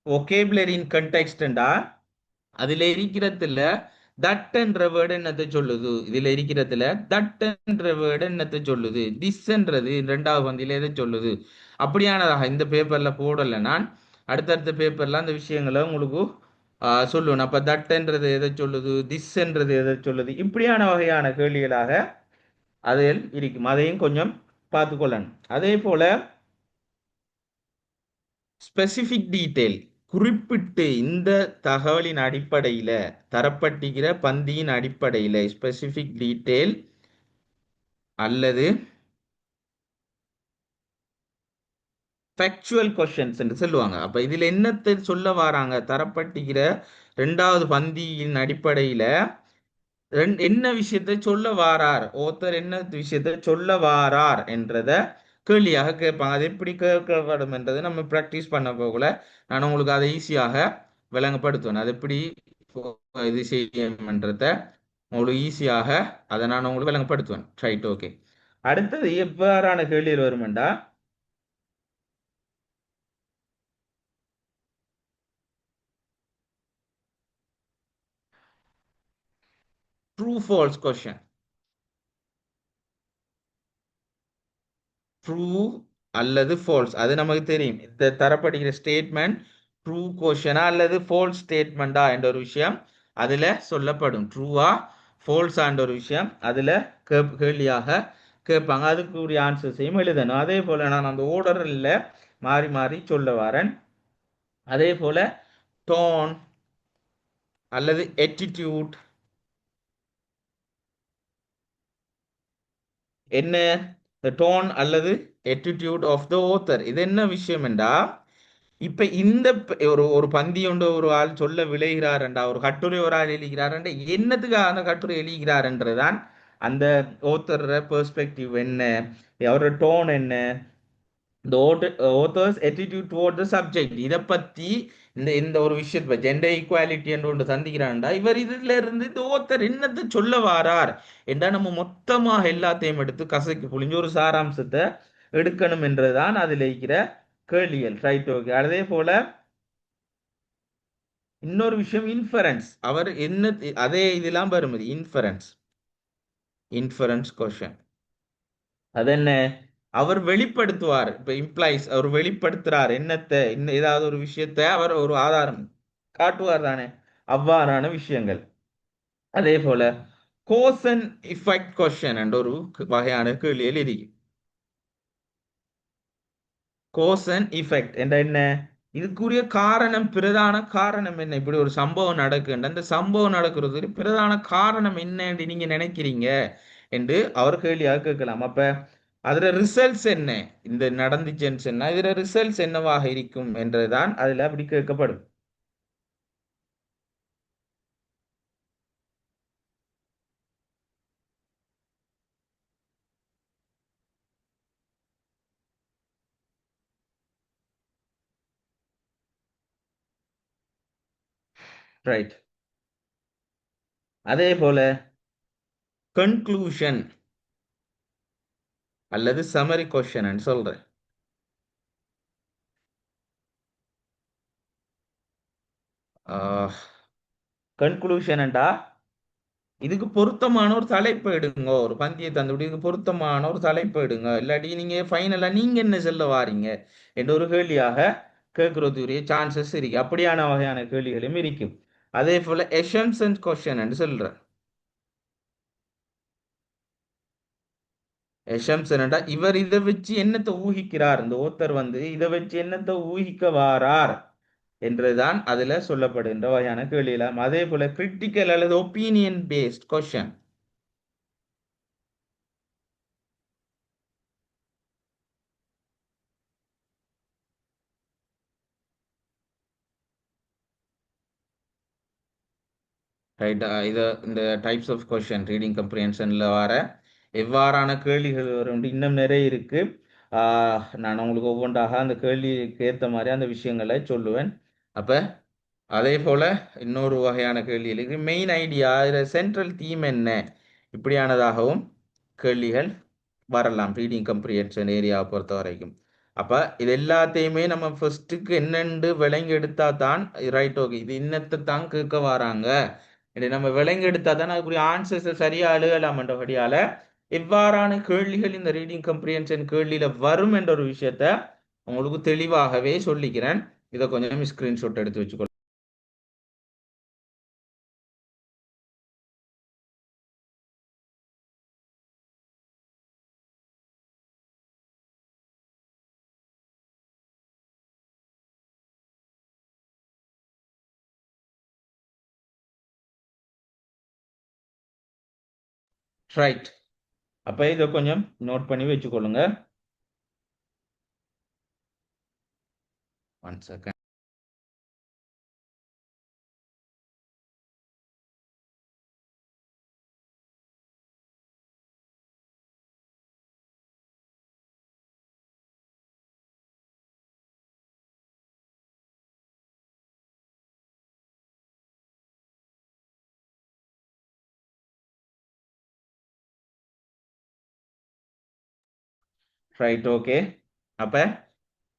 vocabulary in context-ண்டா அதுல இருக்கிறதுல தட் என்ற வேர்டு என்னத்தை சொல்லுது? இதுல இருக்கிறதுல தட் என்ற வேர்டு என்னத்தை சொல்லுது? திஸ் என்றது இரண்டாவது பந்தியில எதை சொல்லுது? அப்படியானதாக இந்த பேப்பர்ல போடல நான். அடுத்தடுத்த பேப்பர்ல அந்த விஷயங்களை உங்களுக்கு சொல்லுவேன். அப்ப தட் என்றது எதை சொல்லுது? திஸ் என்றது எதை சொல்லுது? இப்படியான வகையான கேள்விகளாக அதில் இருக்கும். அதையும் கொஞ்சம் பார்த்துக்கொள்ளணும். அதே போல ஸ்பெசிபிக் டீட்டெயில், குறிப்பிட்டு இந்த தகவலின் அடிப்படையில் தரப்பட்டிருக்கிற பந்தியின் அடிப்படையில் ஸ்பெசிபிக் டீட்டெயில் அல்லது ஃபேக்சுவல் கொஸ்டின்ஸ் என்று சொல்லுவாங்க. அப்ப இதுல என்னத்தை சொல்ல வராங்க? தரப்பட்டிருக்கிற ரெண்டாவது பந்தியின் அடிப்படையில என்ன விஷயத்தை சொல்ல வாரார், ஒருத்தர் என்ன விஷயத்தை சொல்ல வாரார் என்றத கேள்வியாக கேட்பாங்க. அது எப்படி கேட்கப்படும் என்றதை நம்ம ப்ராக்டிஸ் பண்ண போகல நான் உங்களுக்கு அதை ஈஸியாக விளங்கப்படுத்துவேன். அது எப்படி இது செய்யன்றத உங்களுக்கு ஈஸியாக அதை நான் உங்களுக்கு விளங்கப்படுத்துவேன். Right, okay. அடுத்தது எவ்வாறான கேள்விகள் வருமெண்டா, ட்ரூ ஃபால்ஸ் கொஸ்டின். ட்ரூ அல்லது ஃபால்ஸ், அது நமக்கு தெரியும். இந்த தரப்படுகிற ஸ்டேட்மெண்ட் ட்ரூ கொஸ்டினா அல்லது ஃபால்ஸ் ஸ்டேட்மெண்டா என்ற ஒரு விஷயம் அதுல சொல்லப்படும். ட்ரூவா ஃபால்ஸா என்ற ஒரு விஷயம் அதுல கேள்வியாக கேட்பாங்க. அதுக்குரிய ஆன்சர்ஸையும் எழுதணும். அதே போல நான் அந்த ஓர்டரில் மாறி மாறி சொல்ல வரேன். அதே போல டோன் அல்லது எட்டிடியூட் என்ன? டோன் அல்லது எட்டிடியூட் ஆஃப் த author, இது என்ன விஷயம் என்றா, இப்ப இந்த ஒரு ஒரு பந்தி ஒன்று ஒரு ஆள் சொல்ல விளைகிறார்ன்றா, ஒரு கட்டுரை ஒரு ஆள் எழுகிறார்ன்ற, என்னத்துக்கு அந்த கட்டுரை எழுகிறார்ன்றதுதான் அந்த ஓத்தர் பெர்ஸ்பெக்டிவ் என்ன, அவரோட டோன் என்ன, the author's attitude toward the subject. இதை பத்தி இந்த இந்த ஒரு விஷயத்தை ஜெண்டர் ஈக்குவாலிட்டி என்று ஒன்று சந்திக்கிறான்டா, இவர் இதுல இருந்து இந்த ஓத்தர் என்னத்தை சொல்ல வாரார் என்றா நம்ம மொத்தமாக எல்லாத்தையும் எடுத்து கசக்கி புழிஞ்சு ஒரு சாராம்சத்தை எடுக்கணும் என்றுதான் அதில் இருக்கிற கேள்விகள். Right, okay. அதே போல இன்னொரு விஷயம் இன்ஃபரன்ஸ். அவர் என்ன அதே இதெல்லாம் வரும், இன்ஃபரன்ஸ். இன்ஃபரன்ஸ் கொஸ்டின் அது என்ன? அவர் வெளிப்படுத்துவார். இப்ப இம்ப்ளைஸ், அவர் வெளிப்படுத்துறார் என்னத்தை, இன்னும் ஏதாவது ஒரு விஷயத்தை அவர் ஒரு ஆதாரம் காட்டுவார் தானே, அவ்வாறான விஷயங்கள். அதே போல கோஸ் அண்ட் இஃபெக்ட் கொஸ்டின் என்ற ஒரு வகையான கேள்வியில் இருக்கு. கோஸ் அண்ட் இஃபெக்ட் என்ற என்ன? இதுக்குரிய காரணம், பிரதான காரணம் என்ன? இப்படி ஒரு சம்பவம் நடக்குன்ற, அந்த சம்பவம் நடக்கிறது பிரதான காரணம் என்ன என்று நீங்க நினைக்கிறீங்க என்று அவர் கேள்வியாக கேட்கலாம். அப்ப அதுல ரிசல்ட்ஸ் என்ன? இந்த நடந்துச்சுன்னு சொன்னா இதுல ரிசல்ட்ஸ் என்னவாக இருக்கும் என்றுதான் அதுல அப்படி கேட்கப்படும். ரைட். அதே போல கன்க்ளூஷன் அல்லது சமரி கொஸ்டின் சொல்றேன். கன்க்ளூஷன்டா இதுக்கு பொருத்தமான ஒரு தலைப்பு எடுங்க, ஒரு பந்தியை தந்துவிட்டு இதுக்கு பொருத்தமான ஒரு தலைப்பு எடுங்க, இல்லாட்டி நீங்க ஃபைனலா நீங்க என்ன சொல்ல வாரீங்க என்ற ஒரு கேள்வியாக கேட்கறதுக்குரிய சான்சஸ் இருக்கு. அப்படியான வகையான கேள்விகளும் இருக்கும். அதே போல எசம்ஷன் கொஸ்டின் சொல்றேன். எசம்ஷன்டா இவர் இதை வச்சு என்னத்தை ஊகிக்கிறார், இந்த ஓத்தர் வந்து இதை வச்சு என்னத்தை ஊகிக்க வாரார் என்றுதான் அதுல சொல்லப்படுகின்ற வகையான கேள்விலாம். அதே போல கிரிட்டிக்கல் அல்லது ஒப்பீனியன் பேஸ்ட் கொஸ்டின். ரைட். இதை இந்த டைப்ஸ் ஆஃப் கொஸ்டின் ரீடிங் கம்ப்ரிஹென்ஷன்ல வர எவ்வாறான கேள்விகள் வரும் இன்னும் நிறைய இருக்கு. நான் உங்களுக்கு ஒவ்வொன்றாக அந்த கேள்விக்கு ஏற்ற மாதிரி அந்த விஷயங்களை சொல்லுவேன். அப்ப அதே போல இன்னொரு வகையான கேள்வி இருக்கு, மெயின் ஐடியா, சென்ட்ரல் தீம் என்ன, இப்படியானதாகவும் கேள்விகள் வரலாம் ரீடிங் கம்ப்ரிஹென்ஷன் ஏரியாவை பொறுத்த வரைக்கும். அப்ப இது எல்லாத்தையுமே நம்ம ஃபர்ஸ்ட்டுக்கு என்னென்று விளங்கி எடுத்தா தான் ரைட். ஓகே, இது இன்னத்தை தான் கேட்க வராங்க. இதை நம்ம விளங்கி எடுத்தா தான் அதுக்குரிய ஆன்சர்ஸை சரியா எழுதலாம்ன்றபடியால எவ்வாறான கேள்விகள் இந்த ரீடிங் கம்ப்ரிஹென்ஷன் கேள்வியில வரும் என்ற ஒரு விஷயத்த உங்களுக்கு தெளிவாகவே சொல்லிக்கிறேன். இதை கொஞ்சம் ஸ்கிரீன்ஷாட் எடுத்து வச்சுக்கொள்ள. ரைட். அப்ப இதை கொஞ்சம் நோட் பண்ணி வச்சுக்கொள்ளுங்க. One second. Right, okay. அப்ப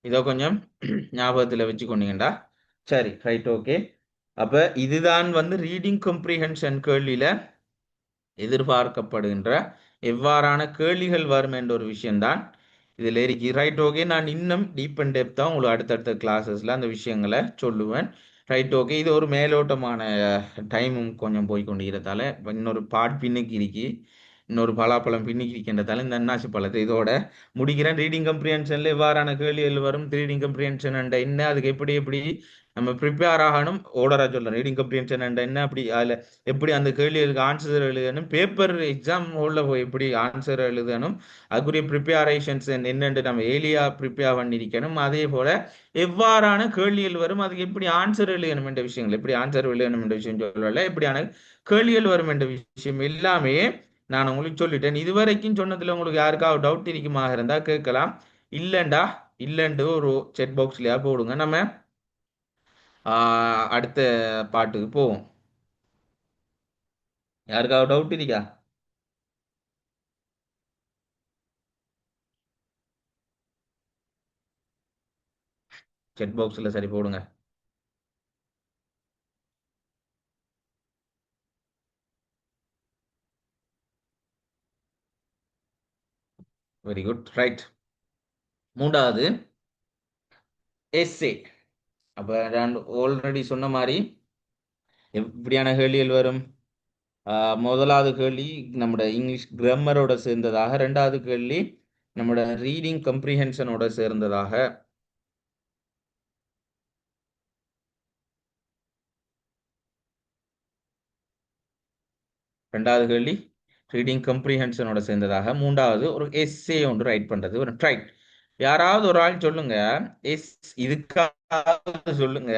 இதை கொஞ்சம் ஞாபகத்துல வச்சுக்கொண்டீங்கடா. சரி, ரைட், ஓகே. அப்ப இதுதான் வந்து ரீடிங் கம்ப்ரிஹென்ஷன் கேள்வியில எதிர்பார்க்கப்படுகின்ற எவ்வாறான கேள்விகள் வரும் என்ற ஒரு விஷயம்தான் இதில் இருக்கு. Right, okay. நான் இன்னும் டீப் அண்ட் டெப்த்தாக உங்களுக்கு அடுத்தடுத்த கிளாஸஸ்ல அந்த விஷயங்களை சொல்லுவேன். Right, okay. இது ஒரு மேலோட்டமான டைமும் கொஞ்சம் போய் கொண்டிருக்கிறதால இன்னொரு பாட் பின்னுக்கு இருக்கு, இன்னொரு பலாப்பழம் பின்னுக்கு இருக்கின்றதால இந்த அன்னாசி பழத்தை இதோட முடிக்கிறேன். ரீடிங் கம்ப்ரிஹென்ஷன்ல எவ்வாறான கேள்விகள் வரும், ரீடிங் கம்ப்ரிஹென்ஷன் என்ன, அதுக்கு எப்படி எப்படி நம்ம ப்ரிப்பேர் ஆகணும், ஓடரா சொல்றேன். ரீடிங் கம்ப்ரிஹென்ஷன் என்ன, அப்படி அதில் எப்படி அந்த கேள்விகளுக்கு ஆன்சர் எழுதணும், பேப்பர் எக்ஸாம் ஹோல்ல போய் எப்படி ஆன்சர் எழுதணும், அதுக்குரிய ப்ரிப்பேரேஷன்ஸ் என்னென்று நம்ம ஏலியா ப்ரிப்பேர் பண்ணியிருக்கணும். அதே போல எவ்வாறான கேள்விகள் வரும், அதுக்கு எப்படி ஆன்சர் எழுதணும் என்ற விஷயங்கள், எப்படி ஆன்சர் எழுதணும் என்ற விஷயம் சொல்லல, எப்படியான கேள்விகள் வரும் என்ற விஷயம் எல்லாமே நான் உங்களுக்கு சொல்லிட்டேன். இதுவரைக்கும் சொன்னதுல உங்களுக்கு யாருக்காவது டவுட் இருக்குமா இருந்தா கேட்கலாம். இல்லைண்டா இல்லைன்ட்டு ஒரு செட் பாக்ஸ்லயா போடுங்க. நம்ம அடுத்த பாட்டுக்கு போவோம். யாருக்காவது டவுட் இருக்கா? செட் பாக்ஸ்ல சரி போடுங்க. Very good, right. மூன்றாவது எஸ்ஏ. அப்ப நான் ஆல்ரெடி சொன்ன மாதிரி எப்படியான கேள்விகள் வரும்? முதலாவது கேள்வி நம்மட இங்கிலீஷ் கிராமரோட சேர்ந்ததாக, ரெண்டாவது கேள்வி நம்மட ரீடிங் கம்ப்ரிஹென்ஷனோட சேர்ந்ததாக, ரெண்டாவது கேள்வி ரீடிங் கம்ப்ரிஹென்ஷனோட சேர்ந்ததாக, மூன்றாவது ஒரு எஸ்ஏ ஒன்று ரைட் பண்றது ஒரு ட்ரைட். யாராவது ஒரு ஆள் சொல்லுங்க, எஸ் இதுக்காக சொல்லுங்க,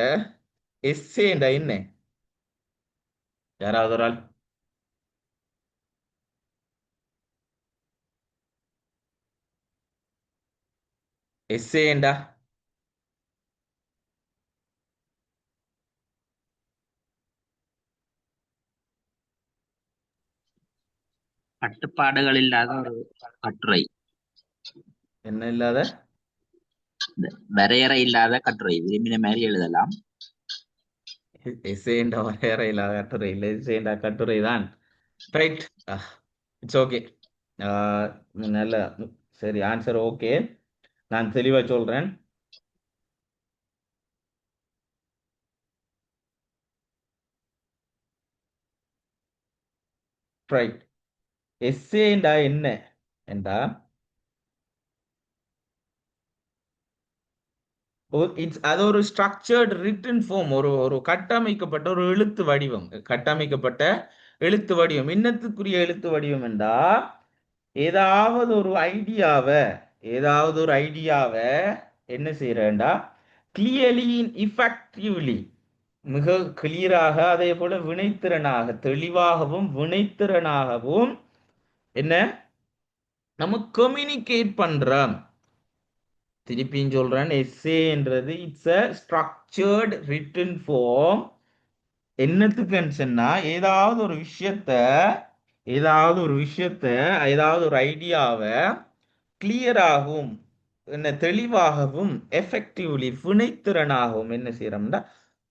எஸ்ஏண்டா என்ன? யாராவது ஒரு ஆள் எஸ்ஏண்டா? கட்டுப்பாடுகள் இல்லாத ஒரு கட்டுரை, என்ன இல்லாத? வரையறை இல்லாத கட்டுரை, விரும்பின மாதிரி எழுதலாம். எஸ்ஏண்டா வரையறை இல்லாத கட்டுரை இல்லை, எஸ்ஏண்டா கட்டுரை தான். Right, it's okay. நல்ல, சரி, ஆன்சர் ஓகே. நான் தெளிவா சொல்றேன். ரைட். எஸ்ஏண்டா என்ன என்றா, அது ஒரு ஸ்ட்ரக்சர்டு ரிட்டன் ஃபார்ம், ஒரு ஒரு கட்டமைக்கப்பட்ட ஒரு எழுத்து வடிவம், கட்டமைக்கப்பட்ட எழுத்து வடிவம். இன்னத்துக்குரிய எழுத்து வடிவம் என்றா, ஏதாவது ஒரு ஐடியாவை ஏதாவது ஒரு ஐடியாவை என்ன செய்யறேன்டா, கிளியர்லி இஃபெக்டிவ்லி, மிக கிளியராக, அதே போல வினைத்திறனாக, தெளிவாகவும் வினைத்திறனாகவும் என்ன நம்ம கம்யூனிகேட் பண்றோம். திருப்பியும் சொல்றேன், எஸ்ஏன்றது it's a structured written form. என்னத்துக்குன்னு சொன்னா, ஏதாவது ஒரு விஷயத்த ஏதாவது ஒரு ஐடியாவை கிளியராகவும் என்ன தெளிவாகவும் எஃபெக்டிவ்லி வினைத்திறனாகவும் என்ன செய்யறோம்னா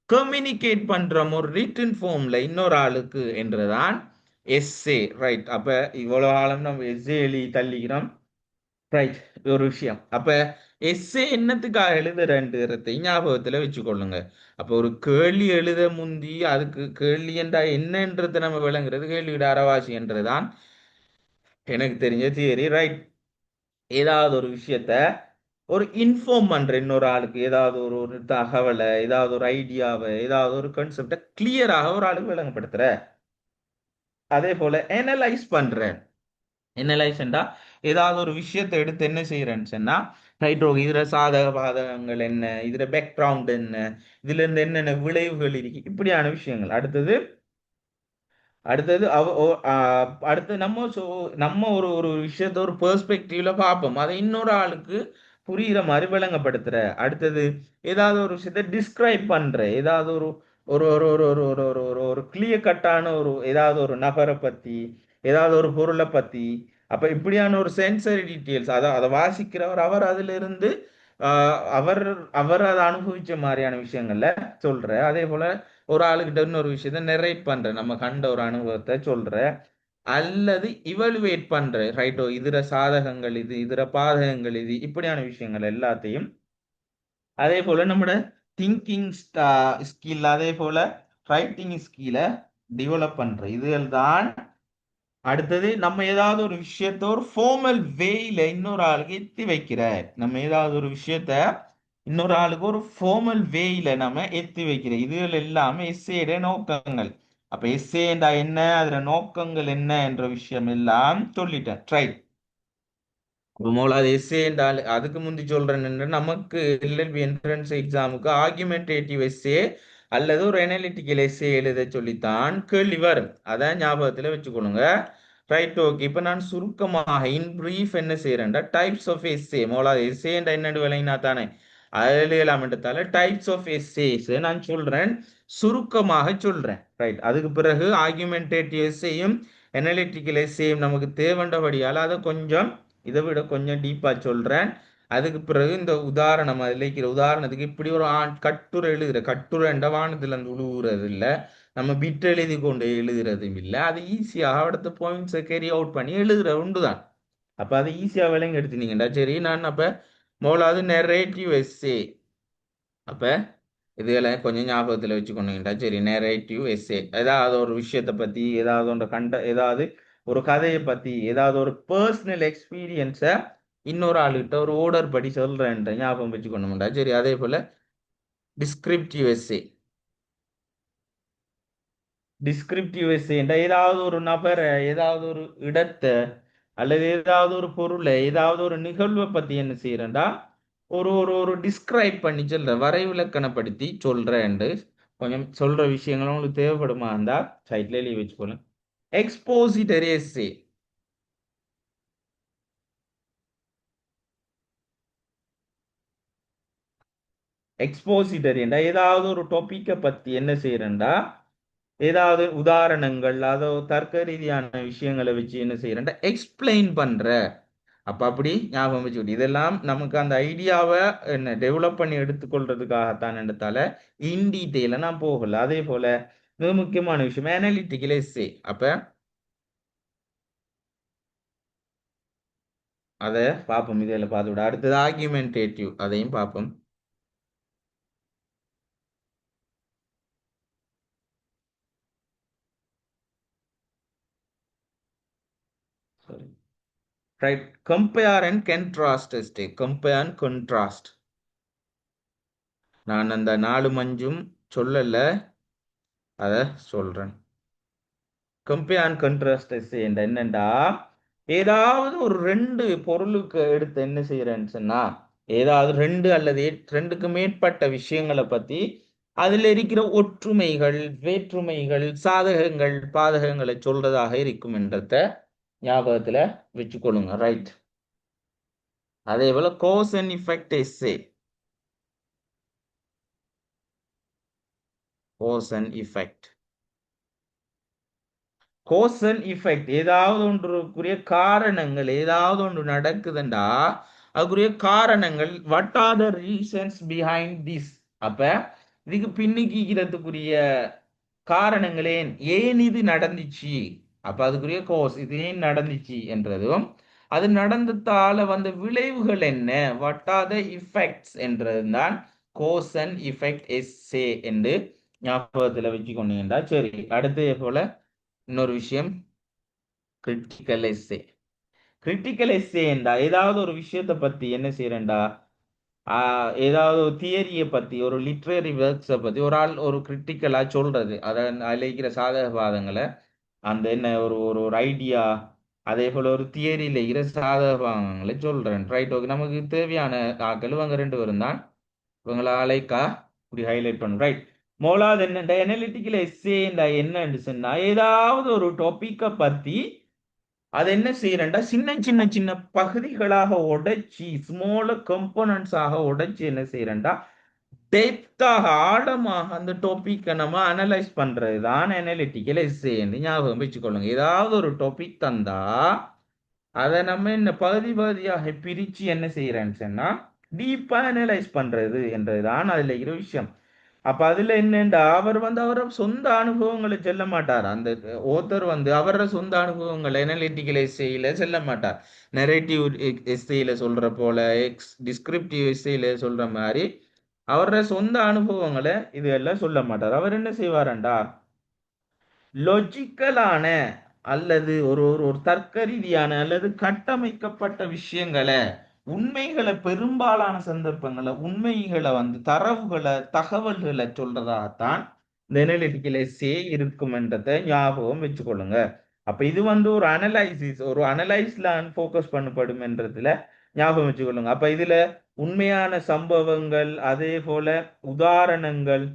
கம்யூனிகேட் பண்றோம் ஒரு ரிட்டன் ஃபார்ம்ல இன்னொரு ஆளுக்கு என்றுதான் எஸ்ஏ. ரைட். அப்ப இவ்வளவு காலம் நம்ம எஸ்ஏ எழுதி தள்ளிக்கிறோம். ரைட். ஒரு விஷயம். அப்ப எஸ்ஏ என்னத்துக்காக எழுதுறன்றதை ஞாபகத்துல வச்சுக்கொள்ளுங்க. அப்ப ஒரு கேள்வி எழுத முந்தி அதுக்கு கேள்வி என்றா என்னன்றதை நம்ம விளங்குறது கேள்வியோட அறவாசி என்றுதான் எனக்கு தெரிஞ்ச தியரி. ரைட். ஏதாவது ஒரு விஷயத்த ஒரு இன்ஃபார்ம் பண்ற இன்னொரு ஆளுக்கு ஏதாவது ஒரு தகவலை ஏதாவது ஒரு ஐடியாவை ஏதாவது ஒரு கான்செப்டை கிளியராக ஒரு ஆளுக்கு விளங்கப்படுத்துற. அதே போல எனலைஸ் பண்றேன். எனலைஸ்ண்டா ஏதாவது ஒரு விஷயத்தை எடுத்து என்ன செய்யறேன்னு சொன்னா ரைட் ஓகே இதுல சாதக பாதகங்கள் என்ன, இதுல பேக்ரவுண்ட் என்ன, இதுல இருந்து என்னென்ன விளைவுகள் இருக்கு, இப்படியான விஷயங்கள். அடுத்தது அடுத்தது அடுத்து நம்ம ஒரு ஒரு விஷயத்த ஒரு பெர்ஸ்பெக்டிவ்ல பார்ப்போம், அதை இன்னொரு ஆளுக்கு புரியுற மாதிரி விளங்கப்படுத்துற. அடுத்தது ஏதாவது ஒரு விஷயத்த டிஸ்கிரைப் பண்ற, ஏதாவது ஒரு ஒரு ஒரு ஒரு ஒரு ஒரு ஒரு ஒரு ஒரு கிளியர் கட்டான ஒரு ஏதாவது ஒரு நபரை பத்தி ஏதாவது ஒரு பொருளை பத்தி. அப்ப இப்படியான ஒரு சென்சரி டீட்டெயில்ஸ் அதை வாசிக்கிறவர் அவர் அதுல இருந்து அவர் அவர் அதை அனுபவிச்ச மாதிரியான விஷயங்கள்ல சொல்ற. அதே போல ஒரு ஆளுகிட்ட இன்னொரு விஷயத்த நெரேட் பண்ற, நம்ம கண்ட ஒரு அனுபவத்தை சொல்ற அல்லது இவலுவேட் பண்ற. ரைட்டோ இதுல சாதகங்கள் இது இதுல பாதகங்கள் இது இப்படியான விஷயங்கள் எல்லாத்தையும். அதே போல நம்மட திங்கிங் ஸ்கில் அதே போல ரைட்டிங் ஸ்கில்லை டெவலப் பண்ற. இதுகள் தான் அடுத்தது நம்ம ஏதாவது ஒரு விஷயத்த ஒரு ஃபார்மல் வேயில இன்னொரு ஆளுக்கு எத்தி வைக்கிற. நம்ம ஏதாவது ஒரு விஷயத்த இன்னொரு ஆளுக்கு ஒரு ஃபார்மல் வேயில நம்ம எத்தி வைக்கிற. இதுகள் எல்லாமே எஸ்ஏட நோக்கங்கள். அப்ப எஸ்ஏண்டா என்ன, அதுல நோக்கங்கள் என்ன என்ற விஷயம் எல்லாம் சொல்லிட்டேன். ரைட். அப்போ மூலாவது எஸ்ஏ என்றால் அதுக்கு முந்தி சொல்றேன் என்று நமக்கு எல்எல்பி என்ட்ரன்ஸ் எக்ஸாமுக்கு ஆர்குமெண்டேட்டிவ் எஸ்ஏ அல்லது ஒரு அனாலிட்டிக்கல் எஸ்ஏ எழுத சொல்லித்தான் கேள்வி வரும். அதான் ஞாபகத்துல வச்சுக்கொள்ளுங்க. Right okay. இப்ப நான் சுருக்கமாக இன் பிரீஃப் என்ன செய்யறேன்டா டைப்ஸ் ஆஃப் எஸ்ஏ. மூலாவது எஸ்ஏ என்ற என்னென்னு விளங்கினா தானே எழுதலாம் என்றதால டைப்ஸ் ஆஃப் எஸ்ஏஸ் நான் சொல்றேன், சுருக்கமாக சொல்றேன். ரைட். அதுக்கு பிறகு ஆர்குமெண்டேட்டிவ் எஸ்ஏயும் அனாலிட்டிக்கல் எஸ்ஏயும் நமக்கு தேவைண்டபடியால் அதை கொஞ்சம் இதை விட கொஞ்சம் டீப்பா சொல்றேன். அதுக்கு பிறகு இந்த உதாரணம் அதில் இருக்கிற உதாரணத்துக்கு இப்படி ஒரு கட்டுரை எழுதுற, கட்டுரைண்ட வானத்துல இருந்து உழுவுறது இல்லை, நம்ம பிட் எழுதி கொண்டு எழுதுறதும் இல்லை, அது ஈஸியாக அடுத்த பாயிண்ட்ஸை கேரி அவுட் பண்ணி எழுதுற உண்டுதான். அப்ப அது ஈஸியா விளங்கி எடுத்துனீங்கடா. சரி, நான் அப்ப முதலாவது நெரேட்டிவ் எஸ்ஏ. அப்ப இதெல்லாம் கொஞ்சம் ஞாபகத்துல வச்சுக்கொண்டீங்கடா. சரி, நெரேட்டிவ் எஸ்ஏ ஏதாவது ஒரு விஷயத்தை பத்தி ஏதாவது ஒன்று ஏதாவது ஒரு கதையை பத்தி ஏதாவது ஒரு பர்சனல் எக்ஸ்பீரியன்ஸை இன்னொரு ஆளுகிட்ட ஒரு ஓர்டர் படி சொல்றேன் ஞாபகம் வச்சுக்கணும்டா. சரி, அதே போல டிஸ்கிரிப்டிவ் எஸ்ஏ. டிஸ்கிரிப்டிவ் எஸ்ஏண்டா ஏதாவது ஒரு நபரை ஏதாவது ஒரு இடத்தை அல்லது ஏதாவது ஒரு பொருளை ஏதாவது ஒரு நிகழ்வை பத்தி என்ன செய்யறேன்டா ஒரு ஒரு ஒரு டிஸ்கிரைப் பண்ணி சொல்ற, வரைவிலக்கணப்படுத்தி சொல்றேன். கொஞ்சம் சொல்ற விஷயங்களும் உங்களுக்கு தேவைப்படுமா இருந்தா சைட்ல எழுதி வச்சுக்கோங்க. எக்ஸ்போசிட்டரி எஸ்ஏ. எக்ஸ்போசிட்டரிண்டா ஏதாவது ஒரு டாபிக்கை பத்தி என்ன செய்யறேன்டா ஏதாவது உதாரணங்கள் அதோ தர்க்க ரீதியான விஷயங்களை வச்சு என்ன செய்யறேன்டா எக்ஸ்பிளைன் பண்ற. அப்ப அப்படி ஞாபகம் வச்சுக்கிட்டு இதெல்லாம் நமக்கு அந்த ஐடியாவை என்ன டெவலப் பண்ணி எடுத்துக்கொள்றதுக்காகத்தான் என்றதால இன் டீட்டெயில நான் போகல. அதே போல மிக முக்கியமான விஷயம் அனாலிட்டிக்கல் எஸ்ஏ. அப்ப அதை பார்ப்போம், இதில் பார்த்து விட. அடுத்தது ஆர்குமெண்டேட்டிவ், அதையும் பார்ப்போம். Sorry. Right. Compare and contrast test. Compare and contrast. நான் அந்த 4 5 சொல்லல, அத சொல்றேன். கம்பேர் அண்ட் கன்ட்ராஸ்ட் டெஸ்ட் என்னண்டா ஏதாவது ஒரு 2 பொருளுக்கு எடுத்து என்ன செய்யறேன்னு சொன்னா ஏதாவது 2 அல்லது 2க்கு மேற்பட்ட விஷயங்களை பத்தி அதுல இருக்கிற ஒற்றுமைகள் வேற்றுமைகள் சாதகங்கள் பாதகங்களை சொல்றதாக இருக்கும் என்றத ஞாபகத்துல வச்சுக்கொள்ளுங்க. ரைட். அதே போல cause and effect essay. Cause and effect. Cause and effect ஏதாவது ஒன்றுக்குரிய காரணங்கள் ஏதாவது ஒன்று நடக்குதுண்டா அதுக்குரிய காரணங்கள், what are the reasons behind this. அப்ப இதுக்கு பின்னிக்கிறதுக்குரிய காரணங்களே, ஏன் இது நடந்துச்சு, அப்ப அதுக்குரிய கோர்ஸ் இது ஏன் நடந்துச்சு என்றதும், அது நடந்ததால வந்த விளைவுகள் என்ன, வாட் ஆர் த இஃபெக்ட்ஸ் என்றதுதான் கோஸ் அண்ட் இஃபெக்ட் எஸ்ஸே என்று ஞாபகத்துல வச்சு கொண்டீங்கன்னா சரி. அடுத்து போல இன்னொரு விஷயம், கிரிட்டிக்கல் எஸ்ஸே. கிரிட்டிக்கல் எஸ்ஸே என்றா ஏதாவது ஒரு விஷயத்தை பத்தி என்ன செய்யறேன்டா, ஏதாவது ஒரு தியரியை பத்தி, ஒரு லிட்ரரி ஒர்க்ஸை பத்தி ஒரு ஆள் ஒரு கிரிட்டிக்கலா சொல்றது, அதை அழைக்கிற சாதக பாதங்களை, அந்த என்ன ஒரு ஒரு ஒரு ஐடியா, அதே போல ஒரு தியரியில இருக்கிற சாதக பாதங்களை சொல்றேன். Right, okay. நமக்கு தேவையான ஆக்கள் இவங்க ரெண்டு பேரும் தான். இவங்களை அழைக்கா இப்படி ஹைலைட் பண்ணும். ரைட். மூலாவது என்ன அனலிட்டிக்கல் எஸ்ஸே என்னன்னு சொன்னா, ஏதாவது ஒரு டாபிக்கை பத்தி அது என்ன செய்யறேன்டா, சின்ன சின்ன சின்ன பகுதிகளாக உடைச்சி, ஸ்மாலர் கம்போனன்ட்ஸாக உடைச்சி என்ன செய்யறேன்டா, டெப்த்தாக ஆழமாக அந்த டாபிக்கை நம்ம அனலைஸ் பண்றது தான் அனலிட்டிக்கல் எஸ்ஸேன்னு ஞாபகம் வச்சுக்கொள்ளுங்க. ஏதாவது ஒரு டாபிக் தந்தா அதை நம்ம என்ன பகுதி பகுதியாக பிரிச்சு என்ன செய்யறேன்னு சொன்னா டீப்பா அனலைஸ் பண்றது என்றதுதான் அதுல இருக்கிற விஷயம். அப்ப அதுல என்னண்டா, அவர் அவர சொந்த அனுபவங்களை சொல்ல மாட்டார். அந்த ஓத்தர் அவர சொந்த அனுபவங்களை அனலிட்டிக்கல் எஸ்ஸேல சொல்ல மாட்டார். நெரேட்டிவ் எஸ்ஸேல சொல்ற போல, டிஸ்கிரிப்டிவ் எஸ்ஸேல சொல்ற மாதிரி அவர சொந்த அனுபவங்களை இது எல்லாம் சொல்ல மாட்டார். அவர் என்ன செய்வாரண்டா, லொஜிக்கலான அல்லது ஒரு ஒரு ஒரு தர்க்க ரீதியான அல்லது கட்டமைக்கப்பட்ட விஷயங்களை, உண்மைகளை, பெரும்பாலான சந்தர்ப்பங்களை உண்மைகளை தரவுகளை, தகவல்களை சொல்றதாகத்தான் இந்த அனலிட்டிக்கல் எஸ்ஸே இருக்கும் என்றதை ஞாபகம் வச்சுக்கொள்ளுங்க. அப்ப இது ஒரு அனலைசிஸ், ஒரு அனலைஸ்ல ஃபோக்கஸ் பண்ணப்படும் என்றதுல ஞாபகம் வச்சுக்கொள்ளுங்க. அப்ப இதுல உண்மையான சம்பவங்கள், அதே போல உதாரணங்கள்,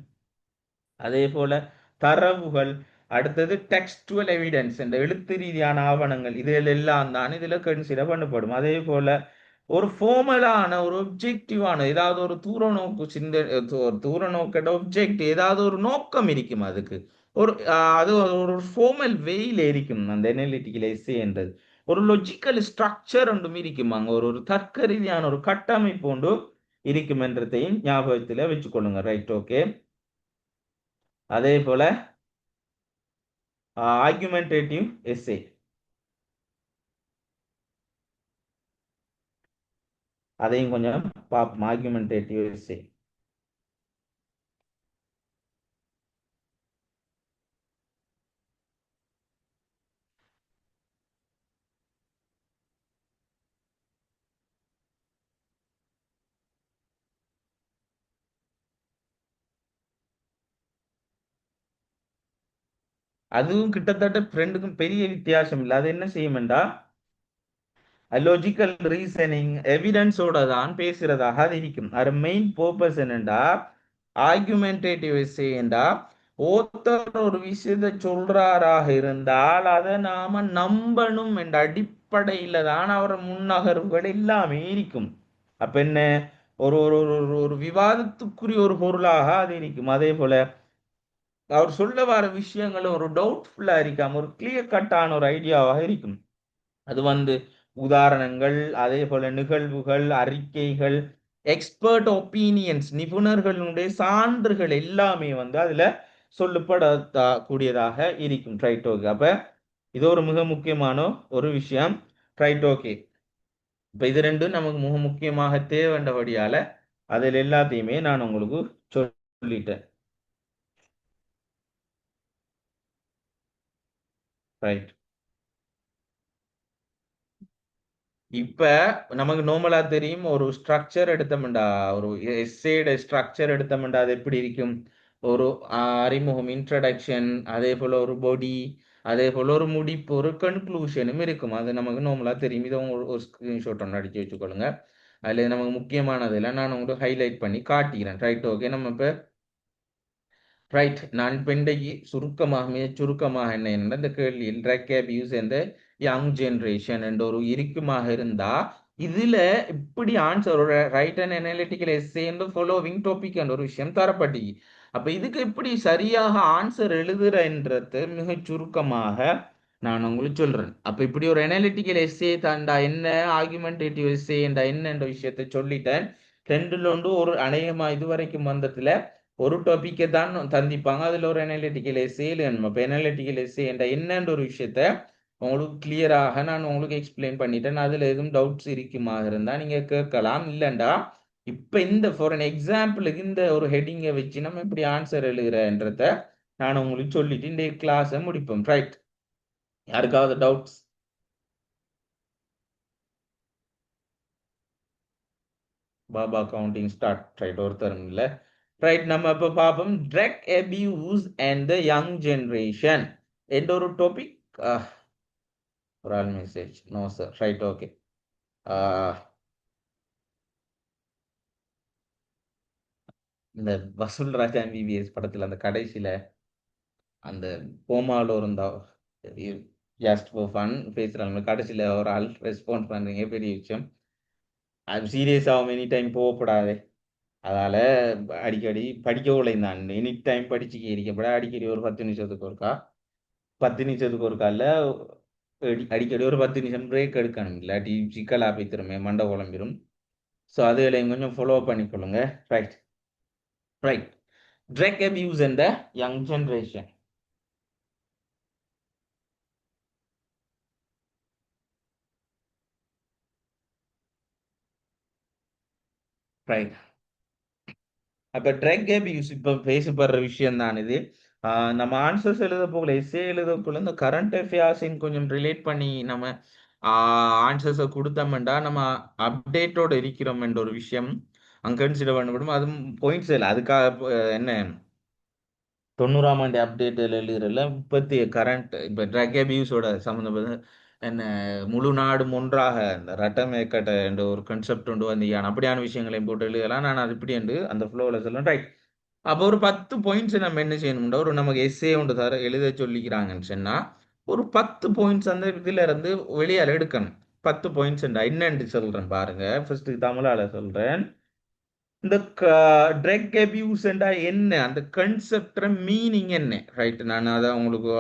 அதே போல தரவுகள், அடுத்தது டெக்ஸ்டுவல் எவிடன்ஸ் என்ற எழுத்து ரீதியான ஆவணங்கள், இதில் எல்லாம் தான் இதுல கன்சிடர் பண்ணப்படும். அதே போல ஒரு ஃபார்மலான ஒரு ஒப்ஜெக்டிவான ஏதாவது ஒரு தூர நோக்கு ஒரு தூர நோக்கட ஒப்ஜெக்ட், ஏதாவது ஒரு நோக்கம் இருக்கும் அதுக்கு, ஒரு அது ஒரு ஃபார்மல் வேயில் இருக்கும். அந்த அனலிட்டிக்கல் எஸ்ஸே என்றது ஒரு லொஜிக்கல் ஸ்ட்ரக்சர் ஒன்றும் இருக்கும், அங்க ஒரு ஒரு தர்க்க ரீதியான ஒரு கட்டமைப்பு ஒன்று இருக்கும் என்றதையும் ஞாபகத்துல வச்சுக்கொள்ளுங்க. Right, okay. அதே போல ஆர்குமெண்டேட்டிவ் எஸ்ஸே, அதையும் கொஞ்சம் பார்ப்போம். ஆர்குமெண்டேட்டிவ் எஸ்ஸே அதுவும் கிட்டத்தட்ட ஃப்ரெண்டுக்கும் பெரிய வித்தியாசம் இல்லை. அது என்ன செய்யும்டா, லாஜிக்கல் ரீசனிங் எவிடன்ஸோட தான் பேசுறதாக அது இருக்கும். அது மெயின் பர்பஸ் என்னண்டா, ஆர்குமெண்டேட்டிவ் எஸ்ஸேண்டா ஒருத்தர் ஒரு விஷயத்தை சொல்றாராக இருந்தால் அதை நாம நம்பணும் என்ற அடிப்படையில தான் அவர் முன்னகர்வுகள் எல்லாமே இருக்கும். அப்ப என்ன, ஒரு ஒரு ஒரு ஒரு விவாதத்துக்குரிய ஒரு பொருளாக அது இருக்கும். அதே போல அவர் சொல்ல வர விஷயங்களும் ஒரு டவுட்ஃபுல்லா இருக்காம ஒரு கிளியர் கட்டான ஒரு ஐடியாவாக இருக்கும். அது உதாரணங்கள், அதே போல நிகழ்வுகள், அறிக்கைகள், எக்ஸ்பர்ட் ஒப்பீனியன்ஸ், நிபுணர்களுடைய சான்றுகள் எல்லாமே அதுல சொல்லப்பட கூடியதாக இருக்கும். Right, okay. அப்ப இது ஒரு மிக முக்கியமான ஒரு விஷயம். Right, okay. இப்ப இது ரெண்டும் நமக்கு மிக முக்கியமாக தேவைண்டபடியால அதில் எல்லாத்தையுமே நான் உங்களுக்கு சொல்லிட்டேன். ரைட். இப்ப நமக்கு நார்மலா தெரியும், ஒரு ஸ்ட்ரக்சர் எடுத்தோம்டா, ஒரு எஸ்ஸேட ஸ்ட்ரக்சர் எடுத்தோம்டா அது எப்படி இருக்கும், ஒரு அறிமுகம், இன்ட்ரடக்ஷன், அதே போல ஒரு பாடி, அதே போல ஒரு முடிப்பு, ஒரு கன்க்ளூஷனும் இருக்கும். அது நமக்கு நார்மலா தெரியும். இதை ஒரு ஸ்கிரீன்ஷாட் ஒன்று அடிச்சு வச்சுக்கொள்ளுங்க. அதுல நமக்கு முக்கியமானது எல்லாம் நான் உங்களுக்கு ஹைலைட் பண்ணி காட்டிக்கிறேன். Right, okay. நம்ம இப்ப ரைட், நான் இப்ப இன்றைக்கு சுருக்கமாக, மிக சுருக்கமாக என்ன இந்த கேள்வியில் ட்ரக் அபியூஸ் என்ற யங் ஜெனரேஷன் என்ற ஒரு இருக்குமாக இருந்தா, இதுல இப்படி ஆன்சர் ஒரு ரைட் அண்ட் அனலிட்டிக்கல் எஸ்ஸே என்ற ஃபாலோவிங் டாபிக் என்ற ஒரு விஷயம் தரப்பட்டி. அப்ப இதுக்கு எப்படி சரியாக ஆன்சர் எழுதுறன்றது மிக சுருக்கமாக நான் உங்களுக்கு சொல்றேன். அப்ப இப்படி ஒரு அனாலிட்டிக்கல் எஸ்ஸே தாண்டா என்ன, ஆர்குமெண்டேட்டிவ் எஸ்ஸே என்ற என்னன்ற விஷயத்தை சொல்லிட்டேன். ரெண்டுல ஒன்று ஒரு அநேகமா இதுவரைக்கும் வந்ததுல ஒரு டாபிக்கை தான் தந்திப்பாங்க, அதுல ஒரு அனாலிட்டிக்கல் எஸ்ஸே எழுதணும். அப்ப அனாலிட்டிக்கல் எஸ்ஸே என்ற என்னன்ற ஒரு விஷயத்த உங்களுக்கு கிளியராக நான் உங்களுக்கு எக்ஸ்பிளைன் பண்ணிட்டேன். அதுல எதுவும் டவுட்ஸ் இருக்குமா இருந்தா நீங்க கேட்கலாம். இல்லைண்டா இப்ப இந்த ஃபார் an எக்ஸாம்பிளுக்கு இந்த ஒரு ஹெட்டிங்கை வச்சு நம்ம இப்படி ஆன்சர் எழுதுறன்றத நான் உங்களுக்கு சொல்லிட்டு இந்த கிளாஸை முடிப்போம். ரைட்? யாருக்காவது டவுட்ஸ்? பாபா கவுண்டிங் ஸ்டார்ட். ரைட், ஒருத்தரும் இல்ல. ரைட், நம்ம இப்ப பார்ப்போம் drug abuse and the young generation என்ற ஒரு டாபிக். ஒரு ஆள் message no sir. Right, okay. இந்த வசூல் ராஜா எம்பிபிஎஸ் படத்துல அந்த கடைசியில அந்த கோமால இருந்தா ஜஸ்ட் ஃபார் ஃபன் பேசுறாங்க, கடைசியில ஒரு ஆள் ரெஸ்பாண்ட் பண்றீங்க, பெரிய விஷயம். அது சீரியஸாக எனி டைம் போகப்படாது. அதால அடிக்கடி படிக்க உழைந்தான், எனி டைம் படிச்சுக்க இருக்கப்பட அடிக்கடி ஒரு 10 நிமிஷத்துக்கு ஒருக்கா, 10 நிமிஷத்துக்கு ஒருக்கா இல்ல, அடிக்கடி ஒரு 10 நிமிஷம் பிரேக் எடுக்கணும், இல்லாட்டி சிக்கலா போய் திரும்ப மண்டை குழம்பிடும். ஸோ அதுகளையும் கொஞ்சம் ஃபாலோ பண்ணிக்கொள்ளுங்க. Right, right. Drug abuse and the young generation. Right. அப்ப ட்ரக் அபியூஸ் இப்ப பேசப்படுற விஷயம் தான் இது. நம்ம ஆன்சர்ஸ் எழுத போகல, எஸ்ஏ எழுத போல இந்த கரண்ட் அஃபேர்ஸையும் கொஞ்சம் ரிலேட் பண்ணி நம்ம ஆன்சர்ஸை கொடுத்தோம்டா நம்ம அப்டேட்டோட இருக்கிறோம் என்ற ஒரு விஷயம் அங்க கன்சிடர் பண்ணப்படும். அதுவும் பாயிண்ட்ஸ் இல்லை அதுக்காக என்ன 90ஆம் ஆண்டு அப்டேட் எழுதுறதுல இப்பத்திய கரண்ட் இப்போ ட்ரக் அபியூஸோட சம்மந்தப்பட்ட என்ன முழு நாடும் ஒன்றாக இந்த ரட்டமேக்கட்ட என்ற ஒரு கான்செப்ட் கொண்டு வந்தீங்க, அப்படியான விஷயங்களையும் போட்டு எழுதலாம். நான் அது இப்படி என்று அந்த ஃப்ளோவில் சொல்லுவேன். ரைட். அப்போ ஒரு 10 பாயிண்ட்ஸ் நம்ம என்ன செய்யணும்னா, ஒரு நமக்கு எஸ்ஏ ஒன்று தர எழுத சொல்லிக்கிறாங்கன்னு சொன்னா ஒரு 10 பாயிண்ட்ஸ் அந்த இதுல இருந்து வெளியால எடுக்கணும். 10 பாயிண்ட்ஸ் என்னன்னு சொல்றேன் பாருங்க. ஃபர்ஸ்ட் தமிழால சொல்றேன். இந்த ட்ரக் அபியூஸ் என்ன, அந்த கன்செப்ட் மீனிங் என்ன? ரைட், நான் அதை உங்களுக்கு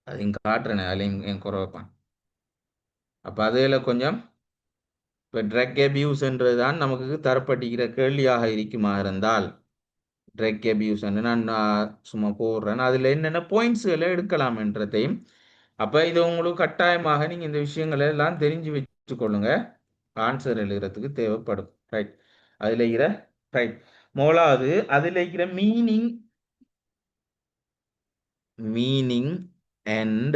அதையும் காட்டுறேன், அதுலையும் என் குறை வைப்பேன். அப்ப அதுல கொஞ்சம் இப்போ ட்ரக் அபியூஸ்ன்றது தான் நமக்கு தரப்பட்டிருக்கிற கேள்வியாக இருக்குமா இருந்தால், ட்ரக் அபியூஸ் நான் சும்மா போடுறேன், அதுல என்னென்ன பாயிண்ட்ஸ்களை எடுக்கலாம்ன்றதையும். அப்ப இது உங்களுக்கு கட்டாயமாக நீங்க இந்த விஷயங்களை எல்லாம் தெரிஞ்சு வச்சுக்கொள்ளுங்க, ஆன்சர் எழுதுறதுக்கு தேவைப்படும். ரைட், அதுல இருக்கிற ரைட் முதலாவது அதுல இருக்கிற மீனிங், மீனிங் அண்ட்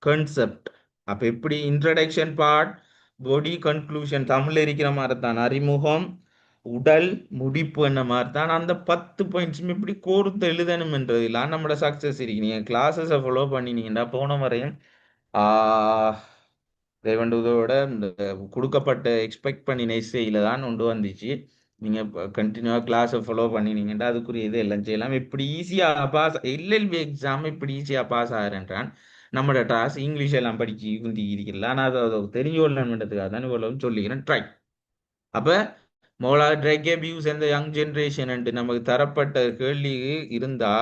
கன்செப்ட். அப்ப எப்படி இன்ட்ரடக்ஷன் பார்ட், பாடி, கன்க்ளூஷன் தமிழ்ல இருக்கிற மாதிரி தான், அறிமுகம், உடல், முடிப்பு என்ன மாதிரி தான் அந்த 10 பாயிண்ட்ஸும் இப்படி கோர்த்து எழுதணும்ன்றதுலாம் நம்மளோட சக்சஸ் இருக்கு. நீங்க கிளாஸஸை ஃபாலோ பண்ணினீங்கன்னா போன வரையும் தேவண்டதோட இந்த கொடுக்கப்பட்ட எக்ஸ்பெக்ட் பண்ணின இசையில தான் கொண்டு வந்துச்சு. நீங்க கண்டினியூவா கிளாஸை ஃபாலோ பண்ணினீங்கன்னா அதுக்குரிய இது எல்லாம் செய்யலாம். இப்படி ஈஸியா பாஸ், எல்எல்பி எக்ஸாம் இப்படி ஈஸியா பாஸ் ஆகிறேன்றான். நம்மளோட டாஸ் இங்கிலீஷ் எல்லாம் படிச்சு குந்தி இருக்கல, ஆனால் அதை தெரிஞ்சு கொள்ளணுன்றதுக்காக தான் இவ்வளவு சொல்லிக்கிறேன். ட்ரை. அப்ப மோலா ட்ரக் அபியூஸ் இந்த யங் ஜெனரேஷன் நமக்கு தரப்பட்ட கேள்வி இருந்தா,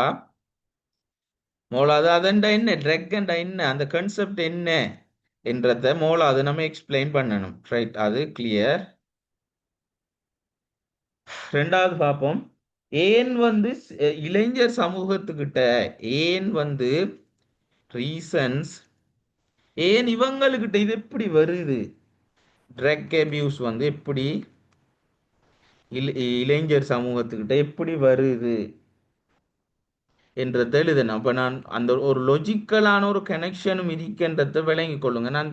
மோலாது அதண்டா என்ன, ட்ரக் என்ன, அந்த கான்செப்ட் என்ன என்றத மோலாது நம்ம எக்ஸ்பிளைன் பண்ணணும். ரைட், அது கிளியர். ரெண்டாவது பார்ப்போம், ஏன் இளைஞர் சமூகத்துக்கிட்ட ஏன் ரீசன்ஸ், ஏன் இவங்களுக்கிட்ட இது எப்படி வருது, ட்ரக் அபியூஸ் எப்படி இளைஞர் சமூகத்துக்கிட்ட எப்படி வருது என்றதை எழுதணும். அப்ப நான் அந்த ஒரு லொஜிக்கலான ஒரு கனெக்ஷனும் இருக்கின்றதை விளங்கிக் கொள்ளுங்க. நான்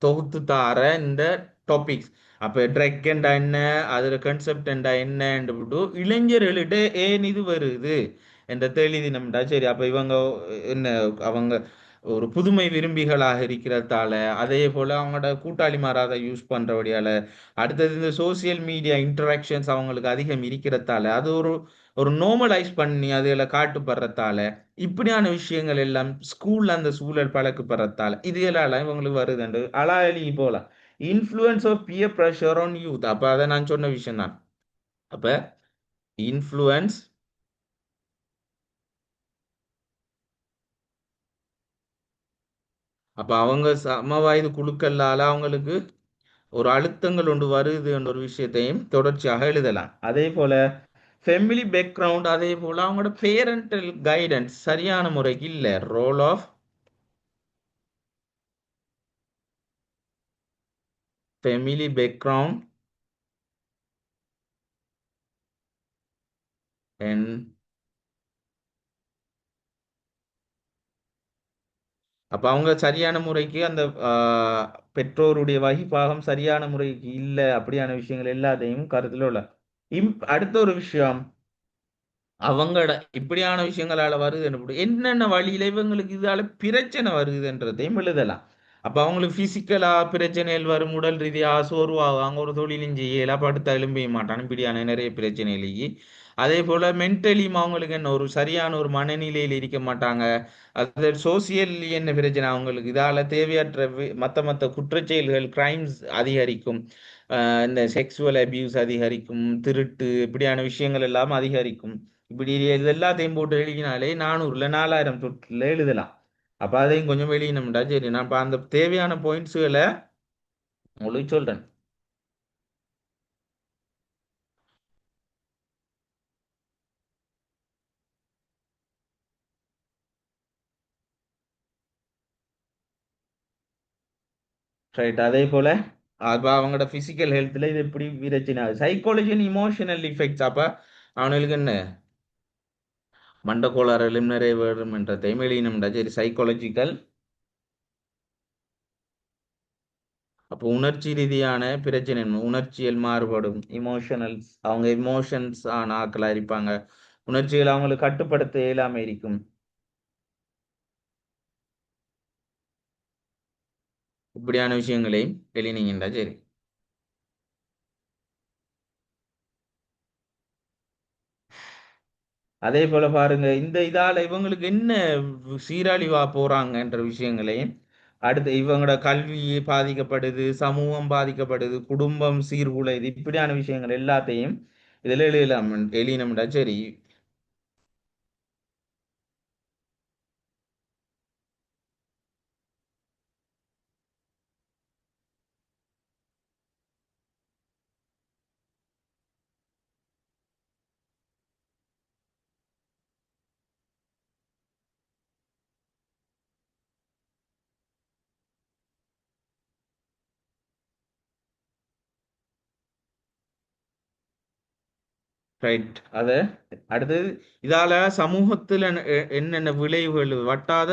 தொகுத்து தார இந்த டாபிக்ஸ். அப்ப ட்ரக் என்ன, அதுல கன்செப்ட் என்னன்னு இளைஞர்கள்ட்ட ஏன் இது வருது என்ற எழுதினோம்டா சரி. அப்ப இவங்க என்ன, அவங்க ஒரு புதுமை விரும்பிகளாக இருக்கிறதால, அதே போல அவங்களோட கூட்டாளி மாறாத யூஸ் பண்றபடியால, அடுத்தது இந்த சோசியல் மீடியா இன்டராக்ஷன்ஸ் அவங்களுக்கு அதிகம் இருக்கிறதால, அது ஒரு ஒரு நார்மலைஸ் பண்ணி அதுல காட்டுப்படுறதால, இப்படியான விஷயங்கள் எல்லாம் ஸ்கூல்ல அந்த சூழல் பழக்கப்படுறதால இதுகளால இவங்களுக்கு வருதுண்டு அலாயலி போலாம். Influence of peer pressure on youth. அப்ப அதை நான் சொன்ன விஷயம் தான். அப்ப இன்ஃப்ளூயன்ஸ் அப்ப அவங்க சம வயது குழுக்களால அவங்களுக்கு ஒரு அழுத்தங்கள் ஒன்று வருது என்ற ஒரு விஷயத்தையும் தொடர்ச்சியாக எழுதலாம். அதே போல ஃபேமிலி பேக்ரவுண்ட், அதே போல அவங்களோட பேரண்டல் கைடன்ஸ் சரியான முறைக்கு இல்லை. Role of family background and அப்ப அவங்க சரியான முறைக்கு அந்த பெற்றோருடைய வகிப்பாகம் சரியான முறைக்கு இல்லை, அப்படியான விஷயங்கள் எல்லாத்தையும் கருத்துல உள்ள. அடுத்த ஒரு விஷயம், அவங்களோட இப்படியான விஷயங்களால வருது என்னென்ன வழியில இவங்களுக்கு இதால பிரச்சனை வருதுன்றதையும் எழுதலாம். அப்ப அவங்களுக்கு பிசிக்கலா பிரச்சனைகள் வரும், உடல் ரீதியா சோர்வாகுவாங்க, ஒரு தொழிலும் செய்யல, படுத்த எழும்பிய மாட்டாங்க, இப்படியான நிறைய பிரச்சனைகளுக்கு. அதே போல மென்டலியும் அவங்களுக்கு என்ன ஒரு சரியான ஒரு மனநிலையில் இருக்க மாட்டாங்க. அது சோசியல் என்ன பிரச்சனை அவங்களுக்கு, இதால தேவையற்ற மத்த மத்த குற்றச்செயல்கள் கிரைம்ஸ் அதிகரிக்கும். இந்த செக்ஸுவல் அபியூஸ் அதிகரிக்கும், திருட்டு இப்படியான விஷயங்கள் எல்லாம் அதிகரிக்கும். இப்படி இது எல்லாத்தையும் போட்டு எழுதினாலே 400ல 4000 தொட்டுல எழுதலாம். அப்ப அதையும் கொஞ்சம் வெளியினோம்டா சரி. நான் இப்ப அந்த தேவையான பாயிண்ட்ஸுகளை உங்களுக்கு சொல்றேன். ரைட். அதே போல அப்ப அவங்களோட பிசிக்கல் ஹெல்த்ல இது எப்படி பிரச்சனை ஆகுது, சைக்காலஜி அண்ட் இமோஷனல் இஃபெக்ட்ஸ். அப்ப அவனுக்கு என்ன மண்டக்கோளாறுகளும் நிறைய வரும் என்றதையும் எழுதினோம்டா சரி. சைக்காலஜிக்கல், அப்போ உணர்ச்சி ரீதியான பிரச்சனை, உணர்ச்சியல் மாறுபடும், இமோஷனல்ஸ் அவங்க இமோஷன்ஸ் ஆன ஆக்களா இருப்பாங்க, உணர்ச்சிகள் அவங்களுக்கு கட்டுப்படுத்த இயலாம இருக்கும். இப்படியான விஷயங்களையும் எழுதினீங்கடா சரி. அதே போல பாருங்க, இந்த இதால இவங்களுக்கு என்ன சீரழிவா போறாங்கன்ற விஷயங்களையும், அடுத்து இவங்களோட கல்வி பாதிக்கப்படுது, சமூகம் பாதிக்கப்படுது, குடும்பம் சீர்குலையுது, இப்படியான விஷயங்கள் எல்லாத்தையும் இதுல எழுதினோம்டா சரி. ரைட். அத அடுத்தது, இதால சமூகத்துல என்னென்ன விளைவுகள், வட்டாத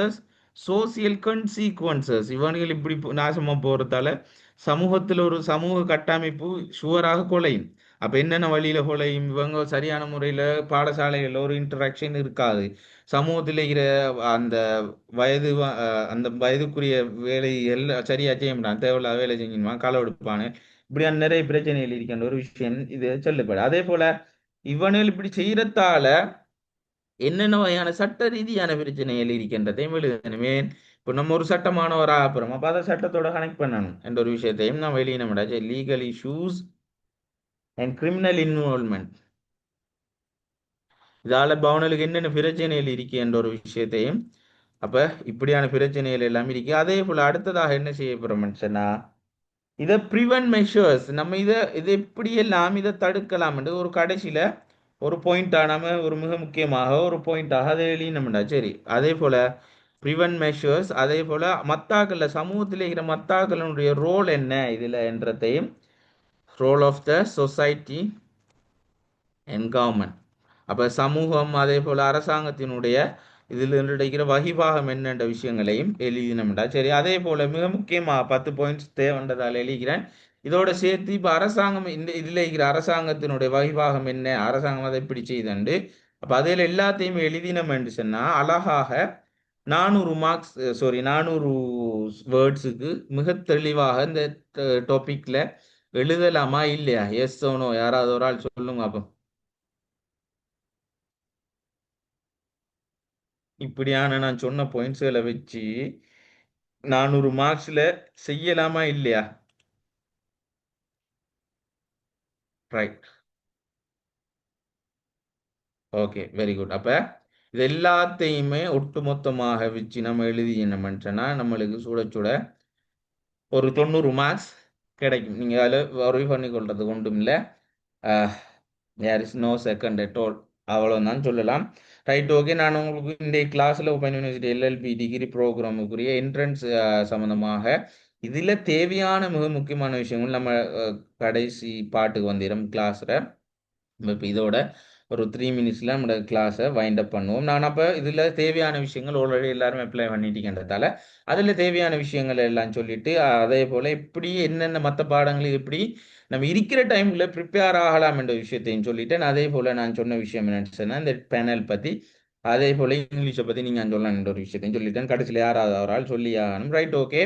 சோசியல் கன்சீக்வன்சஸ், இவன்கள் இப்படி நாசமா போறதால சமூகத்துல ஒரு சமூக கட்டமைப்பு சுவராக குலையும். அப்ப என்னென்ன வழியில குலையும், இவங்க சரியான முறையில பாடசாலைகள்ல ஒரு இன்டராக்ஷன் இருக்காது. சமூகத்தில் இருக்கிற அந்த அந்த வயதுக்குரிய வேலை எல்லாம் சரியா செய்ய மாட்டான், தேவையில்லாத வேலை செஞ்சுமா களை எடுப்பானு, இப்படியான நிறைய பிரச்சனைகள் இருக்கின்ற ஒரு விஷயம் இது சொல்லப்படும். அதே போல இவனுகள் இப்படி செய்யறதால என்னென்ன வகையான சட்ட ரீதியான பிரச்சனைகள் இருக்கின்றதையும் எழுதணுமே. இப்போ நம்ம ஒரு சட்டமானவரா அப்புறம் அப்ப அதை சட்டத்தோட கனெக்ட் பண்ணணும் என்ற ஒரு விஷயத்தையும் நான் வெளியினோம்டா legal issues and criminal involvement. இதால பவனலுக்கு என்னென்ன பிரச்சனைகள் இருக்கு என்ற ஒரு விஷயத்தையும், அப்ப இப்படியான பிரச்சனைகள் எல்லாம் இருக்கு. அதே போல அடுத்ததாக என்ன செய்ய போறோம்னு சொன்னா, இதை ப்ரிவென்ட் மெஷர்ஸ், நம்ம இதை எப்படி எல்லாம் இதை தடுக்கலாம் என்று ஒரு கடைசியில ஒரு பாயிண்டா நம்ம ஒரு மிக முக்கியமாக ஒரு பாயிண்டாக அதை எழுதினோம்டா சரி. அதே போல ப்ரிவென்ட் மெஷர்ஸ், அதே போல மத்தாக்கள்ல சமூகத்தில் இருக்கிற மத்தாக்களுடைய ரோல் என்ன இதுல என்றதையும், role of the society and government. அப்ப சமூகம் அதே போல அரசாங்கத்தினுடைய இதில் இருக்கிற வகிபாகம் என்னென்ற விஷயங்களையும் எழுதினோம்டா சரி. அதே போல மிக முக்கியமா 10 பாயிண்ட்ஸ் தேவைன்றதால எழுதிக்கிறேன். இதோட சேர்த்து இப்ப அரசாங்கம் இந்த இதுல இருக்கிற அரசாங்கத்தினுடைய வகிபாகம் என்ன, அரசாங்கம் அதை எப்படி செய்தண்டு, அப்ப அதில் எல்லாத்தையும் எழுதினோம் என்று சொன்னா அழகாக 400 மார்க்ஸ், சாரி 400 வேர்ட்ஸுக்கு மிக தெளிவாக இந்த டாபிக்ல எழுதலாமா இல்லையா? எஸ் ஓனோ யாராவது ஒரு ஆள் சொல்லுங்க அப்போ. இப்படியான நான் சொன்ன பாயிண்ட்ஸ்களை வச்சு 400 மார்க்ஸ்ல செய்யலாமா இல்லையா? ரைட். Okay, very good. அப்ப இது எல்லாத்தையுமே ஒட்டுமொத்தமாக வச்சு நம்ம எழுதினோம்னா நம்மளுக்கு சுட சுட ஒரு 90 மார்க்ஸ் கிடைக்கும். நீங்கள் அதில் worry பண்ணி கொள்றதுக்கு ஒன்றும் இல்லை. There is no second at all, அவ்வளோதான் சொல்லலாம். Right, okay. நான் உங்களுக்கு இந்த கிளாஸில் ஓப்பன் யூனிவர்சிட்டி எல்எல்பி டிகிரி ப்ரோக்ராமுக்குரிய என்ட்ரன்ஸ் சம்மந்தமாக இதில் தேவையான மிக முக்கியமான விஷயங்கள் நம்ம கடைசி பாட்டுக்கு வந்துடும் கிளாஸில். இப்போ இதோட ஒரு 3 மினிட்ஸில் நம்மளோட கிளாஸை வைண்ட் அப் பண்ணுவோம். நான் அப்போ இதில் தேவையான விஷயங்கள் ஆல்ரெடி எல்லாரும் அப்ளை பண்ணிட்டீங்கன்றதால அதில் தேவையான விஷயங்கள் எல்லாம் சொல்லிட்டு அதே போல் எப்படி என்னென்ன மற்ற பாடங்கள் எப்படி நம்ம இருக்கிற டைமில் ப்ரிப்பேர் ஆகலாம் என்ற விஷயத்தையும் சொல்லிட்டேன். அதே போல் நான் சொன்ன விஷயம் என்னன்னு சொன்னால் இந்த பேனல் பற்றி, அதே போல் இங்கிலீஷை பற்றி நீங்கள் சொல்லலாம்ன்ற ஒரு விஷயத்தையும் சொல்லிட்டேன். கடைசியில் யாராவது ஒரு ஆள் சொல்லி ஆகணும். Right, okay.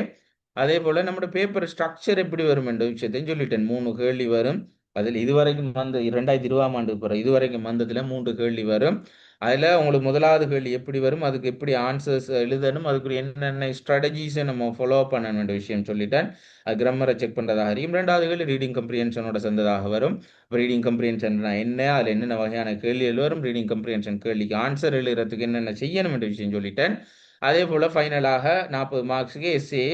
அதே போல் நம்மளோட பேப்பர் ஸ்ட்ரக்சர் எப்படி வரும் என்ற விஷயத்தையும் சொல்லிட்டேன். 3 கேள்வி வரும். அதில் இதுவரைக்கும் வந்து 2020ஆம் ஆண்டு பிறகு இதுவரைக்கும் வந்ததில் 3 கேள்வி வரும். அதில் உங்களுக்கு முதலாவது கேள்வி எப்படி வரும், அதுக்கு எப்படி ஆன்சர்ஸ் எழுதணும், அதுக்கு என்னென்ன ஸ்ட்ராட்டஜிஸை நம்ம ஃபாலோ பண்ணணும் விஷயம் சொல்லிட்டேன். அது கிராமரை செக் பண்ணுறதாக இருக்கும். 2வது கேள்வி ரீடிங் கம்ப்ரிஹென்ஷனோட சேர்ந்ததாக வரும். ரீடிங் கம்ப்ரிஹென்ஷன் என்ன, அதில் என்னென்ன வகையான கேள்விகள் வரும், ரீடிங் கம்ப்ரிஹென்ஷன் கேள்விக்கு ஆன்சர் எழுதுறதுக்கு என்னென்ன செய்யணும் என்ற விஷயம் சொல்லிட்டேன். அதே போல் ஃபைனலாக 40 மார்க்ஸுக்கு எஸ்ஏ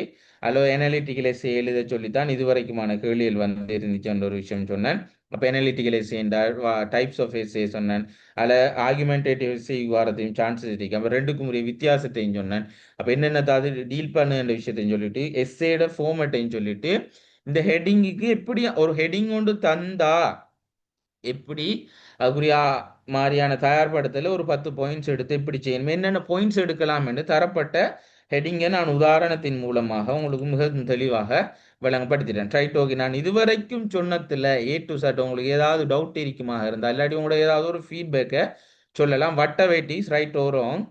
அல்லது அனாலிட்டிக்கல் எஸ்ஏ எழுத சொல்லித்தான் இதுவரைக்குமான கேள்விகள் வந்து இருந்துச்சுன்ற ஒரு விஷயம் சொன்னேன். அப்போ அனாலிட்டிக்கல் எஸ்ஏ என்றால் டைப்ஸ் ஆஃப் எஸ்ஏ சொன்னேன். அதில் ஆர்குமெண்டேட்டிவ் எஸ்ஏ வரதையும் சான்சஸ் இருக்கு. அப்போ ரெண்டுக்கும் உரிய வித்தியாசத்தையும் சொன்னேன். அப்போ என்னென்ன அது டீல் பண்ணுன்ற விஷயத்தையும் சொல்லிட்டு எஸ்ஏட ஃபார்மேட்டையும் சொல்லிட்டு இந்த ஹெட்டிங்குக்கு எப்படி ஒரு ஹெட்டிங் கொண்டு தந்தா எப்படி அதுக்குரிய மாதிரியான தயார்படுத்தல ஒரு 10 பாயிண்ட்ஸ் எடுத்து எப்படி செய்யணும், என்னென்ன பாயிண்ட்ஸ் எடுக்கலாம் என்று தரப்பட்ட ஹெட்டிங்கை நான் உதாரணத்தின் மூலமாக உங்களுக்கு மிக தெளிவாக விளங்கப்படுத்திட்டேன். Right, okay. நான் இதுவரைக்கும் சொன்னதில் ஏ டு சட் உங்களுக்கு ஏதாவது டவுட் இருக்குமாக இருந்தால் இல்லாட்டி உங்களோட ஏதாவது ஒரு ஃபீட்பேக்கை சொல்லலாம். வட்ட வெயிட்டிஸ் ரைட் ஓரோங்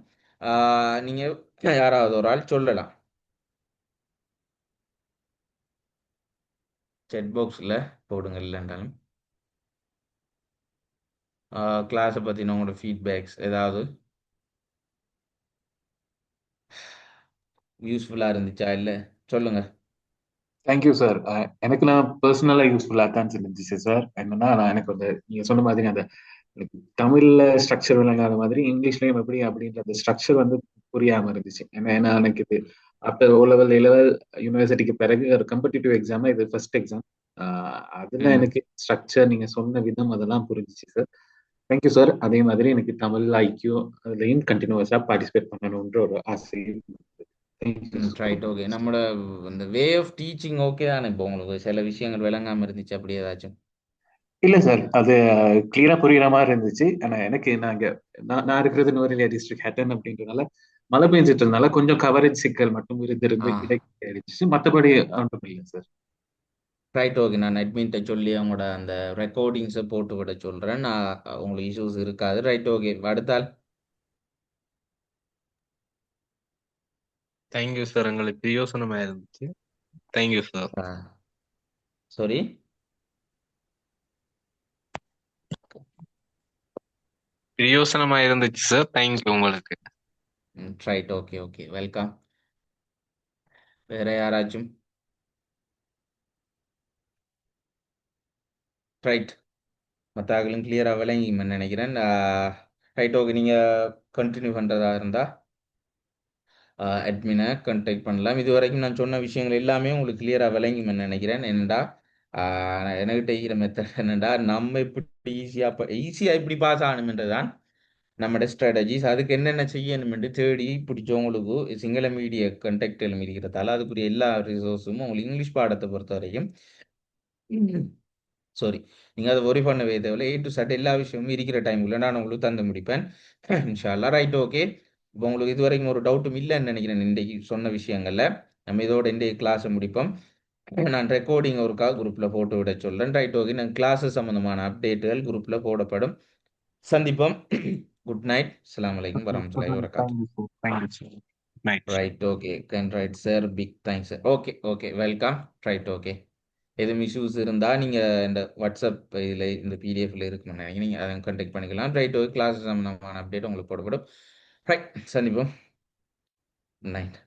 நீங்கள் யாராவது ஒரு ஆள் சொல்லலாம். செட் பாக்ஸில் போடுங்க. இல்லைன்றாலும் கிளாஸை பற்றின உங்களோட ஃபீட்பேக்ஸ் ஏதாவது யூஸ்ஃபுல்லாக இருந்துச்சா இல்லை சொல்லுங்கள். Thank you sir. எனக்கு நான் பர்சனலா யூஸ்ஃபுல்லா தான் இருந்துச்சு சார். என்னன்னா நான் எனக்கு வந்து நீங்க சொன்ன மாதிரி அந்த எனக்கு தமிழ்ல ஸ்ட்ரக்சர் விளங்காத மாதிரி இங்கிலீஷ்லயும் எப்படி அப்படின்ற அந்த ஸ்ட்ரக்சர் வந்து புரியாம இருந்துச்சு. ஏன்னா எனக்கு இது after O level A level யூனிவர்சிட்டிக்கு பிறகு ஒரு காம்படிட்டிவ் எக்ஸாம், இது ஃபர்ஸ்ட் எக்ஸாம். அதுல ம் எனக்கு ஸ்ட்ரக்சர் நீங்க சொன்ன விதம் அதெல்லாம் புரிஞ்சிச்சு சார். Thank you sir. அதே மாதிரி எனக்கு தமிழ் ஐக்கியூ அதுலயும் கண்டினியூஸா பார்ட்டிசிபேட் பண்ணணும்ன்ற ஒரு ஆசையும் தேங்க்யூ ரைட், ஓகே. நம்மளோட இந்த வே ஆஃப் டீச்சிங் ஓகே தானே? இப்போ உங்களுக்கு சில விஷயங்கள் விளங்காமல் இருந்துச்சு அப்படி ஏதாச்சும்? இல்ல சார், அது கிளியரா புரியுற மாதிரி இருந்துச்சு. ஆனா எனக்கு நாங்க நான் இருக்கிறது நுவரெலியா டிஸ்ட்ரிக்ட் ஹேட்டன் அப்படின்றதுனால மழை பெஞ்சிட்டு இருந்தனால கொஞ்சம் கவரேஜ் சிக்கல் மட்டும் ஆ இடைக்கிச்சு. மற்றபடி ஒன்றும் இல்லை சார். Right, okay. நான் அட்மின்ட்ட சொல்லி அவங்களோட அந்த ரெக்கார்டிங்ஸை போட்டு விட சொல்கிறேன். நான் உங்களுக்கு இஷ்யூஸ் இருக்காது. Right, okay. அடுத்தால் தேங்க்யூ சார், எங்களுக்கு பிரயோசனமா இருந்துச்சு. Thank you sir. சாரி, பிரயோசனமா இருந்துச்சு சார். தேங்க்யூ உங்களுக்கு. Right, okay okay, welcome. வேற யாராச்சும்? ரைட், மற்றாக்களும் கிளியராக விளங்கிங்கன்னு நினைக்கிறேன். Right, okay. நீங்கள் கண்டினியூ பண்ணுறதா இருந்தால் அட்மினை கான்டாக்ட் பண்ணலாம். இது வரைக்கும் நான் சொன்ன விஷயங்கள் எல்லாமே உங்களுக்கு கிளியராக விளங்குமென்னு நினைக்கிறேன். என்னடா என்கிட்ட இருக்கிற மெத்தட் என்னடா நம்ம இப்படி ஈஸியாக இப்படி பாஸ் ஆகணுமென்றதான் நம்மளோட ஸ்ட்ராட்டஜிஸ். அதுக்கு என்னென்ன செய்யணுமென்று தேடி பிடிச்சவங்களுக்கு சிங்கள மீடிய கண்டெக்டிலும் இருக்கிறதால அதுக்குரிய எல்லா ரிசோர்ஸும் உங்களுக்கு இங்கிலீஷ் பாடத்தை பொறுத்த வரைக்கும் சாரி, நீங்கள் அதை ஒரி பண்ணவே தேவையில்லை. ஏ டு சட் எல்லா விஷயமும் இருக்கிற டைமுக்குள்ள நான் உங்களுக்கு தந்து முடிப்பேன் இன்ஷால்லா. Right, okay. இப்போ உங்களுக்கு இது வரைக்கும் ஒரு டவுட்டும் இல்லைன்னு நினைக்கிறேன். இன்றைக்கு சொன்ன விஷயங்களில் நம்ம இதோட இன்றைய கிளாஸை முடிப்போம். நான் ரெக்கார்டிங் ஒருக்கா குரூப்பில் போட்டு விட சொல்கிறேன். Right, okay. நான் கிளாஸஸ் சம்மந்தமான அப்டேட்டுகள் குரூப்பில் போடப்படும். சந்திப்போம். Good night. அஸ்ஸலாமு அலைக்கும் வரஹ்மத்துல்லாஹி வபரகாத்துஹு. Thank you sir. Thank you sir. Night. Right, okay. Can right sir, big thanks sir. Okay okay, welcome. Right, okay. எதுவும் இஷ்யூஸ் இருந்தால் நீங்கள் இந்த வாட்ஸ்அப் இதில் இந்த பிடிஎஃப்ல இருக்குன்னு நினைக்கிறீங்க, அதை கான்டாக்ட் பண்ணிக்கலாம். Right, okay. கிளாஸ் சம்மந்தமான அப்டேட் உங்களுக்கு போடப்படும். ரைட், சந்திப்போம். நைட்.